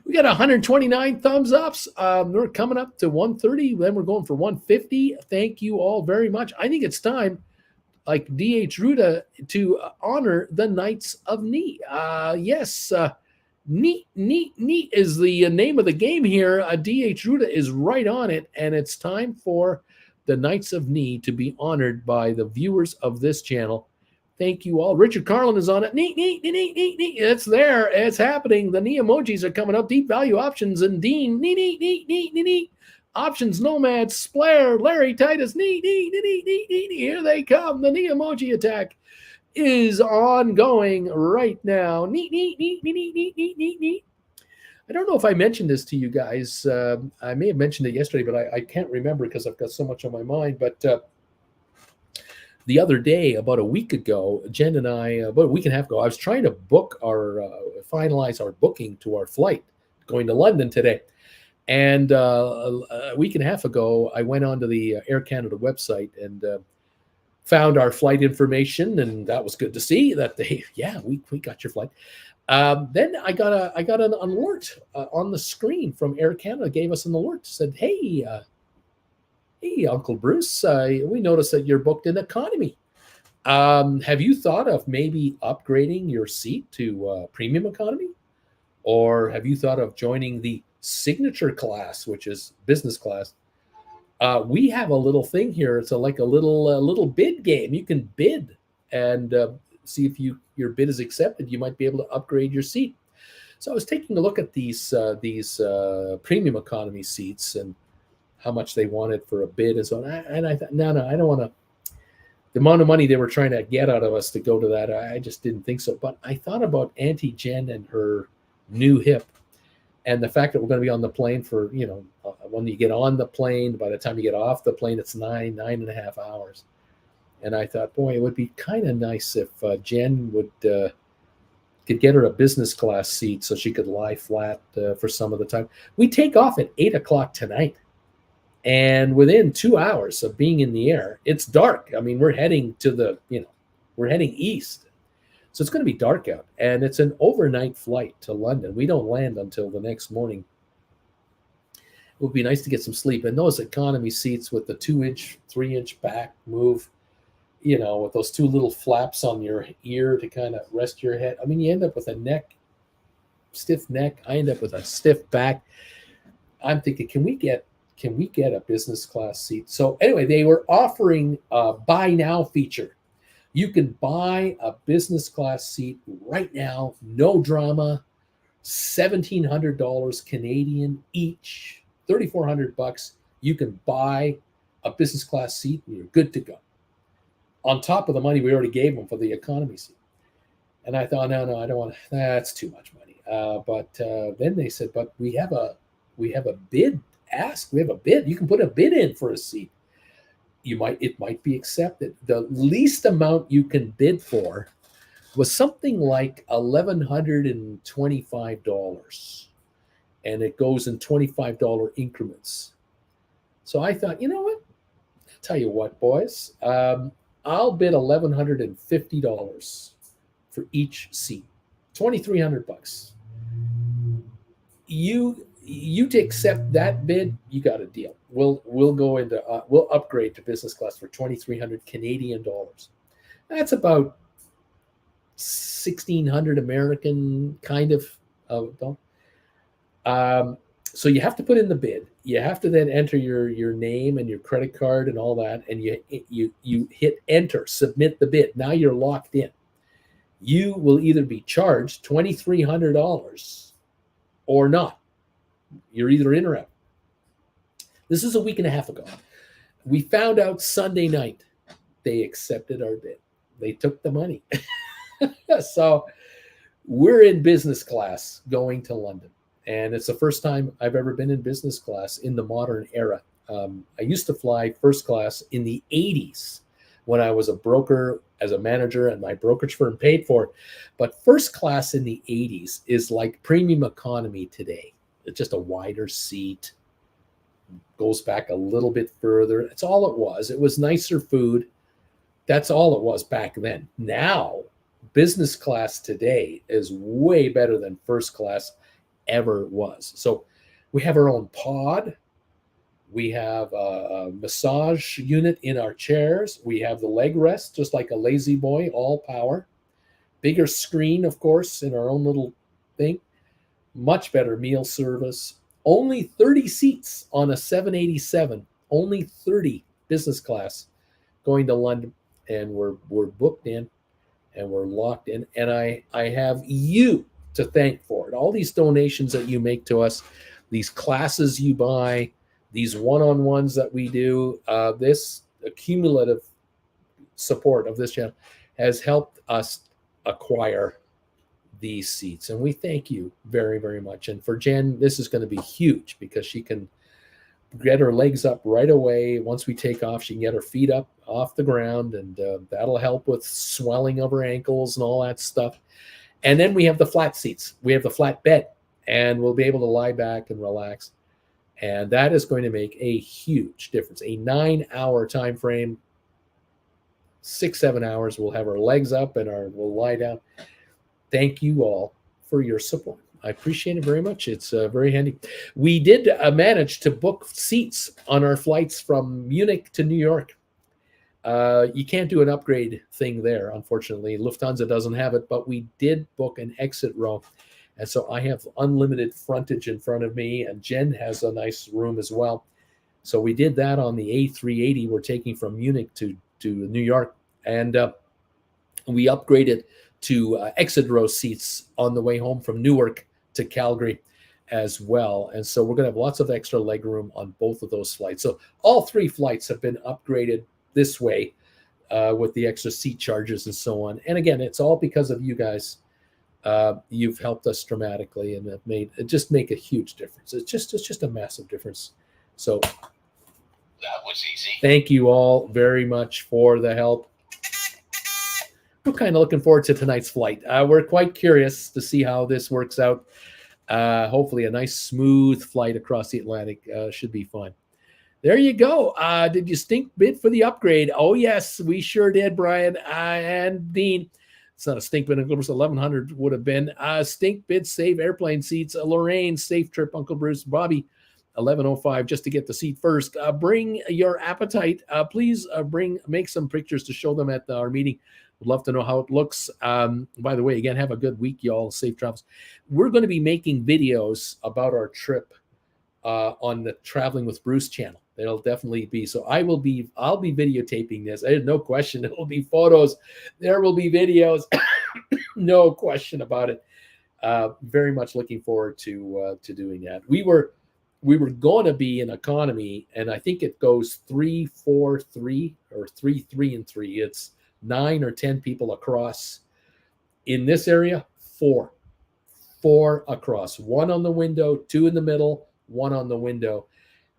We got 129 thumbs ups. We're coming up to 130. Then we're going for 150. Thank you all very much. I think it's time, like D.H. Ruda, to honor the Knights of Ni. Yes, Neat is the name of the game here. D.H. Ruda is right on it, and it's time for the Knights of Ni to be honored by the viewers of this channel. Thank you all. Richard Carlin is on it. Neat. It's there. It's happening. The Ni emojis are coming up. Deep value options and Dean. Neat. Options, Nomads, Splair, Larry Titus, neat. Here they come. The Ni emoji attack is ongoing right now. Neat. I don't know if I mentioned this to you guys. I may have mentioned it yesterday, but I can't remember because I've got so much on my mind. But the other day, about a week ago, Jen and I, about a week and a half ago, I was trying to finalize our booking to our flight going to London today. And a week and a half ago, I went onto the Air Canada website and found our flight information, and that was good to see that we got your flight. Then I got an alert on the screen from Air Canada. Gave us an alert. Said, "Hey, Uncle Bruce, we noticed that you're booked in economy. Have you thought of maybe upgrading your seat to premium economy, or have you thought of joining the signature class, which is business class?" We have a little thing here. It's like a little bid game. You can bid and see if your bid is accepted. You might be able to upgrade your seat. So I was taking a look at these premium economy seats and how much they wanted for a bid and so on. And I thought, no, I don't want to. The amount of money they were trying to get out of us to go to that, I just didn't think so. But I thought about Auntie Jen and her new hip. And the fact that we're going to be on the plane for, when you get on the plane, by the time you get off the plane, it's 9.5 hours. And I thought, boy, it would be kind of nice if Jen could get her a business class seat so she could lie flat for some of the time. We take off at 8 o'clock tonight. And within 2 hours of being in the air, it's dark. I mean, we're heading we're heading east. So it's going to be dark out, and it's an overnight flight to London. We don't land until the next morning. It would be nice to get some sleep. And those economy seats with the 2-inch, 3-inch back move, with those two little flaps on your ear to kind of rest your head. I mean, you end up with a stiff neck. I end up with a stiff back. I'm thinking, can we get a business class seat? So anyway, they were offering a buy now feature. You can buy a business class seat right now, no drama, $1,700 Canadian each, $3,400. You can buy a business class seat and you're good to go. On top of the money we already gave them for the economy seat. And I thought, no, I don't want. That's too much money. But then they said, but we have a bid. We have a bid. You can put a bid in for a seat. It might be accepted. The least amount you can bid for was something like $1,125, and it goes in $25 increments. So I thought, you know what? I'll tell you what, boys. I'll bid $1,150 for each seat, $2,300. You to accept that bid, you got a deal. We'll go into we'll upgrade to business class for 2,300 Canadian dollars. That's about 1,600 American kind of. So you have to put in the bid. You have to then enter your name and your credit card and all that, and you hit enter, submit the bid. Now you're locked in. You will either be charged $2,300 or not. You're either in or out. This is a week and a half ago. We found out Sunday night they accepted our bid. They took the money. So we're in business class going to London. And it's the first time I've ever been in business class in the modern era. I used to fly first class in the 80s when I was a broker as a manager and my brokerage firm paid for it. But first class in the 80s is like premium economy today. It's just a wider seat, goes back a little bit further. That's all it was. It was nicer food. That's all it was back then. Now, business class today is way better than first class ever was. So we have our own pod. We have a massage unit in our chairs. We have the leg rest, just like a lazy boy, all power. Bigger screen, of course, in our own little thing. Much better meal service. Only 30 seats on a 787. Only 30 business class going to London. And we're booked in and we're locked in. And I have you to thank for it. All these donations that you make to us, these classes you buy, these one-on-ones that we do, this accumulative support of this channel has helped us acquire these seats. And we thank you very, very much. And for Jen, this is going to be huge because she can get her legs up right away. Once we take off, she can get her feet up off the ground, and that'll help with swelling of her ankles and all that stuff. And then we have the flat seats. We have the flat bed, and we'll be able to lie back and relax. And that is going to make a huge difference. A 9-hour time frame, 6-7 hours, we'll have our legs up and we'll lie down. Thank you all for your support. I appreciate it very much. It's very handy. We did manage to book seats on our flights from Munich to New York. You can't do an upgrade thing there, unfortunately. Lufthansa doesn't have it, but we did book an exit row. And so I have unlimited frontage in front of me, and Jen has a nice room as well. So we did that on the A380 we're taking from Munich to New York. And we upgraded to exit row seats on the way home from Newark to Calgary as well. And so we're going to have lots of extra leg room on both of those flights. So all 3 flights have been upgraded this way with the extra seat charges and so on. And again, it's all because of you guys. You've helped us dramatically, and it just make a huge difference. It's just a massive difference. So That was easy. thank you all very much for the help. We're kind of looking forward to tonight's flight. We're quite curious to see how this works out. Hopefully a nice smooth flight across the Atlantic should be fun. There you go. Did you stink bid for the upgrade? Oh, yes, we sure did, Brian and Dean. It's not a stink bid. Uncle Bruce 1100 would have been. Stink bid, save airplane seats. Lorraine, safe trip, Uncle Bruce. Bobby, 1105, just to get the seat first. Bring your appetite. Please make some pictures to show them at our meeting. Would love to know how it looks. By the way, again, have a good week, y'all. Safe travels. We're going to be making videos about our trip on the Traveling with Bruce channel. There'll definitely be. So I'll be videotaping this. There's no question. It will be photos. There will be videos. No question about it. Very much looking forward to doing that. We were going to be in economy, and I think it goes 3, 4, 3 or 3, 3 and 3. It's 9 or 10 people across. In this area, 4 across. 1 on the window, 2 in the middle, 1 on the window.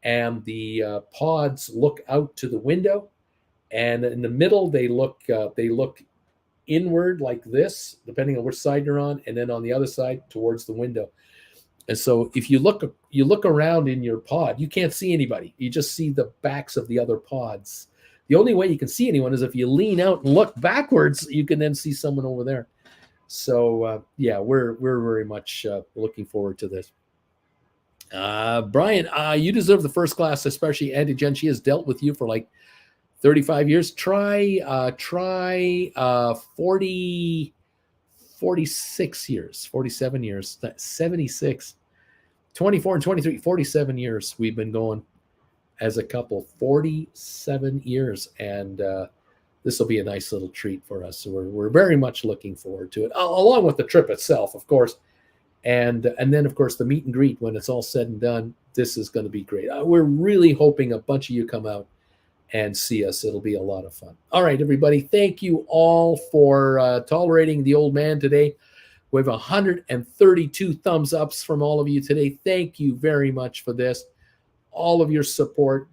And the pods look out to the window, and in the middle they look inward like this, depending on which side you're on, and then on the other side towards the window. And so if you look around in your pod, you can't see anybody. You just see the backs of the other pods. The only way you can see anyone is if you lean out and look backwards. You can then see someone over there. So yeah, we're very much looking forward to this. Brian, you deserve the first class, especially Auntie Jen. She has dealt with you for like 35 years. Try 46 years, 47 years, 76, 24 and 23, 47 years we've been going as a couple, 47 years. And this will be a nice little treat for us. So we're very much looking forward to it, along with the trip itself, of course. And then, of course, the meet and greet when it's all said and done. this is going to be great. We're really hoping a bunch of you come out and see us. It'll be a lot of fun. All right, everybody. Thank you all for tolerating the old man today. We have 132 thumbs ups from all of you today. Thank you very much for this. All of your support.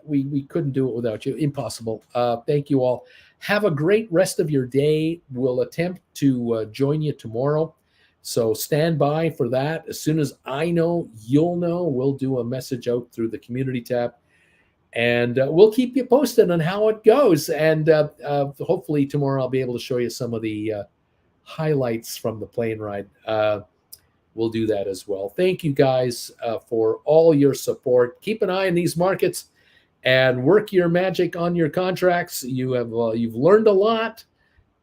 We couldn't do it without you. Impossible. Thank you all. Have a great rest of your day. We'll attempt to join you tomorrow. So stand by for that. As soon as I know, you'll know. We'll do a message out through the community tab. And we'll keep you posted on how it goes. And hopefully tomorrow I'll be able to show you some of the highlights from the plane ride. We'll do that as well. Thank you guys for all your support. Keep an eye on these markets and work your magic on your contracts. You've learned a lot,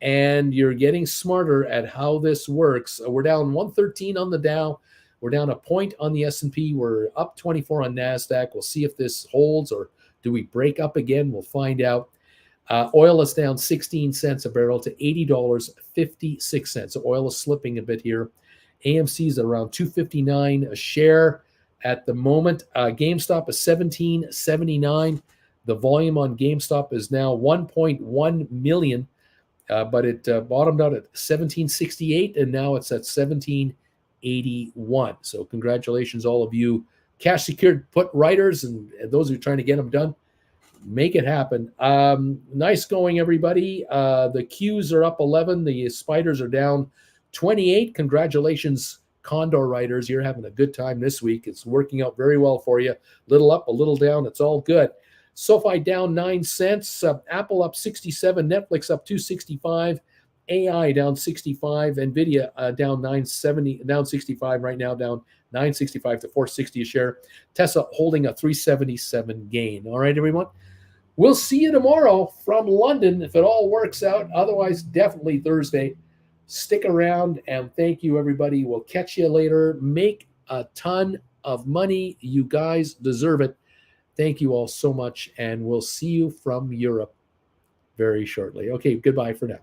and you're getting smarter at how this works. We're down 113 on the Dow. We're down a point on the S&P. We're up 24 on NASDAQ. We'll see if this holds, or do we break up again? We'll find out. Oil is down 16 cents a barrel to $80.56. So oil is slipping a bit here. AMC is around $2.59 a share at the moment. GameStop is $17.79. The volume on GameStop is now 1.1 million, but it bottomed out at $17.68, and now it's at $17.81. So congratulations, all of you cash secured put writers and those who are trying to get them done. Make it happen. Nice going, everybody. The Qs are up 11. The spiders are down 28. Congratulations, Condor writers. You're having a good time this week. It's working out very well for you. Little up, a little down. It's all good. SoFi down 9 cents. Apple up 67. Netflix up 265. AI down 65. Nvda down 970, down 65 right now, down 965 to 460 a share. Tesla holding a 377 gain. All right, everyone. We'll see you tomorrow from London if it all works out. Otherwise, definitely Thursday. Stick around, and thank you, everybody. We'll catch you later. Make a ton of money. You guys deserve it. Thank you all so much, and we'll see you from Europe very shortly. Okay, goodbye for now.